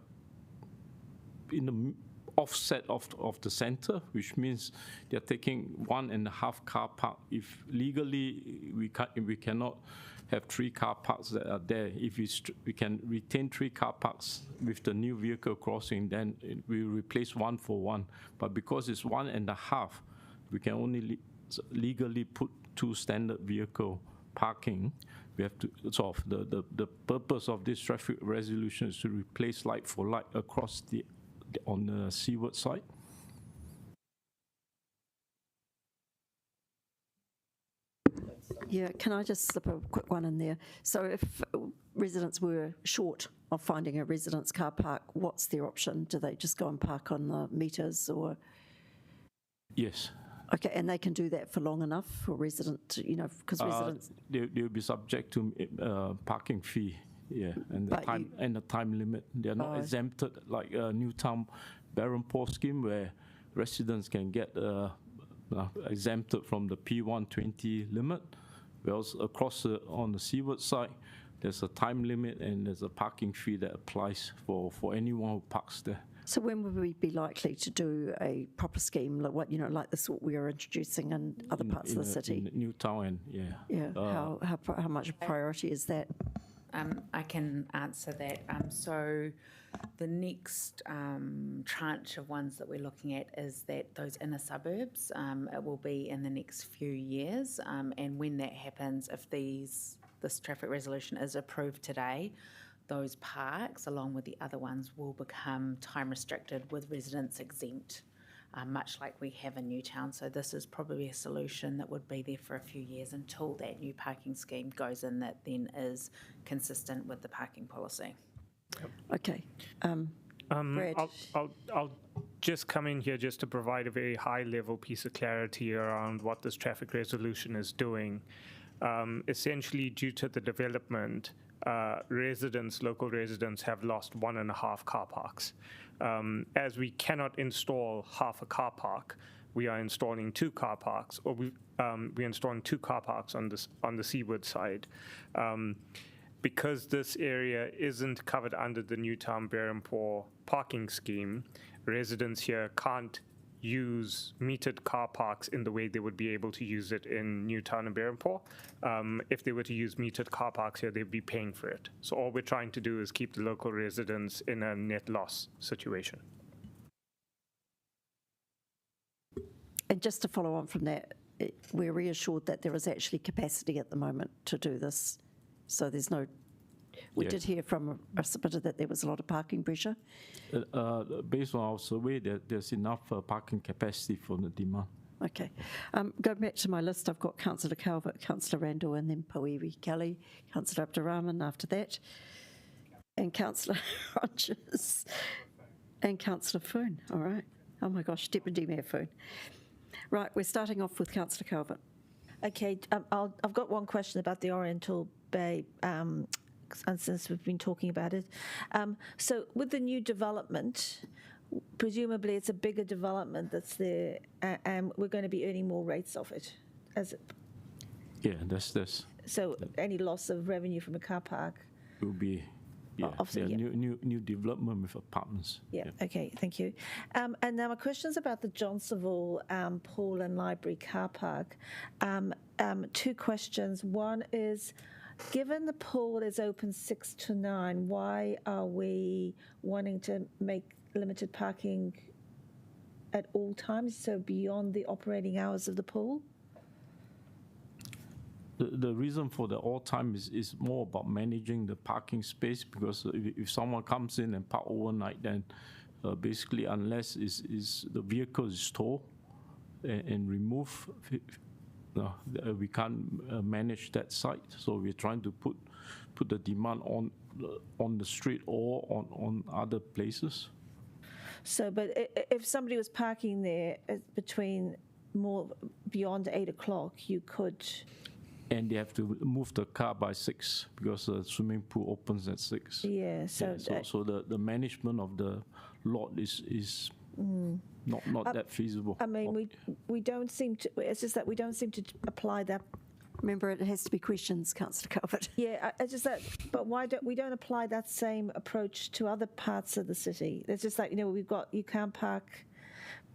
I: in the offset of the center, which means they're taking 1.5 car park. If legally we cannot have 3 car parks that are there, if we can retain 3 car parks with the new vehicle crossing, then we replace 1 for 1. But because it's 1.5, we can only legally put 2 standard vehicle parking. We have to solve the purpose of this traffic resolution is to replace light for light across on the seaward side.
A: Yeah, can I just slip a quick one in there? So if residents were short of finding a residence car park, what's their option? Do they just go and park on the meters, or?
I: Yes.
A: Okay, and they can do that for long enough for because residents.
I: They'll be subject to parking fee, yeah, and the time limit. They're not exempted like Newtown Barrenpore scheme where residents can get exempted from the P120 limit. Whereas across on the seaward side, there's a time limit and there's a parking fee that applies for anyone who parks there.
A: So when would we be likely to do a proper scheme like the sort we are introducing in other parts of the city?
I: In Newtown, and
A: Yeah. How much a priority is that?
L: I can answer that. So the next tranche of ones that we're looking at is that those inner suburbs. It will be in the next few years, and when that happens, if this traffic resolution is approved today, those parks, along with the other ones, will become time restricted with residents exempt, much like we have in Newtown. So this is probably a solution that would be there for a few years until that new parking scheme goes in that then is consistent with the parking policy.
A: Okay. Brad.
F: I'll just come in here just to provide a very high-level piece of clarity around what this traffic resolution is doing. Essentially, due to the development, local residents have lost 1.5 car parks. As we cannot install half a car park, we are installing 2 car parks, or we're installing 2 car parks on the seaward side. Because this area isn't covered under the Newtown Barrenpore parking scheme, residents here can't use metered car parks in the way they would be able to use it in Newtown and Barrenpore. If they were to use metered car parks here, they'd be paying for it. So all we're trying to do is keep the local residents in a net loss situation.
A: And just to follow on from that, we're reassured that there is actually capacity at the moment to do this. So there's no. We did hear from a submitter that there was a lot of parking pressure.
I: Based on our survey, there's enough parking capacity for the demand.
A: Okay. Going back to my list, I've got Councillor Calvert, Councillor Randall, and then Pauiwi Kelly, Councillor Abdurrahman after that, and Councillor Rogers, and Councillor Foon. All right. Oh my gosh, Deputy Mayor Foon. Right, we're starting off with Councillor Calvert.
C: Okay, I've got one question about the Oriental Bay, and since we've been talking about it. So with the new development, presumably it's a bigger development that's there, and we're going to be earning more rates of it.
I: Yeah, that's.
C: So any loss of revenue from a car park
I: will be new development with apartments.
C: Yeah. Okay. Thank you. And now my question is about the Johnsonville Pool and Library car park. 2 questions. One is, given the pool is open 6 to 9, why are we wanting to make limited parking at all times, so beyond the operating hours of the pool?
I: The reason for the all time is more about managing the parking space, because if someone comes in and park overnight, then basically unless the vehicle is towed and removed, we can't manage that site. So we're trying to put the demand on the street or on other places.
C: So, but if somebody was parking there between beyond 8 o'clock, you could.
I: And they have to move the car by 6 because the swimming pool opens at 6.
C: Yeah. So
I: the management of the lot is not that feasible.
C: I mean, we don't seem to. It's just that we don't seem to apply that.
A: Remember, it has to be questions, Councillor Calvert.
C: Yeah, it's just that. But why don't we apply that same approach to other parts of the city? It's just like, you can't park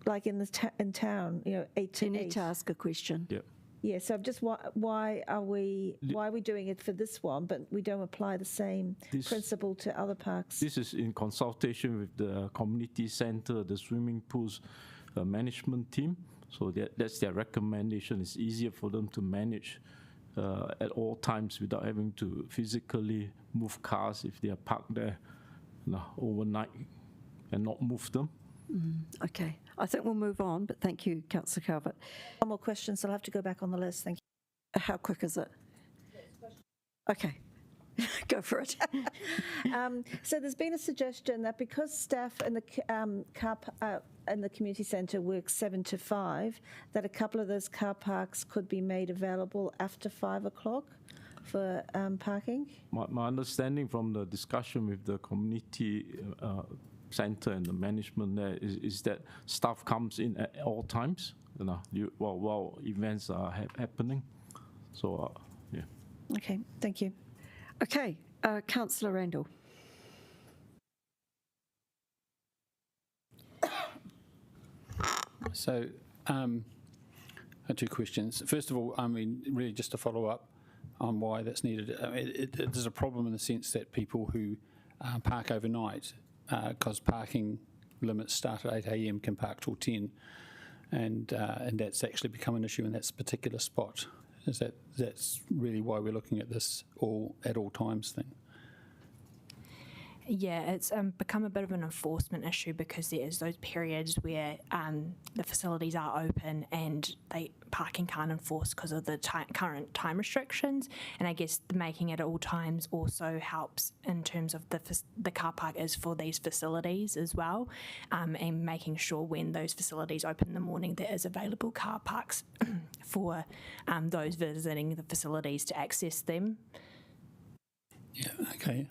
C: like in town, 8 to 8.
A: You need to ask a question.
I: Yeah.
C: Yeah, so just why are we doing it for this one, but we don't apply the same principle to other parks?
I: This is in consultation with the community centre, the swimming pools management team. So that's their recommendation. It's easier for them to manage at all times without having to physically move cars if they are parked there overnight and not move them.
A: Okay, I think we'll move on, but thank you, Councillor Calvert.
C: One more question, so I'll have to go back on the list. Thank you.
A: How quick is it? Okay. Go for it.
C: So there's been a suggestion that because staff in the in the community centre work 7 to 5, that a couple of those car parks could be made available after 5 o'clock for parking.
I: My understanding from the discussion with the community centre and the management there is that staff comes in at all times, while events are happening. So, yeah.
C: Okay, thank you.
A: Okay, Councillor Randall.
J: So, two questions. First of all, I mean, really just to follow up on why that's needed. I mean, there's a problem in the sense that people who park overnight, because parking limits start at 8 a.m, can park till 10, and that's actually become an issue in that particular spot. That's really why we're looking at this at all times thing.
K: Yeah, it's become a bit of an enforcement issue because there is those periods where the facilities are open and parking can't enforce because of the current time restrictions. And I guess making it at all times also helps in terms of the car park is for these facilities as well, and making sure when those facilities open in the morning there is available car parks for those visiting the facilities to access them.
J: Yeah, okay.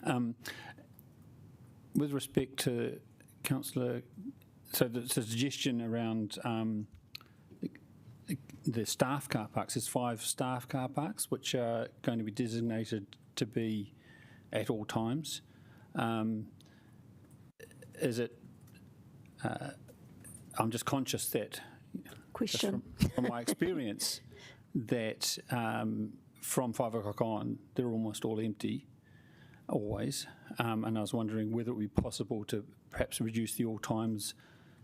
J: With respect to Councillor, so the suggestion around the staff car parks, there's 5 staff car parks which are going to be designated to be at all times. Is it, I'm just conscious that,
A: Question.
J: from my experience, that from 5 o'clock on, they're almost all empty. Always, and I was wondering whether it would be possible to perhaps reduce the all times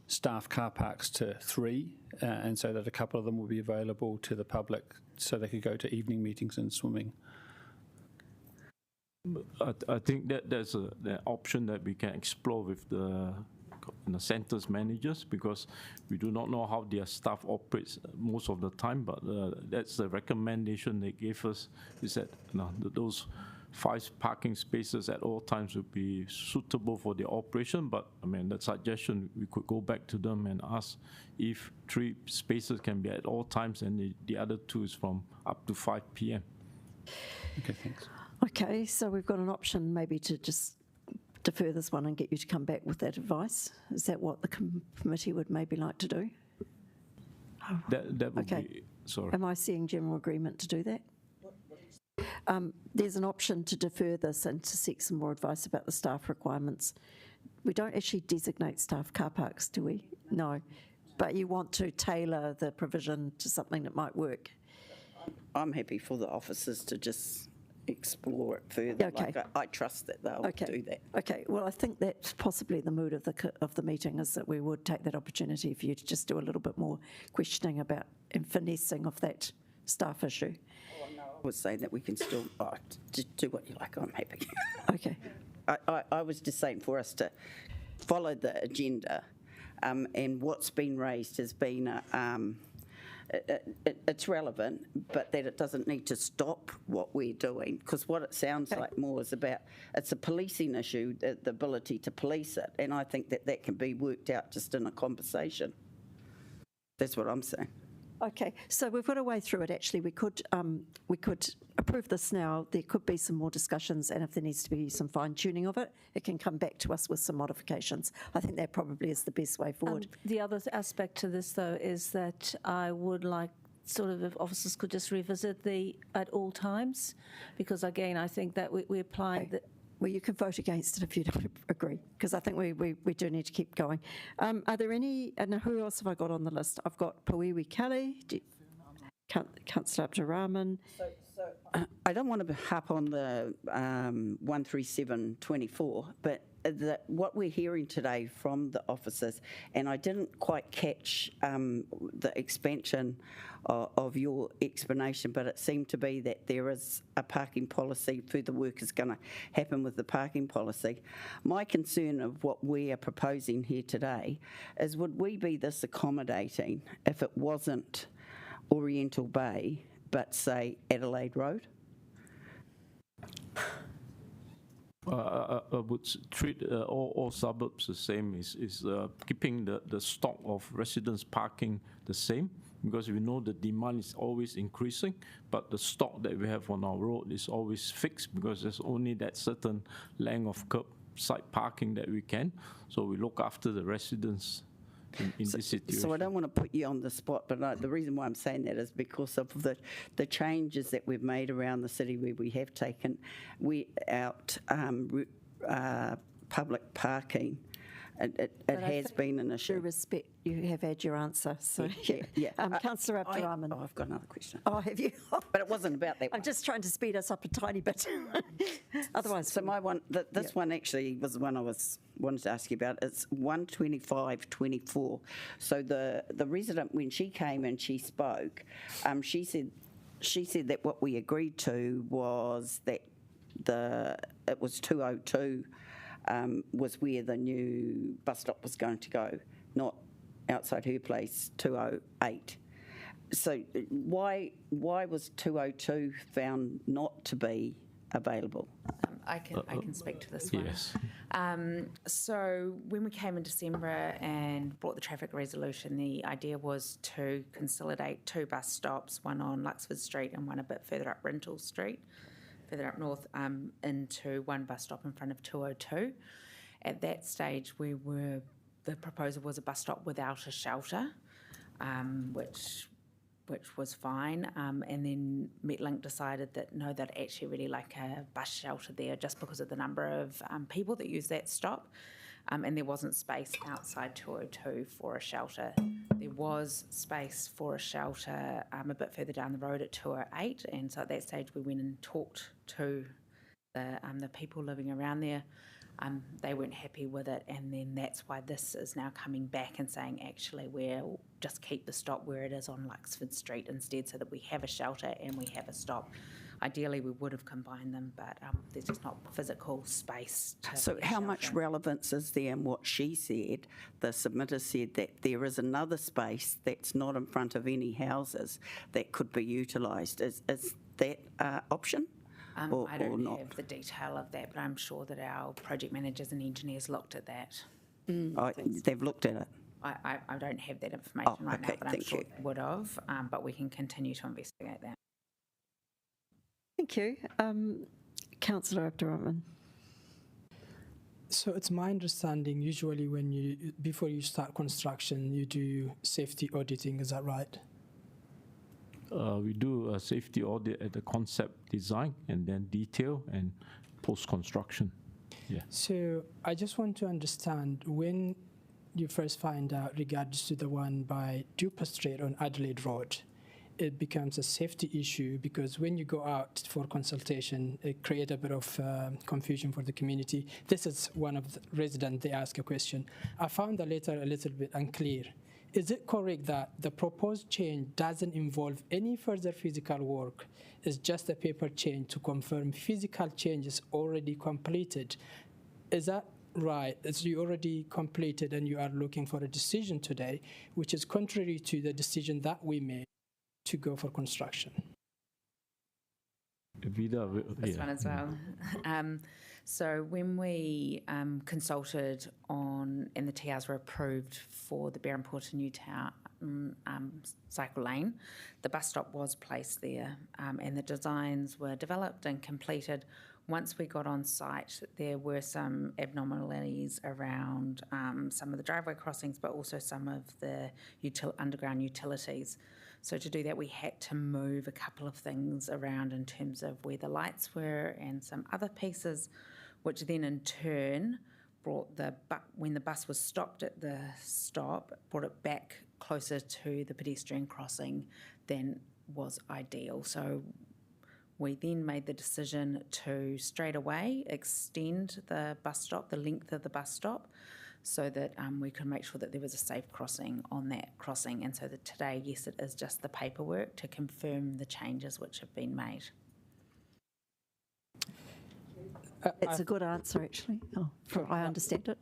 J: staff car parks to 3, and so that a couple of them will be available to the public so they could go to evening meetings and swimming.
I: I think that there's an option that we can explore with the centre's managers, because we do not know how their staff operates most of the time, but that's the recommendation they gave us, is that those 5 parking spaces at all times would be suitable for the operation. But I mean, that suggestion, we could go back to them and ask if 3 spaces can be at all times and the other 2 is from up to 5 p.m.
J: Okay, thanks.
A: Okay, so we've got an option maybe to just defer this one and get you to come back with that advice. Is that what the committee would maybe like to do?
I: That would be, sorry.
A: Am I seeing general agreement to do that? There's an option to defer this and to seek some more advice about the staff requirements. We don't actually designate staff car parks, do we? No. But you want to tailor the provision to something that might work.
H: I'm happy for the officers to just explore it further.
A: Okay.
H: Like I trust that they'll do that.
A: Okay, well, I think that's possibly the mood of the meeting, is that we would take that opportunity for you to just do a little bit more questioning about and finessing of that staff issue.
H: I would say that we can still just do what you like. I'm happy.
A: Okay.
H: I was just saying for us to follow the agenda, and what's been raised has been it's relevant, but that it doesn't need to stop what we're doing, because what it sounds like more is about, it's a policing issue, the ability to police it, and I think that can be worked out just in a conversation. That's what I'm saying.
A: Okay, so we've got a way through it. Actually, we could approve this now. There could be some more discussions, and if there needs to be some fine tuning of it, it can come back to us with some modifications. I think that probably is the best way forward.
C: The other aspect to this, though, is that I would like sort of if officers could just revisit the at all times, because again, I think that we're applying the.
A: Well, you can vote against it if you don't agree, because I think we do need to keep going. Are there any, and who else have I got on the list? I've got Puiwi Kelly, Councillor Abdurrahman.
H: I don't want to harp on the 13724, but what we're hearing today from the officers, and I didn't quite catch the expansion of your explanation, but it seemed to be that there is a parking policy, further work is going to happen with the parking policy. My concern of what we are proposing here today is, would we be this accommodating if it wasn't Oriental Bay, but say Adelaide Road?
I: I would treat all suburbs the same, is keeping the stock of residence parking the same, because we know the demand is always increasing, but the stock that we have on our road is always fixed because there's only that certain length of curbside parking that we can. So we look after the residents in this situation.
H: So I don't want to put you on the spot, but the reason why I'm saying that is because of the changes that we've made around the city where we have taken out public parking. It has been an issue.
A: Due respect, you have had your answer. So,
H: yeah.
A: Councillor Abdurrahman.
H: I've got another question.
A: Oh, have you?
H: But it wasn't about that.
A: I'm just trying to speed us up a tiny bit. Otherwise,
H: so my one, this one actually was the one I wanted to ask you about. It's 12524. So the resident, when she came and she spoke, she said that what we agreed to was that it was 202. Was where the new bus stop was going to go, not outside her place, 208. So why was 202 found not to be available?
L: I can speak to this one.
I: Yes.
L: So when we came in December and brought the traffic resolution, the idea was to consolidate 2 bus stops, one on Luxford Street and one a bit further up Rental Street, further up north, into one bus stop in front of 202. At that stage, the proposal was a bus stop without a shelter, which was fine. And then Metlink decided that no, they'd actually really like a bus shelter there just because of the number of people that use that stop. And there wasn't space outside 202 for a shelter. There was space for a shelter a bit further down the road at 208, and so at that stage we went and talked to the people living around there. They weren't happy with it, and then that's why this is now coming back and saying actually we'll just keep the stop where it is on Luxford Street instead, so that we have a shelter and we have a stop. Ideally, we would have combined them, but there's just not physical space.
H: So how much relevance is there in what she said? The submitter said that there is another space that's not in front of any houses that could be utilised. Is that option?
L: I don't have the detail of that, but I'm sure that our project managers and engineers looked at that.
H: They've looked at it?
L: I don't have that information right now, but I'm sure they would have, but we can continue to investigate that.
A: Thank you. Councillor Abdurrahman.
Q: So it's my understanding usually before you start construction, you do safety auditing, is that right?
I: We do a safety audit at the concept design and then detail and post-construction. Yeah.
Q: So I just want to understand when you first find out regards to the one by Duper Street on Adelaide Road, it becomes a safety issue because when you go out for consultation, it creates a bit of confusion for the community. This is one of the residents, they ask a question. I found the letter a little bit unclear. Is it correct that the proposed change doesn't involve any further physical work? It's just a paper change to confirm physical changes already completed. Is that right? It's you already completed and you are looking for a decision today, which is contrary to the decision that we made to go for construction.
L: This one as well. So when we consulted on, and the TRs were approved for the Berrenport New Town cycle lane, the bus stop was placed there, and the designs were developed and completed. Once we got on site, there were some abnormalities around some of the driveway crossings, but also some of the underground utilities. So to do that, we had to move a couple of things around in terms of where the lights were and some other pieces, which then in turn brought when the bus was stopped at the stop, brought it back closer to the pedestrian crossing than was ideal. So we then made the decision to straight away extend the bus stop, the length of the bus stop, so that we could make sure that there was a safe crossing on that crossing. And so that today, yes, it is just the paperwork to confirm the changes which have been made.
A: It's a good answer, actually. I understand it.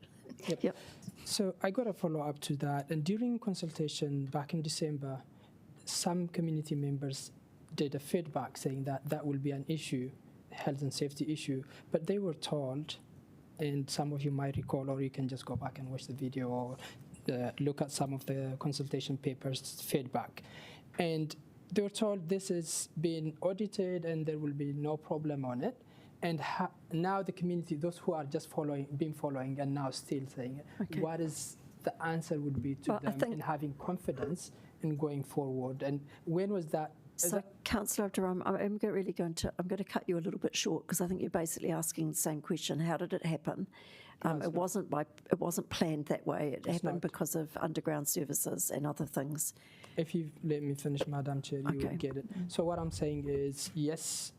Q: Yep. So I got a follow-up to that. And during consultation back in December, some community members did a feedback saying that that will be an issue health and safety issue, but they were told, and some of you might recall, or you can just go back and watch the video or look at some of the consultation papers feedback. And they were told this is being audited and there will be no problem on it. And now the community, those who are just been following and now still saying it,
A: Okay.
Q: what is the answer would be to them in having confidence in going forward? And when was that?
A: So, Councillor Abdurrahman, I'm going to cut you a little bit short because I think you're basically asking the same question. How did it happen? It wasn't planned that way. It happened because of underground services and other things.
Q: If you let me finish, Madam Chair, you will get it. So what I'm saying is, yes,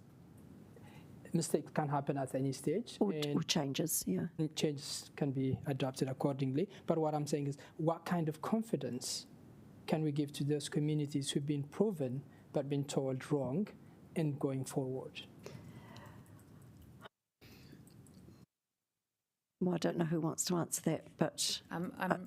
Q: mistakes can happen at any stage.
A: Or changes, yeah.
Q: Changes can be adopted accordingly. But what I'm saying is, what kind of confidence can we give to those communities who've been proven but been told wrong in going forward?
A: Well, I don't know who wants to answer that, but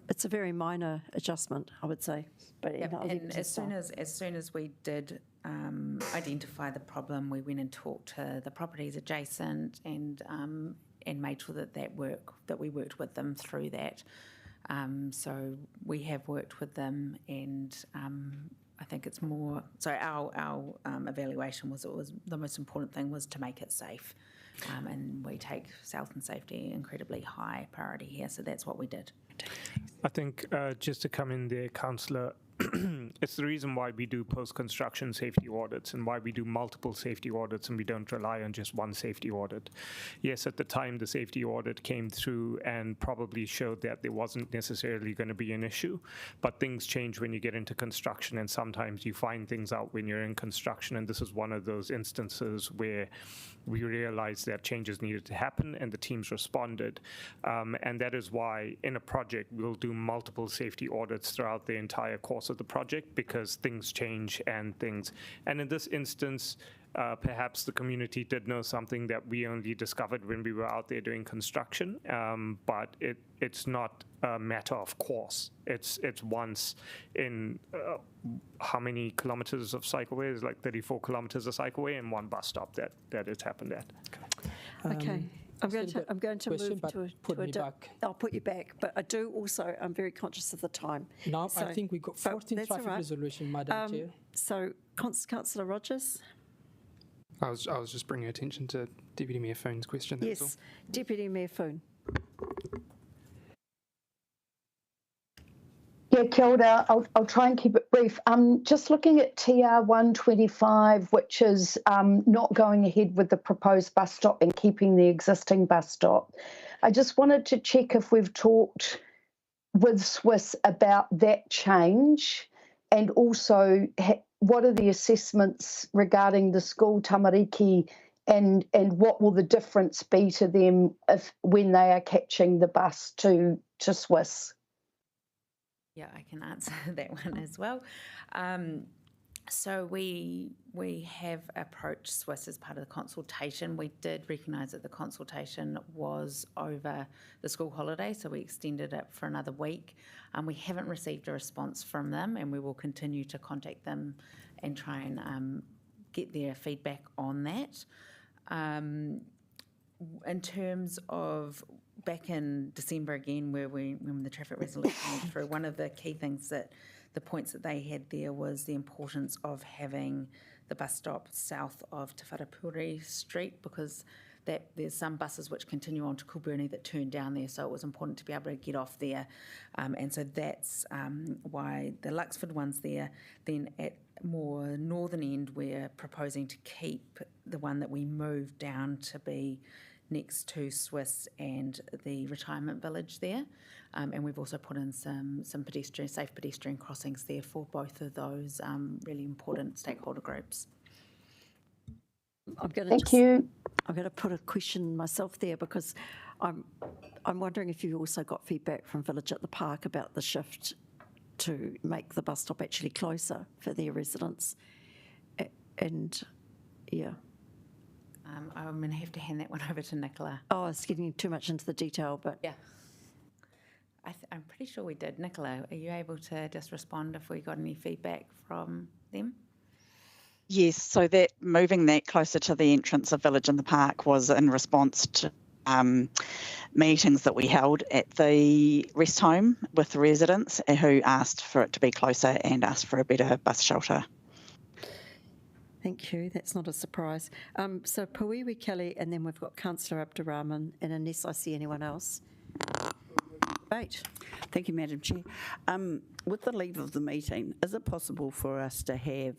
A: it's a very minor adjustment, I would say. But
L: Yep, and as soon as we did identify the problem, we went and talked to the properties adjacent and made sure that we worked with them through that. So we have worked with them, and I think it's more. So our evaluation was the most important thing was to make it safe. And we take health and safety incredibly high priority here, so that's what we did.
F: I think just to come in there, Councillor, it's the reason why we do post-construction safety audits and why we do multiple safety audits and we don't rely on just one safety audit. Yes, at the time the safety audit came through and probably showed that there wasn't necessarily going to be an issue, but things change when you get into construction, and sometimes you find things out when you're in construction, and this is one of those instances where we realized that changes needed to happen and the teams responded. And that is why in a project we'll do multiple safety audits throughout the entire course of the project, because things change and in this instance, perhaps the community did know something that we only discovered when we were out there doing construction, but it's not a matter of course. It's once in how many kilometers of cycleway? It's like 34 kilometers of cycleway and one bus stop that it's happened at.
A: Okay. I'm going to move to
Q: back.
A: I'll put you back, but I do also, I'm very conscious of the time.
Q: No, I think we got 14 traffic resolution, Madam Chair.
A: So, Councillor Rogers?
O: I was just bringing attention to Deputy Mayor Foon's question.
A: Yes, Deputy Mayor Foon.
M: Yeah, kia ora. I'll try and keep it brief. Just looking at TR 125, which is not going ahead with the proposed bus stop and keeping the existing bus stop. I just wanted to check if we've talked with Swiss about that change, and also what are the assessments regarding the school tamariki, and what will the difference be to them when they are catching the bus to Swiss?
L: Yeah, I can answer that one as well. So we have approached Swiss as part of the consultation. We did recognise that the consultation was over the school holiday, so we extended it for another week. We haven't received a response from them, and we will continue to contact them and try and get their feedback on that. In terms of back in December again, when the traffic resolution went through, one of the key things the points that they had there was the importance of having the bus stop south of Te Wharapuri Street, because there's some buses which continue on to Kilburnie that turn down there, so it was important to be able to get off there. And so that's why the Luxford one's there. Then at more northern end, we're proposing to keep the one that we moved down to be next to Swiss and the retirement village there. And we've also put in some safe pedestrian crossings there for both of those really important stakeholder groups.
A: I'm going to put a question myself there, because I'm wondering if you also got feedback from Village at the Park about the shift to make the bus stop actually closer for their residents. And yeah.
L: I'm going to have to hand that one over to Nicola.
A: Oh, it's getting too much into the detail, but...
L: Yeah. I'm pretty sure we did. Nicola, are you able to just respond if we got any feedback from them?
N: Yes, so that moving that closer to the entrance of Village in the Park was in response to meetings that we held at the rest home with the residents who asked for it to be closer and asked for a better bus shelter.
A: Thank you. That's not a surprise. So Puiwi Kelly, and then we've got Councillor Abdurrahman, and unless I see anyone else. Debate.
H: Thank you, Madam Chair. With the leave of the meeting, is it possible for us to have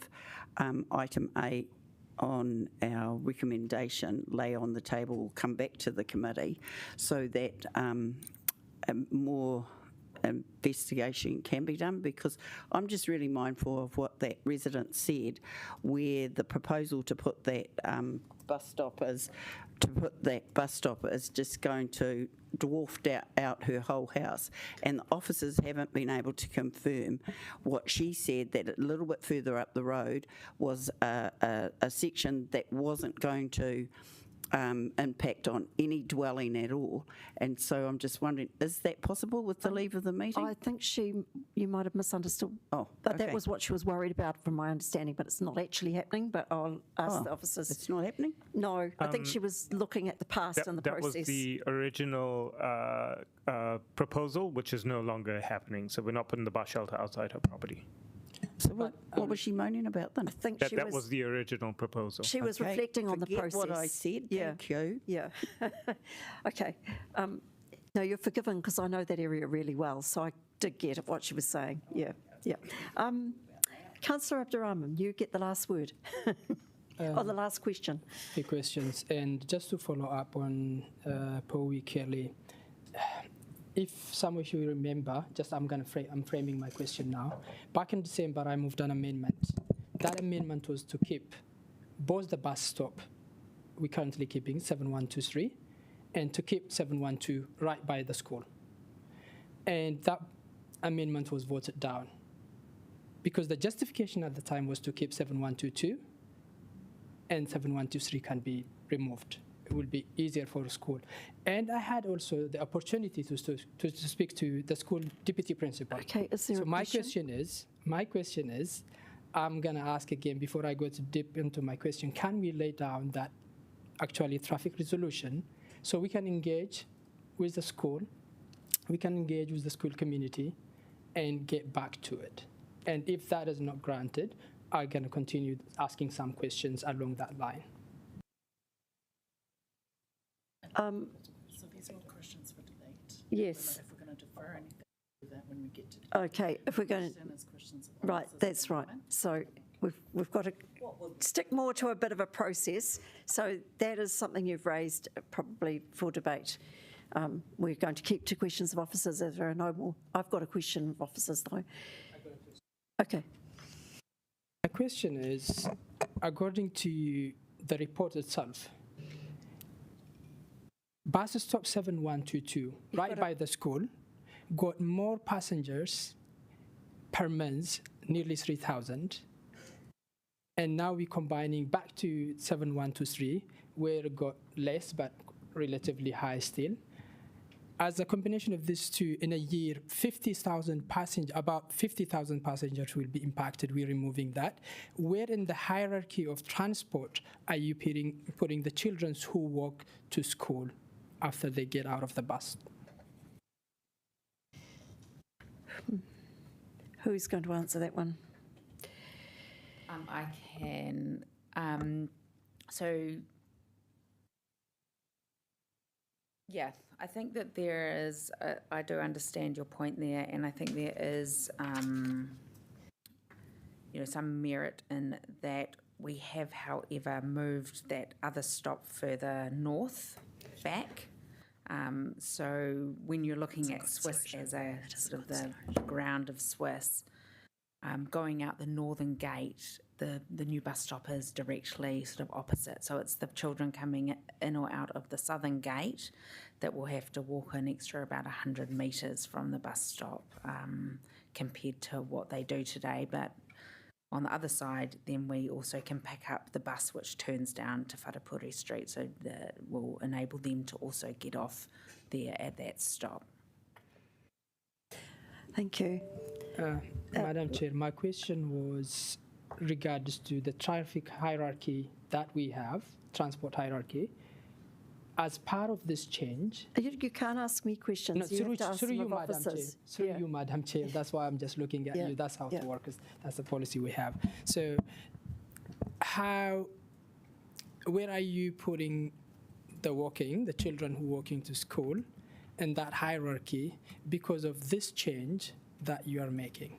H: item 8 on our recommendation lay on the table, come back to the committee, so that more investigation can be done? Because I'm just really mindful of what that resident said, where the proposal to put that bus stop is just going to dwarf out her whole house, and the officers haven't been able to confirm what she said, that a little bit further up the road was a section that wasn't going to impact on any dwelling at all. And so I'm just wondering, is that possible with the leave of the meeting?
A: I think you might have misunderstood.
H: Oh,
A: but that was what she was worried about from my understanding, but it's not actually happening, but I'll ask the officers.
H: It's not happening?
A: No, I think she was looking at the past and the process.
F: That was the original proposal, which is no longer happening. So we're not putting the bus shelter outside her property.
H: So what was she moaning about then?
A: I think
F: that was the original proposal.
A: She was reflecting on the process.
H: What I said, thank you.
A: Yeah. Okay. No, you're forgiven because I know that area really well, so I did get what she was saying. Yeah. Councillor Abdurrahman, you get the last word. Or the last question.
Q: The questions. And just to follow up on Puiwi Kelly, if some of you remember, I'm framing my question now. Back in December, I moved an amendment. That amendment was to keep both the bus stop, we're currently keeping 7123, and to keep 712 right by the school. And that amendment was voted down because the justification at the time was to keep 7122 and 7123 can be removed. It will be easier for the school. And I had also the opportunity to speak to the school deputy principal.
A: Okay, is there
Q: so
A: a
Q: my question is, I'm gonna ask again before I go too deep into my question, can we lay down that actually traffic resolution so we can engage with the school, we can engage with the school community and get back to it. And if that is not granted, I'm gonna continue asking some questions along that line.
R: So these are all questions for debate.
A: Yes.
R: If we're going to defer anything, do that when we get to
A: Okay, if we're going to... Right, that's right. So we've got to stick more to a bit of a process. So that is something you've raised probably for debate. We're going to keep to questions of officers as there are no more. I've got a question of officers though. Okay.
Q: My question is, according to the report itself, bus stop 7122, right by the school, got more passengers per month, nearly 3,000. And now we're combining back to 7123, where it got less, but relatively high still. As a combination of these two, in a year, 50,000 passengers, about 50,000 passengers will be impacted. We're removing that. Where in the hierarchy of transport are you putting the children who walk to school after they get out of the bus?
A: Who's going to answer that one?
L: I can. Yeah, I think that there is, I do understand your point there, and I think there is, some merit in that. We have, however, moved that other stop further north back. So when you're looking at Swiss as a sort of the ground of Swiss, going out the northern gate, the new bus stop is directly sort of opposite. So it's the children coming in or out of the southern gate that will have to walk an extra about 100 metres from the bus stop compared to what they do today. But on the other side, then we also can pick up the bus which turns down to Wharapuri Street, so that will enable them to also get off there at that stop.
A: Thank you.
Q: Madam Chair, my question was, regards to the traffic hierarchy that we have, transport hierarchy, as part of this change.
A: You can't ask me questions.
Q: No,
A: You have to ask
Q: through
A: them
Q: you,
A: of
Q: Madam Chair.
A: officers.
Q: Through you, Madam Chair. That's why I'm just looking at you. That's how it works. That's the policy we have. So, where are you putting the children who are walking to school, and that hierarchy because of this change that you are making?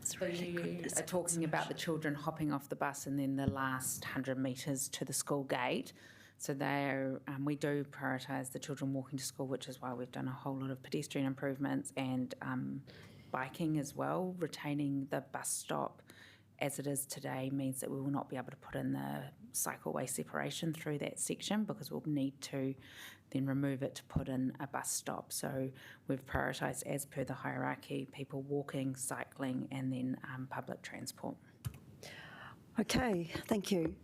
L: So you are talking about the children hopping off the bus and then the last 100 metres to the school gate. So we do prioritise the children walking to school, which is why we've done a whole lot of pedestrian improvements and biking as well. Retaining the bus stop as it is today means that we will not be able to put in the cycleway separation through that section because we'll need to then remove it to put in a bus stop. So we've prioritised, as per the hierarchy, people walking, cycling, and then public transport.
A: Okay, thank you.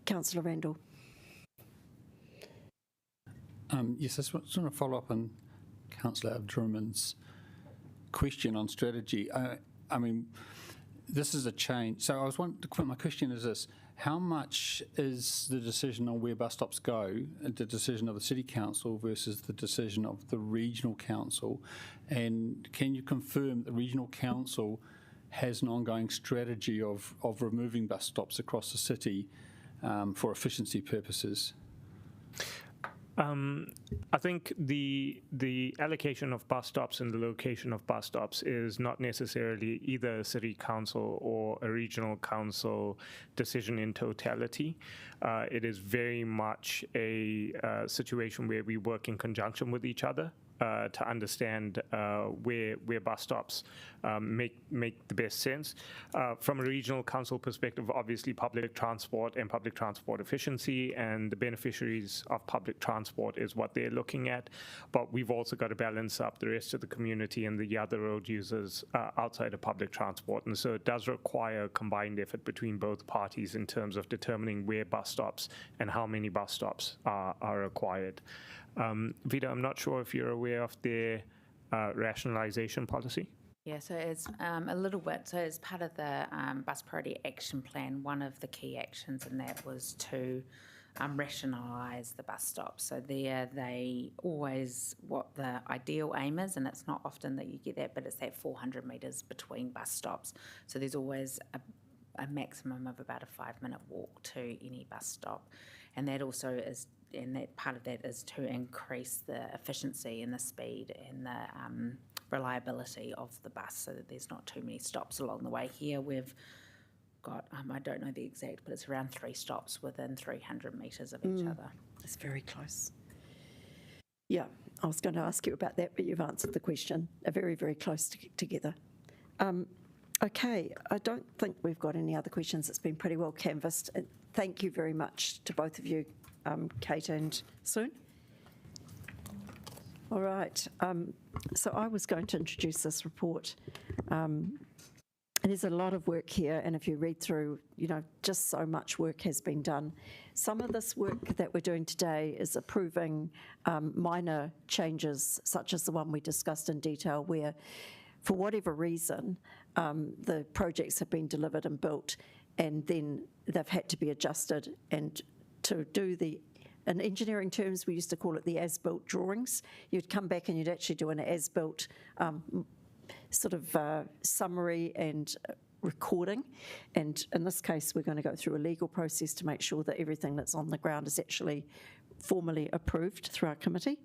A: Councillor Randall.
J: Yes, I just want to follow up on Councillor Abdurrahman's question on strategy. I mean, this is a change. So I was my question is this: how much is the decision on where bus stops go, the decision of the City Council versus the decision of the Regional Council? And can you confirm the Regional Council has an ongoing strategy of removing bus stops across the city for efficiency purposes?
F: I think the allocation of bus stops and the location of bus stops is not necessarily either a city council or a regional council decision in totality. It is very much a situation where we work in conjunction with each other to understand where bus stops make the best sense. From a regional council perspective, obviously public transport and public transport efficiency and the beneficiaries of public transport is what they're looking at. But we've also got to balance up the rest of the community and the other road users outside of public transport. And so it does require a combined effort between both parties in terms of determining where bus stops and how many bus stops are required. Vida, I'm not sure if you're aware of their rationalisation policy.
L: Yeah, so it's a little bit. So as part of the Bus Priority Action Plan, one of the key actions in that was to rationalise the bus stops. So they always, what the ideal aim is, and it's not often that you get that, but it's that 400 metres between bus stops. So there's always a maximum of about a 5-minute walk to any bus stop. And that also is, and that part of that is to increase the efficiency and the speed and the reliability of the bus so that there's not too many stops along the way. Here we've got, I don't know the exact, but it's around 3 stops within 300 metres of each other.
A: That's very close. Yeah, I was going to ask you about that, but you've answered the question. Very, very close together. Okay, I don't think we've got any other questions. It's been pretty well canvassed. Thank you very much to both of you, Kate and Soon. All right, so I was going to introduce this report. There's a lot of work here, and if you read through, just so much work has been done. Some of this work that we're doing today is approving minor changes, such as the one we discussed in detail, where, for whatever reason, the projects have been delivered and built, and then they've had to be adjusted. And to do in engineering terms, we used to call it the as-built drawings. You'd come back and you'd actually do an as-built sort of summary and recording. And in this case, we're going to go through a legal process to make sure that everything that's on the ground is actually formally approved through our committee.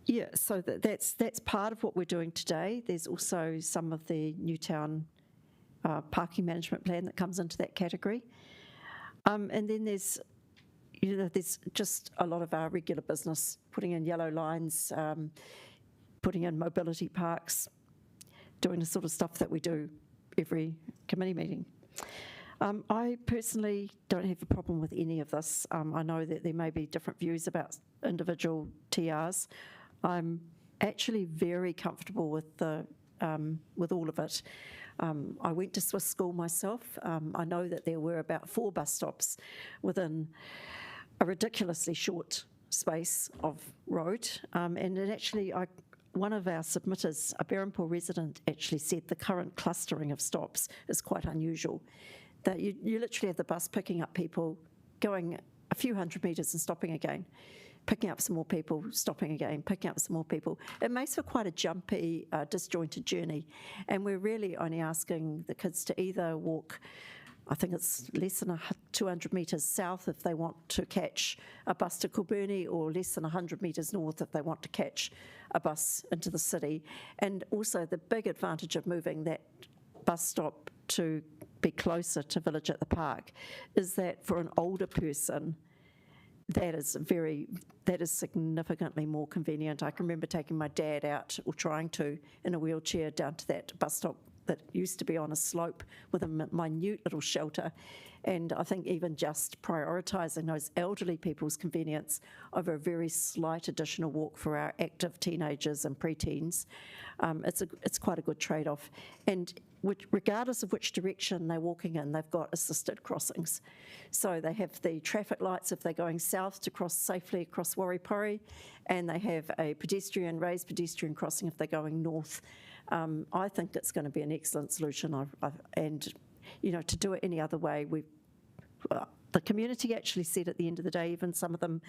A: Yeah, so that's part of what we're doing today. There's also some of the Newtown parking management plan that comes into that category. And then there's just a lot of our regular business, putting in yellow lines, putting in mobility parks, doing the sort of stuff that we do every committee meeting. I personally don't have a problem with any of this. I know that there may be different views about individual TRs. I'm actually very comfortable with all of it. I went to Swiss school myself. I know that there were about 4 bus stops within a ridiculously short space of road, and it actually, one of our submitters, a Berhampore resident, actually said the current clustering of stops is quite unusual. That you literally have the bus picking up people, going a few hundred metres and stopping again, picking up some more people, stopping again, picking up some more people. It makes for quite a jumpy, disjointed journey. And we're really only asking the kids to either walk, I think it's less than 200 metres south if they want to catch a bus to Kilburnie, or less than 100 metres north if they want to catch a bus into the city. And also the big advantage of moving that bus stop to be closer to Village at the Park is that for an older person, that is significantly more convenient. I can remember taking my dad out, or trying to, in a wheelchair down to that bus stop that used to be on a slope with a minute little shelter. And I think even just prioritising those elderly people's convenience over a very slight additional walk for our active teenagers and preteens, it's quite a good trade-off. And regardless of which direction they're walking in, they've got assisted crossings. So they have the traffic lights if they're going south to cross safely across Waripori, and they have a raised pedestrian crossing if they're going north. I think it's going to be an excellent solution, and to do it any other way, the community actually said at the end of the day, even some of them,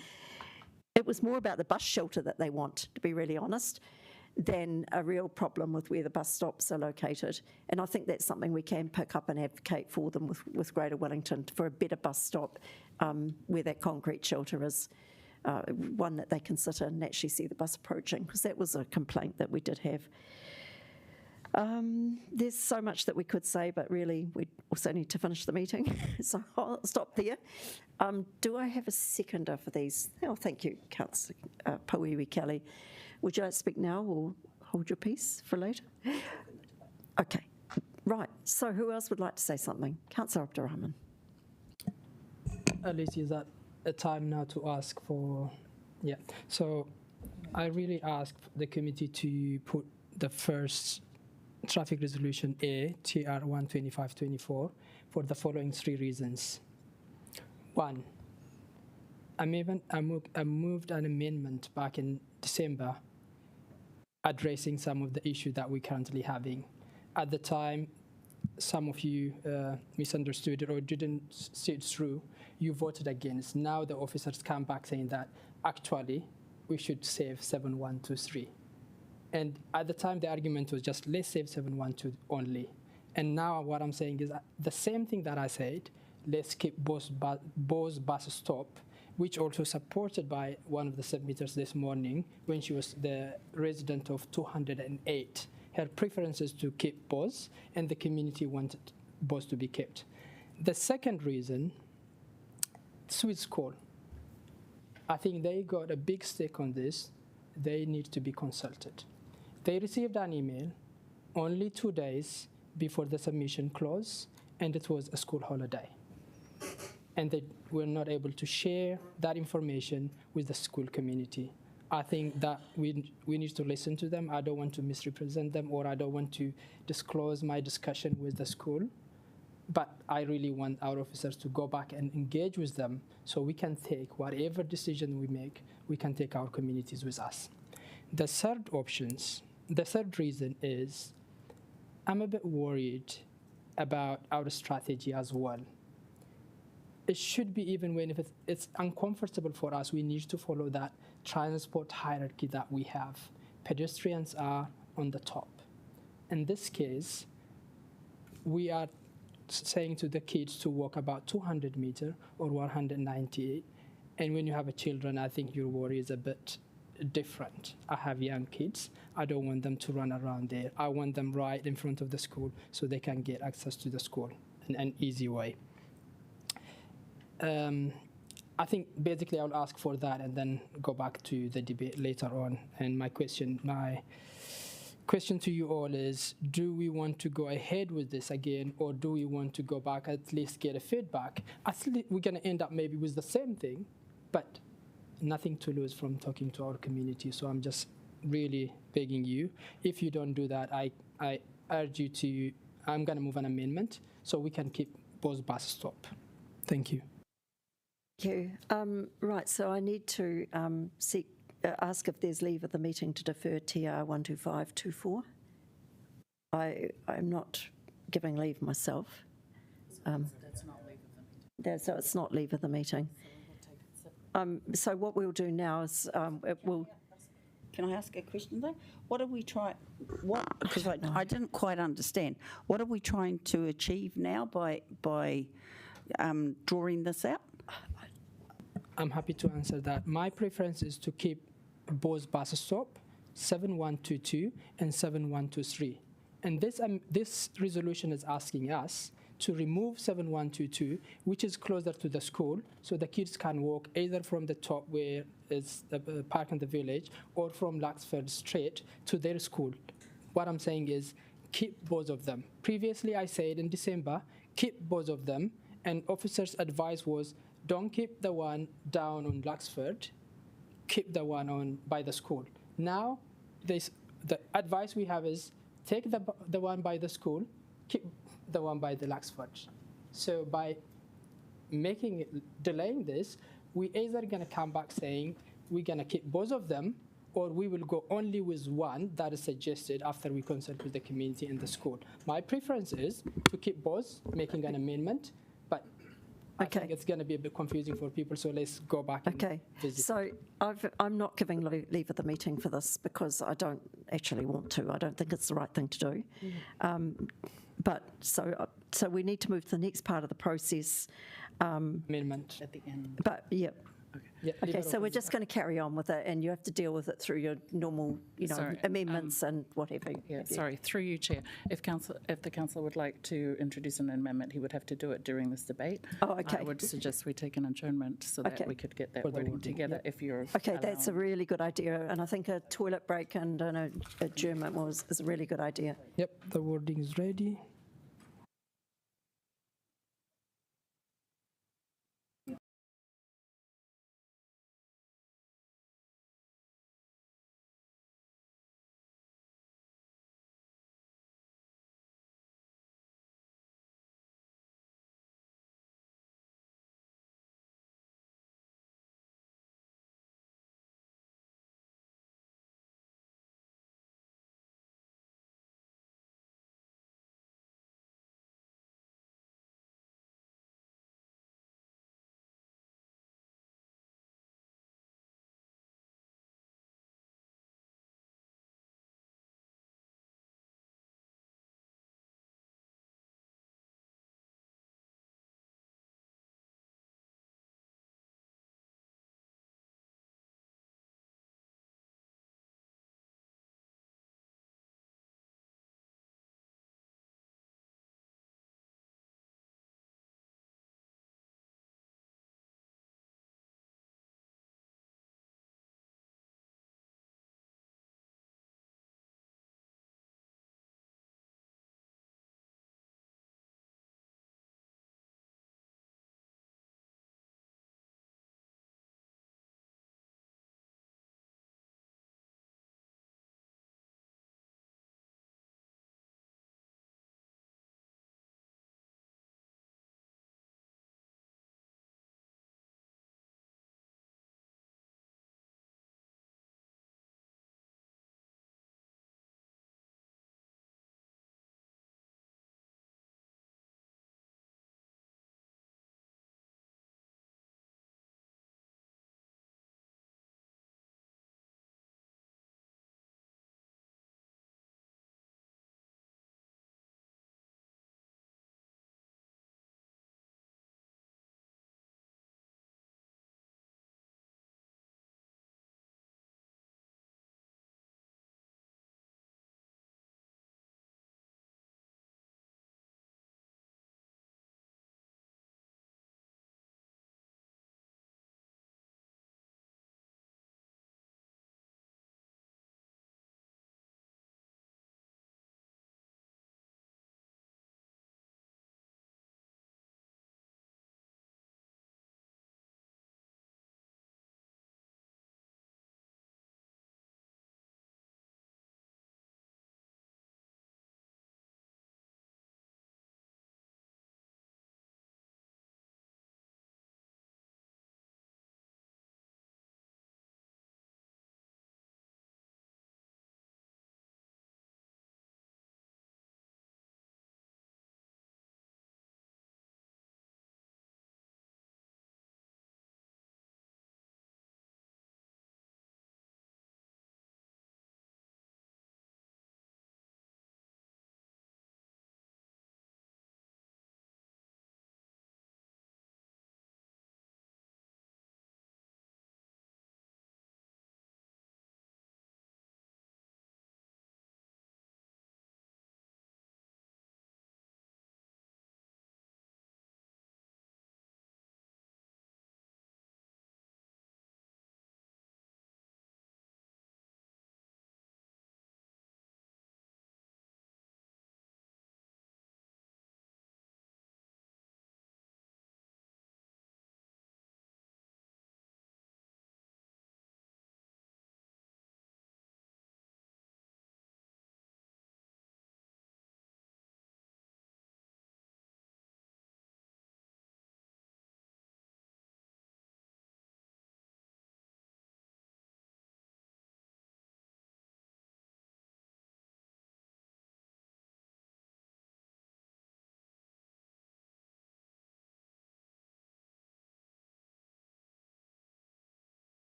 A: it was more about the bus shelter that they want, to be really honest, than a real problem with where the bus stops are located. And I think that's something we can pick up and advocate for them with Greater Wellington, for a better bus stop where that concrete shelter is, one that they can sit in and actually see the bus approaching, because that was a complaint that we did have. There's so much that we could say, but really we also need to finish the meeting, so I'll stop there. Do I have a seconder for these? Oh, thank you, Councillor Pauiwi Kelly. Would you like to speak now or hold your peace for later? Okay, right, so who else would like to say something? Councillor Abdurrahman.
Q: At least is that a time now to ask for, yeah. So I really ask the committee to put the first traffic resolution A, TR 12524, for the following 3 reasons. 1, I moved an amendment back in December addressing some of the issues that we're currently having. At the time, some of you misunderstood it or didn't see it through. You voted against. Now the officers come back saying that actually we should save 7123. And at the time, the argument was just, let's save 712 only. And now what I'm saying is the same thing that I said, let's keep Bose bus stop, which also supported by one of the submitters this morning when she was the resident of 208. Her preferences to keep Bose, and the community wanted Bose to be kept. The second reason, Sweet School. I think they got a big stake on this. They need to be consulted. They received an email only 2 days before the submission close, and it was a school holiday. And they were not able to share that information with the school community. I think that we need to listen to them. I don't want to misrepresent them, or I don't want to disclose my discussion with the school. But I really want our officers to go back and engage with them so we can take whatever decision we make, we can take our communities with us. The third reason is I'm a bit worried about our strategy as well. It should be, even when if it's uncomfortable for us, we need to follow that transport hierarchy that we have. Pedestrians are on the top. In this case, we are saying to the kids to walk about 200 meters or 198. And when you have a children, I think your worry is a bit different. I have young kids. I don't want them to run around there. I want them right in front of the school so they can get access to the school in an easy way. I think basically I'll ask for that and then go back to the debate later on. And my question to you all is, do we want to go ahead with this again, or do we want to go back, at least get a feedback? I think we're going to end up maybe with the same thing, but nothing to lose from talking to our community. So I'm just really begging you, if you don't do that, I urge you to, I'm going to move an amendment so we can keep both bus stop. Thank you.
A: Thank you. Right, so I need to seek ask if there's leave of the meeting to defer TR 12524. I'm not giving leave myself.
R: That's not leave of the meeting.
A: So it's not leave of the meeting. So what we'll do now is it will.
H: Can I ask a question though? What are we trying? Because I didn't quite understand. What are we trying to achieve now by drawing this out?
Q: I'm happy to answer that. My preference is to keep both bus stop 7122 and 7123. And this resolution is asking us to remove 7122, which is closer to the school, so the kids can walk either from the top where is the park in the village or from Laxford Street to their school. What I'm saying is keep both of them. Previously, I said in December, keep both of them, and officers' advice was don't keep the one down on Laxford, keep the one on by the school. Now, the advice we have is take the one by the school, keep the one by the Laxford. So by delaying this, we either going to come back saying we're going to keep both of them, or we will go only with one that is suggested after we consult with the community and the school. My preference is to keep both, making an amendment, but I think it's going to be a bit confusing for people, so let's go back and visit.
A: So I'm not giving leave of the meeting for this because I don't actually want to. I don't think it's the right thing to do. But so we need to move to the next part of the process.
Q: Amendment.
R: At the end.
A: But, yeah.
Q: Yeah,
A: Okay, so we're just going to carry on with it, and you have to deal with it through your normal,
R: Sorry,
A: amendments and whatever.
R: Yeah, sorry, through you, Chair. If the councillor would like to introduce an amendment, he would have to do it during this debate.
A: Oh, okay.
R: I would suggest we take an adjournment so that we could get that wording together. If you're
A: Okay, that's a really good idea, and I think a toilet break and an adjournment is a really good idea.
Q: Yep, the wording is ready.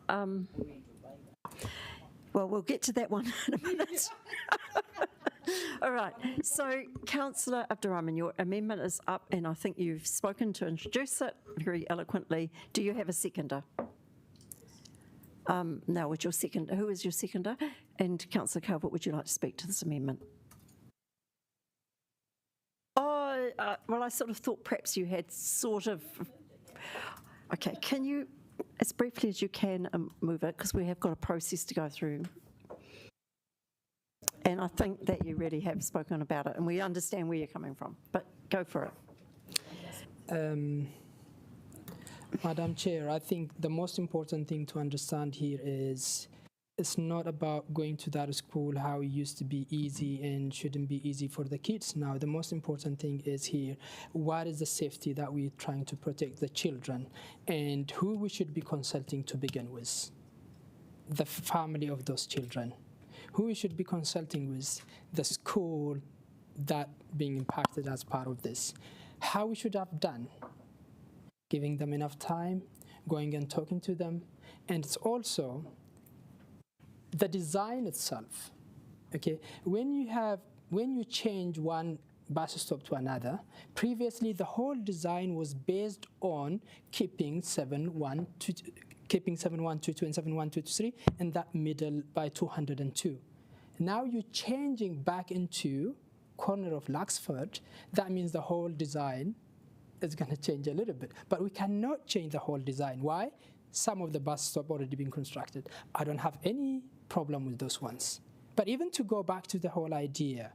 A: Well, we'll get to that one in a minute. All right, so Councillor Abdurrahman, your amendment is up, and I think you've spoken to introduce it very eloquently. Do you have a seconder? No, who is your seconder? And Councillor Calvert, would you like to speak to this amendment? Oh, well, I sort of thought perhaps you had sort of. Okay, can you, as briefly as you can, move it, because we have got a process to go through. And I think that you really have spoken about it, and we understand where you're coming from, but go for it.
Q: Madam Chair, I think the most important thing to understand here is it's not about going to that school how it used to be easy and shouldn't be easy for the kids now. The most important thing is here, what is the safety that we're trying to protect the children, and who we should be consulting to begin with? The family of those children. Who we should be consulting with? The school that being impacted as part of this. How we should have done? Giving them enough time, going and talking to them, and it's also the design itself. Okay, when you change one bus stop to another, previously the whole design was based on keeping 7122 and 7123 and that middle by 202. Now you're changing back into corner of Laxford. That means the whole design is going to change a little bit, but we cannot change the whole design. Why? Some of the bus stop already been constructed. I don't have any problem with those ones. But even to go back to the whole idea,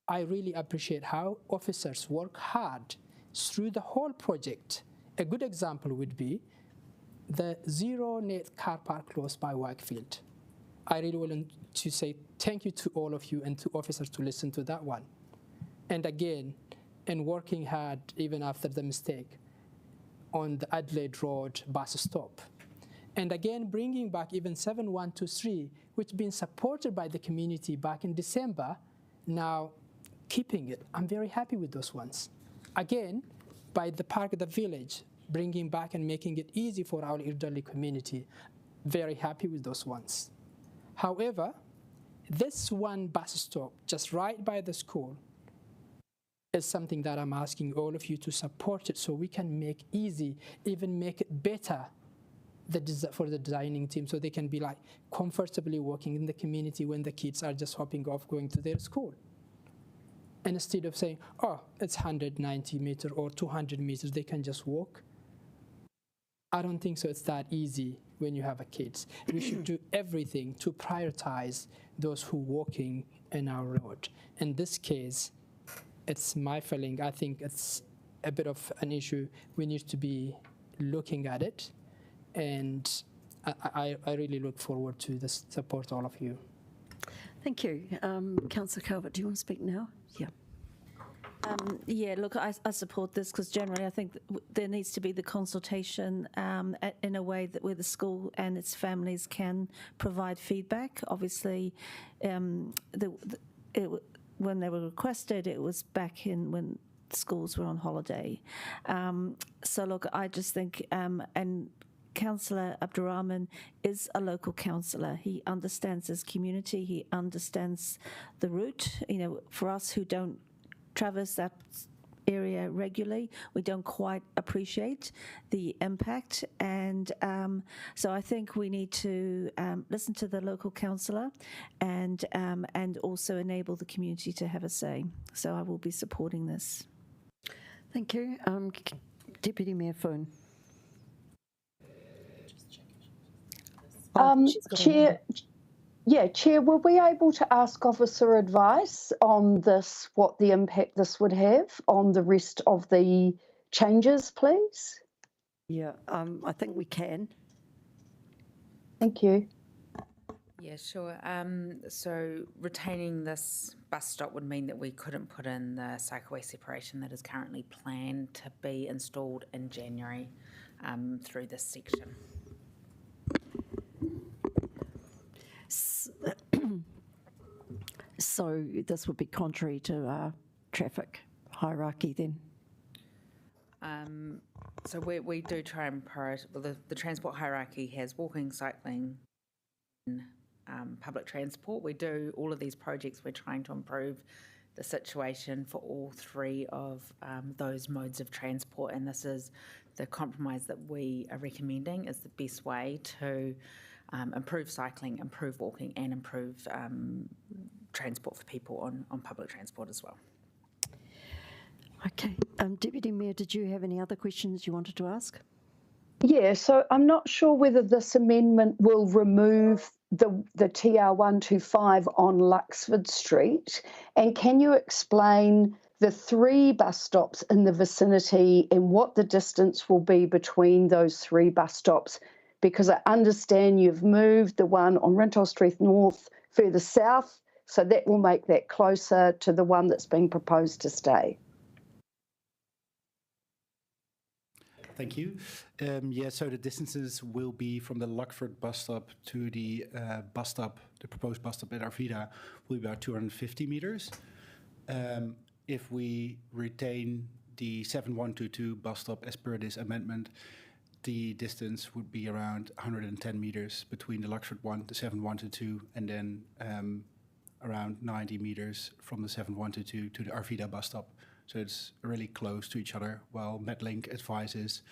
Q: I really appreciate how officers work hard through the whole project. A good example would be the zero net car park close by Wakefield. I really want to say thank you to all of you and to officers to listen to that one. And again, and working hard even after the mistake on the Adelaide Road bus stop. And again, bringing back even 7123, which been supported by the community back in December, now keeping it. I'm very happy with those ones. Again, by the park of the village, bringing back and making it easy for our elderly community. Very happy with those ones. However, this one bus stop just right by the school is something that I'm asking all of you to support it so we can make easy, even make it better for the designing team so they can be like comfortably working in the community when the kids are just hopping off going to their school. And instead of saying, oh, it's 190 meters or 200 meters, they can just walk. I don't think so it's that easy when you have a kids. We should do everything to prioritize those who are walking in our road. In this case, it's my feeling, I think it's a bit of an issue. We need to be looking at it. And I really look forward to this support all of you.
A: Thank you. Councillor Calvert, do you want to speak now? Yeah.
C: Yeah, look, I support this because generally I think there needs to be the consultation in a way that where the school and its families can provide feedback. Obviously, when they were requested, it was back in when schools were on holiday. So look, I just think, and Councillor Abdurrahman is a local councillor. He understands his community. He understands the route. You know, for us who don't traverse that area regularly, we don't quite appreciate the impact. And so I think we need to listen to the local councillor and also enable the community to have a say. So I will be supporting this.
A: Thank you. Deputy Mayor Foon.
M: Chair, were we able to ask officer advice on this, what the impact this would have on the rest of the changes, please?
A: Yeah, I think we can.
M: Thank you.
L: Yeah, sure. So retaining this bus stop would mean that we couldn't put in the cycleway separation that is currently planned to be installed in January through this section.
A: So this would be contrary to traffic hierarchy then?
L: So we do try and prioritize, well, the transport hierarchy has walking, cycling, and public transport. We do all of these projects, we're trying to improve the situation for all three of those modes of transport, and this is the compromise that we are recommending is the best way to improve cycling, improve walking, and improve transport for people on public transport as well.
A: Okay. Deputy Mayor, did you have any other questions you wanted to ask?
M: Yeah, so I'm not sure whether this amendment will remove the TR 125 on Luxford Street. And can you explain the 3 bus stops in the vicinity and what the distance will be between those 3 bus stops? Because I understand you've moved the one on Rintoul Street North further south, so that will make that closer to the one that's being proposed to stay.
B: Thank you. Yeah, so the distances will be from the Luxford bus stop to the bus stop, the proposed bus stop at Arvida, will be about 250 meters. If we retain the 7122 bus stop as per this amendment, the distance would be around 110 meters between the Luxford one, the 7122, and then around 90 meters from the 7122 to the Arvida bus stop. So it's really close to each other, while Medlink advises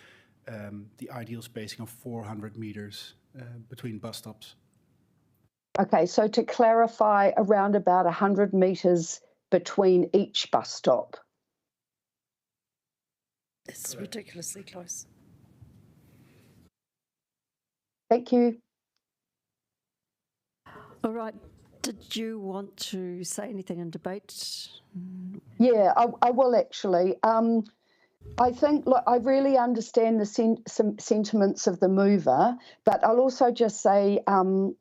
B: the ideal spacing of 400 meters between bus stops.
M: Okay, so to clarify, around about 100 metres between each bus stop.
A: It's ridiculously close.
M: Thank you.
A: All right. Did you want to say anything in debate?
M: Yeah, I will actually. I think, look, I really understand the sentiments of the mover, but I'll also just say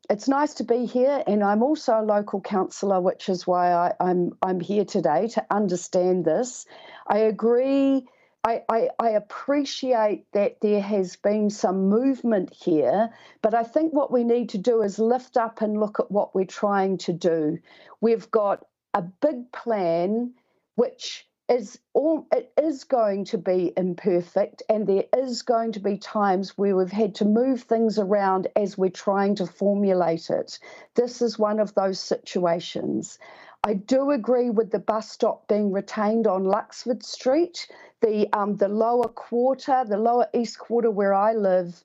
M: it's nice to be here, and I'm also a local councillor, which is why I'm here today to understand this. I agree. I appreciate that there has been some movement here, but I think what we need to do is lift up and look at what we're trying to do. We've got a big plan, which it is going to be imperfect, and there is going to be times where we've had to move things around as we're trying to formulate it. This is one of those situations. I do agree with the bus stop being retained on Luxford Street. The lower quarter, the lower east quarter where I live,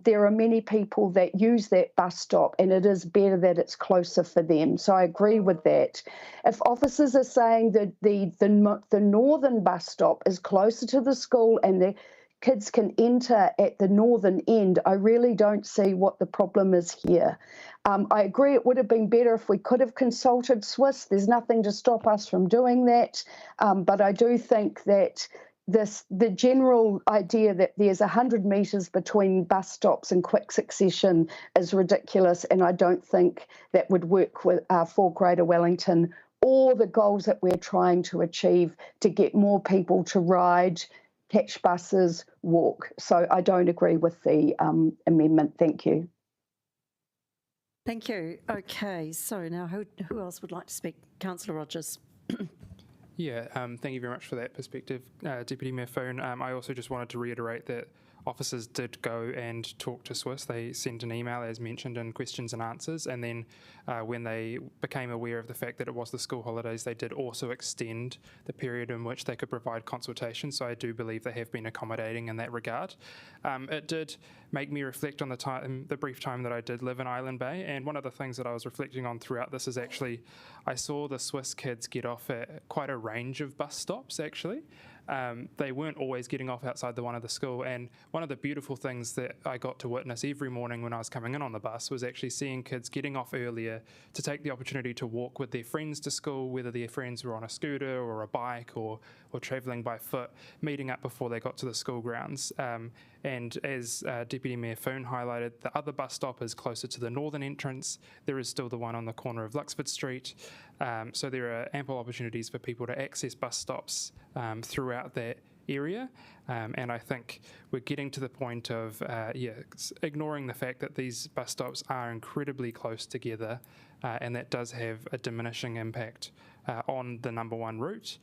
M: there are many people that use that bus stop, and it is better that it's closer for them. So I agree with that. If officers are saying that the northern bus stop is closer to the school and the kids can enter at the northern end, I really don't see what the problem is here. I agree it would have been better if we could have consulted Swiss. There's nothing to stop us from doing that. But I do think that the general idea that there's 100 metres between bus stops in quick succession is ridiculous, and I don't think that would work for Greater Wellington or the goals that we're trying to achieve to get more people to ride, catch buses, walk. So I don't agree with the amendment. Thank you.
A: Thank you. Okay, so now who else would like to speak? Councillor Rogers.
O: Yeah, thank you very much for that perspective, Deputy Mayor Foon. I also just wanted to reiterate that officers did go and talk to Swiss. They sent an email, as mentioned, in questions and answers, and then when they became aware of the fact that it was the school holidays, they did also extend the period in which they could provide consultation, so I do believe they have been accommodating in that regard. It did make me reflect on the brief time that I did live in Island Bay, and one of the things that I was reflecting on throughout this is actually I saw the Swiss kids get off at quite a range of bus stops, actually. They weren't always getting off outside the one of the school, and one of the beautiful things that I got to witness every morning when I was coming in on the bus was actually seeing kids getting off earlier to take the opportunity to walk with their friends to school, whether their friends were on a scooter or a bike or travelling by foot, meeting up before they got to the school grounds. And as Deputy Mayor Foon highlighted, the other bus stop is closer to the northern entrance. There is still the one on the corner of Luxford Street. So there are ample opportunities for people to access bus stops throughout that area. And I think we're getting to the point of ignoring the fact that these bus stops are incredibly close together, and that does have a diminishing impact on the number one route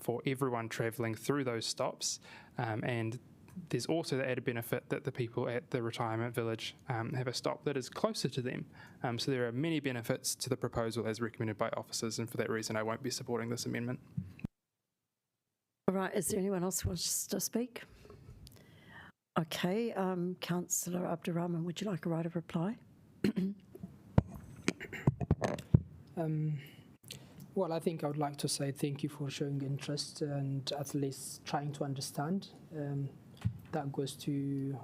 O: for everyone travelling through those stops. And there's also the added benefit that the people at the retirement village have a stop that is closer to them. So there are many benefits to the proposal as recommended by officers, and for that reason I won't be supporting this amendment.
A: All right, is there anyone else who wants to speak? Okay, Councillor Abdurrahman, would you like a right of reply?
Q: Well, I think I would like to say thank you for showing interest and at least trying to understand. That goes to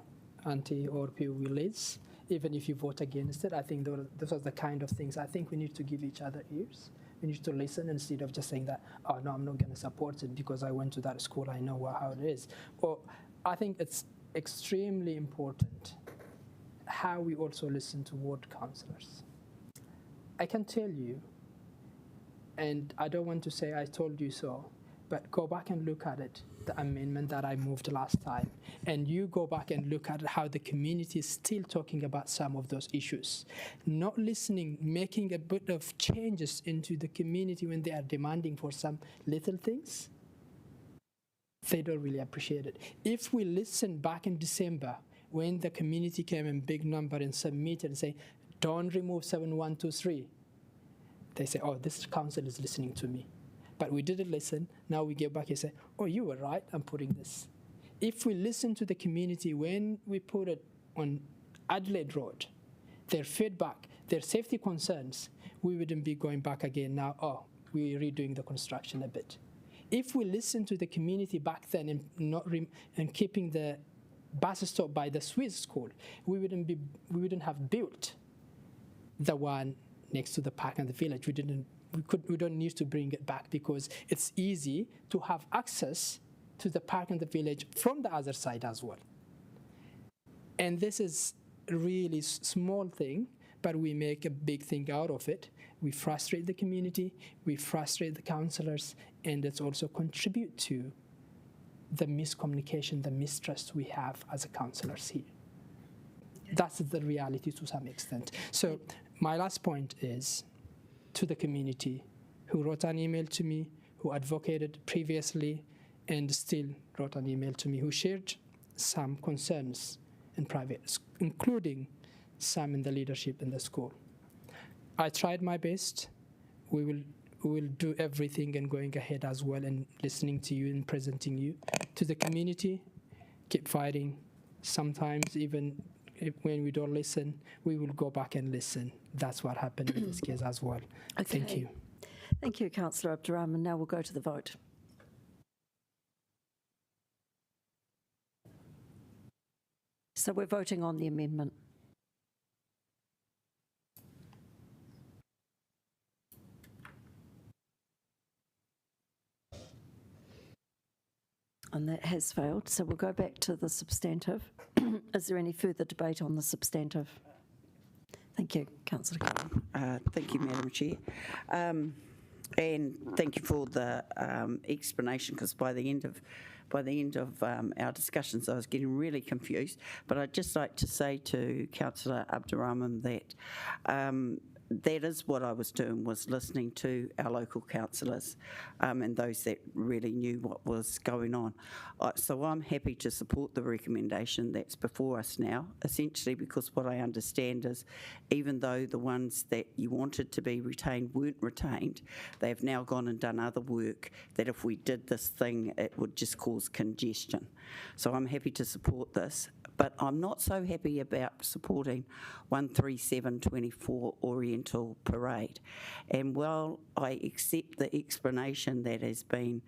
Q: Auntie or Lease. Even if you vote against it, I think those are the kind of things I think we need to give each other ears. We need to listen instead of just saying that, oh, no, I'm not going to support it because I went to that school, I know how it is. Or I think it's extremely important how we also listen to ward councillors. I can tell you, and I don't want to say I told you so, but go back and look at it, the amendment that I moved last time, and you go back and look at how the community is still talking about some of those issues. Not listening, making a bit of changes into the community when they are demanding for some little things, they don't really appreciate it. If we listen back in December, when the community came in big number and submitted and say, don't remove 7123, they say, oh, this council is listening to me. But we didn't listen. Now we get back and say, oh, you were right, I'm putting this. If we listen to the community when we put it on Adelaide Road, their feedback, their safety concerns, we wouldn't be going back again now, oh, we're redoing the construction a bit. If we listen to the community back then and keeping the bus stop by the Swiss school, we wouldn't have built the one next to the park and the village. We don't need to bring it back because it's easy to have access to the park and the village from the other side as well. And this is a really small thing, but we make a big thing out of it. We frustrate the community, we frustrate the councillors, and it's also contribute to the miscommunication, the mistrust we have as a councillors here. That's the reality to some extent. So my last point is to the community who wrote an email to me, who advocated previously, and still wrote an email to me, who shared some concerns in private, including some in the leadership in the school. I tried my best. We will do everything and going ahead as well and listening to you and presenting you. To the community, keep fighting. Sometimes even when we don't listen, we will go back and listen. That's what happened in this case as well.
A: Okay.
Q: Thank you.
A: Thank you, Councillor Abdurrahman. Now we'll go to the vote. So we're voting on the amendment. And that has failed. So we'll go back to the substantive. Is there any further debate on the substantive? Thank you, Councillor Cullen.
H: Thank you, Madam Chair. And thank you for the explanation, because by the end of our discussions, I was getting really confused. But I'd just like to say to Councillor Abdurrahman that that is what I was doing, was listening to our local councillors and those that really knew what was going on. So I'm happy to support the recommendation that's before us now, essentially because what I understand is even though the ones that you wanted to be retained weren't retained, they've now gone and done other work that if we did this thing, it would just cause congestion. So I'm happy to support this. But I'm not so happy about supporting 13724 Oriental Parade. And while I accept the explanation that has been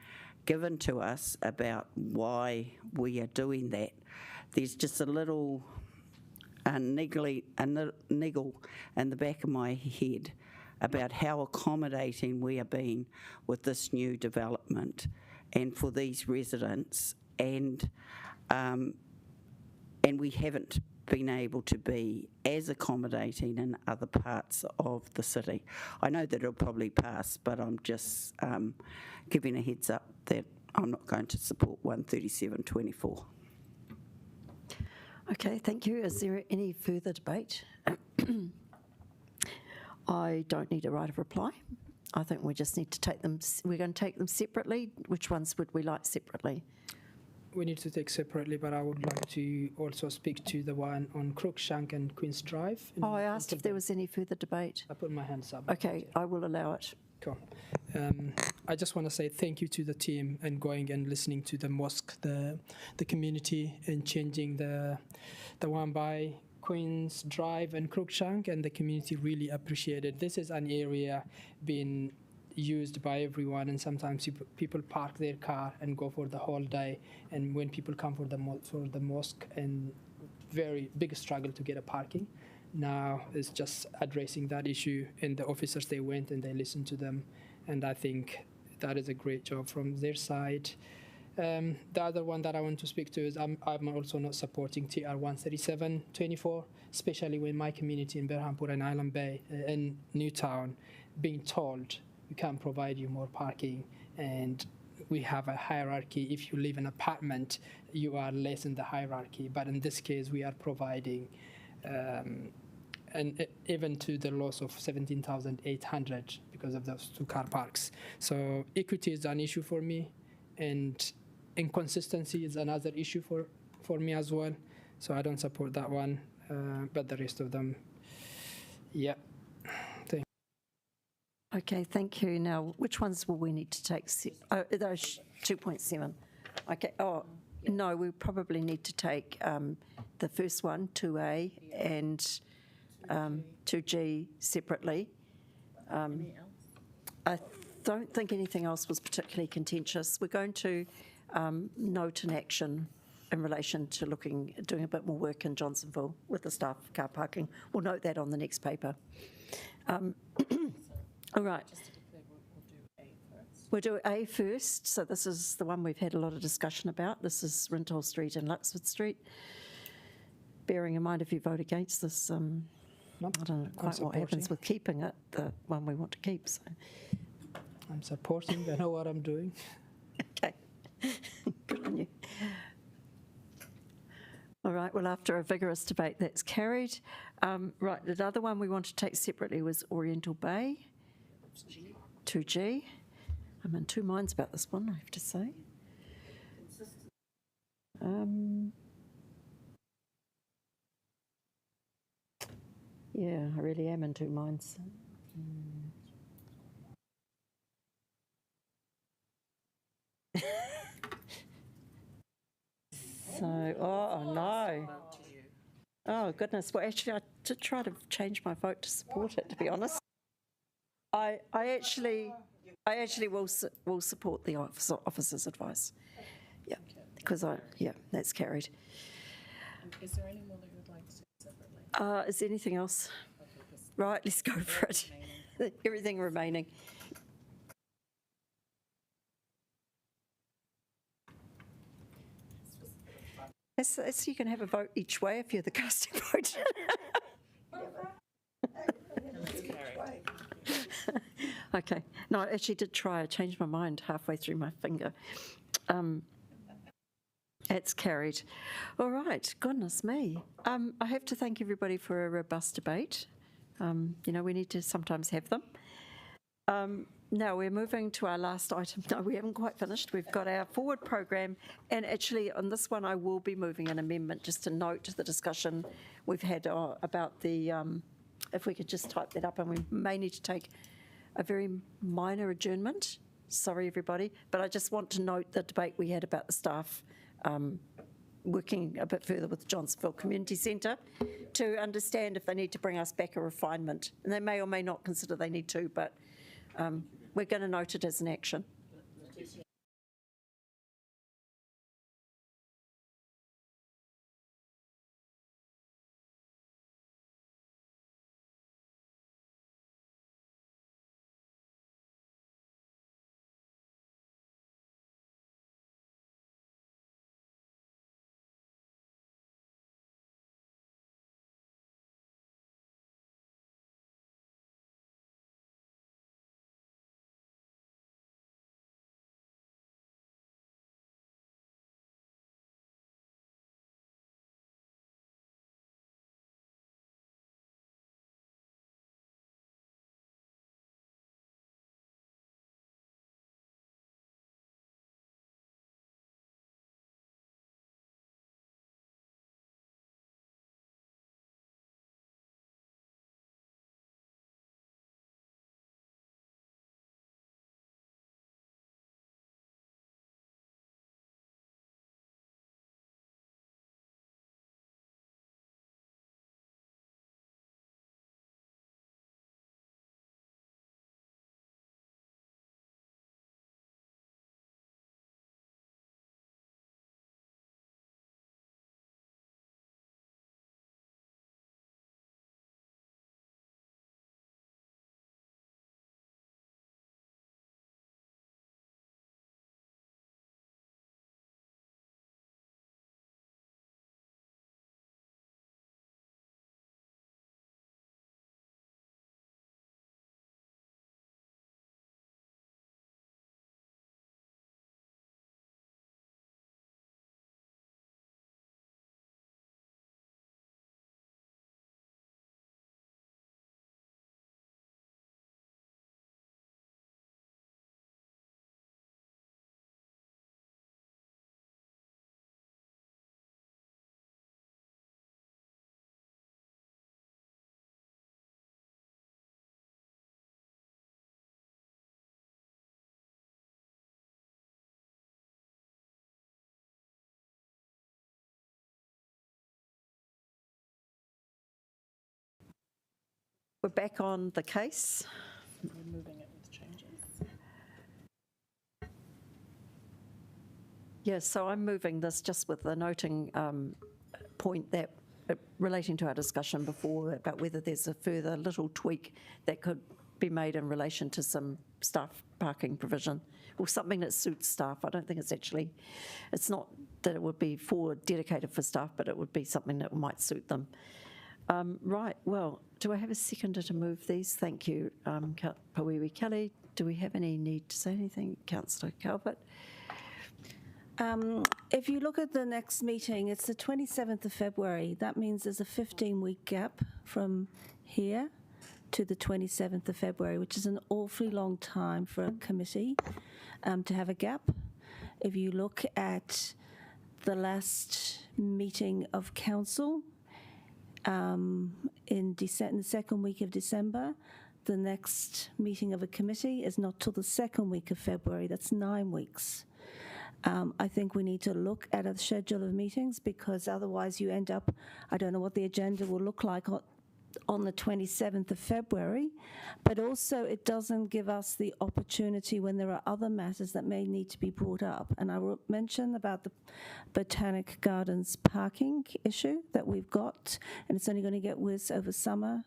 H: given to us about why we are doing that, there's just a little niggle in the back of my head about how accommodating we are being with this new development and for these residents, and we haven't been able to be as accommodating in other parts of the city. I know that it'll probably pass, but I'm just giving a heads up that I'm not going to support 13724.
A: Okay, thank you. Is there any further debate? I don't need a right of reply. I think we just need to take them, we're going to take them separately. Which ones would we like separately?
Q: we need to take separately, but I would like to also speak to the one on Crookshank and Queen's Drive.
A: Oh, I asked if there was any further debate.
Q: I put my hands up.
A: Okay, I will allow it.
Q: Cool. I just want to say thank you to the team and going and listening to the mosque, the community, and changing the one by Queen's Drive and Crookshank, and the community really appreciated. This is an area being used by everyone, and sometimes people park their car and go for the whole day, and when people come for the mosque, and very big struggle to get a parking. Now it's just addressing that issue, and the officers, they went and they listened to them, and I think that is a great job from their side. The other one that I want to speak to is I'm also not supporting TR 13724, especially when my community in Berhampur and Island Bay in Newtown being told we can't provide you more parking, and we have a hierarchy. If you live in an apartment, you are less in the hierarchy, but in this case we are providing and even to the loss of 17,800 because of those two car parks. So equity is an issue for me, and inconsistency is another issue for me as well. So I don't support that one, but the rest of them, yeah.
A: Okay, thank you. Now, which ones will we need to take? Those 2.7. Okay. Oh, no, we probably need to take the first one, 2A, and 2G separately. I don't think anything else was particularly contentious. We're going to note an action in relation to doing a bit more work in Johnsonville with the staff car parking. We'll note that on the next paper. All right. We'll do A first. So this is the one we've had a lot of discussion about. This is Rintoul Street and Luxford Street. Bearing in mind, if you vote against this, I don't know quite what happens with keeping it, the one we want to keep. So
Q: I'm supporting. I know what I'm doing.
A: Okay. Good on you. All right, well, after a vigorous debate, that's carried. Right, the other one we want to take separately was Oriental Bay, 2G. I'm in two minds about this one, I have to say. Yeah, I really am in two minds. So, oh no. Oh goodness. Well, actually, I did try to change my vote to support it, to be honest. I actually will support the officer's advice. Yeah, because that's carried.
R: Is there any more that you would like to see separately?
A: Is there anything else? Right, let's go for it. Everything remaining. So you can have a vote each way if you're the casting vote. Okay. No, I actually did try. I changed my mind halfway through my finger. It's carried. All right. Goodness me. I have to thank everybody for a robust debate. We need to sometimes have them. Now we're moving to our last item. No, we haven't quite finished. We've got our forward program, and actually on this one I will be moving an amendment just to note the discussion we've had about the, if we could just type that up, and we may need to take a very minor adjournment. Sorry everybody, but I just want to note the debate we had about the staff working a bit further with Johnsonville Community Centre to understand if they need to bring us back a refinement. And they may or may not consider they need to, but we're going to note it as an action. We're back on the case.
R: We're moving it with changes.
A: Yes, so I'm moving this just with the noting point that relating to our discussion before about whether there's a further little tweak that could be made in relation to some staff parking provision or something that suits staff. I don't think it's not that it would be dedicated for staff, but it would be something that might suit them. Right, well, do I have a seconder to move these? Thank you, Pawiwi Kelly. Do we have any need to say anything? Councillor Calvert?
C: If you look at the next meeting, it's the 27th of February. That means there's a 15-week gap from here to the 27th of February, which is an awfully long time for a committee to have a gap. If you look at the last meeting of council in the second week of December, the next meeting of a committee is not till the second week of February. That's 9 weeks. I think we need to look at a schedule of meetings because otherwise you end up, I don't know what the agenda will look like on the 27th of February, but also it doesn't give us the opportunity when there are other matters that may need to be brought up. And I will mention about the Botanic Gardens parking issue that we've got, and it's only going to get worse over summer.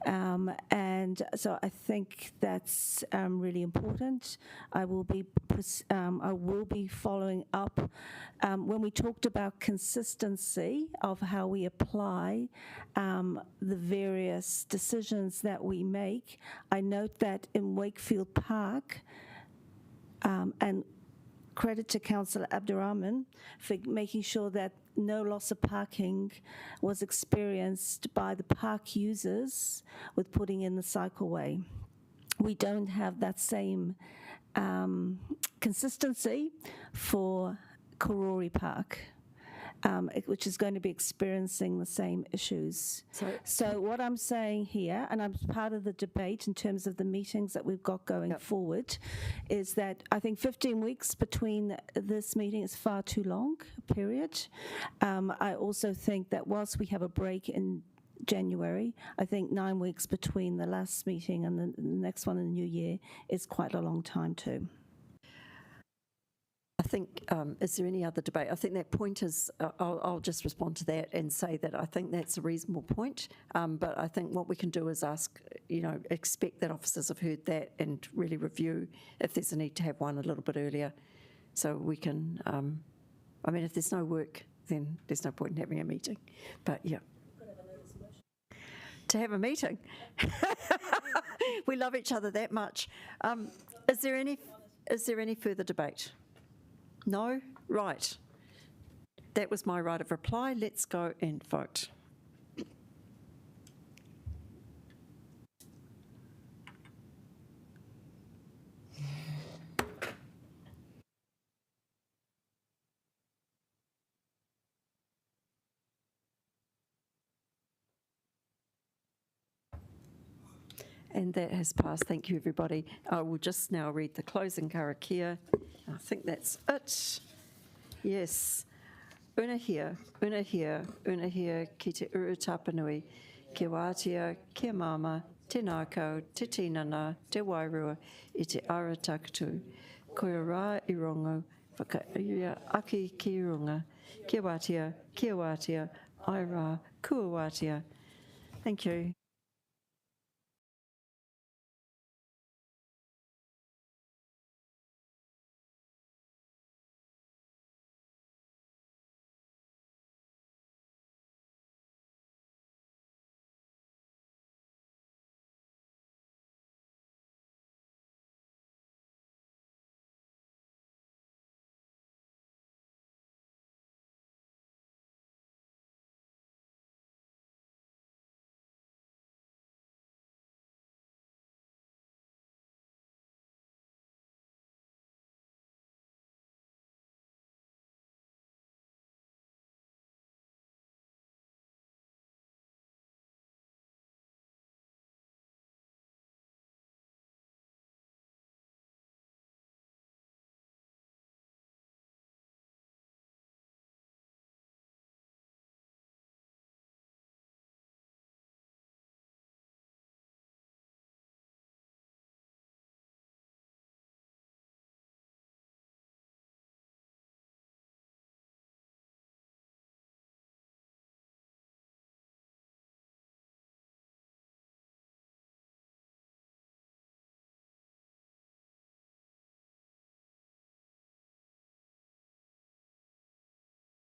C: And so I think that's really important. I will be following up when we talked about consistency of how we apply the various decisions that we make. I note that in Wakefield Park, and credit to Councillor Abdurrahman for making sure that no loss of parking was experienced by the park users with putting in the cycleway. We don't have that same consistency for Karori Park, which is going to be experiencing the same issues. So what I'm saying here, and I'm part of the debate in terms of the meetings that we've got going forward, is that I think 15 weeks between this meeting is far too long a period. I also think that whilst we have a break in January, I think 9 weeks between the last meeting and the next one in the new year is quite a long time too.
A: I think, is there any other debate? I think that point is, I'll just respond to that and say that I think that's a reasonable point, but I think what we can do is ask, expect that officers have heard that and really review if there's a need to have one a little bit earlier so we can, I mean, if there's no work, then there's no point in having a meeting, but yeah. To have a meeting. We love each other that much. Is there any further debate? No? Right. That was my right of reply. Let's go and vote. And that has passed. Thank you, everybody. I will just now read the closing karakia. I think that's it. Yes. Una hia, ki te uru tapanui, ki wātia, ki mama, te nākau, te tinana, te wairua, I te ara takatu. Koe rā I rongo, whakairia aki ki runga, ki wātia, ai rā, kua wātia. Thank you.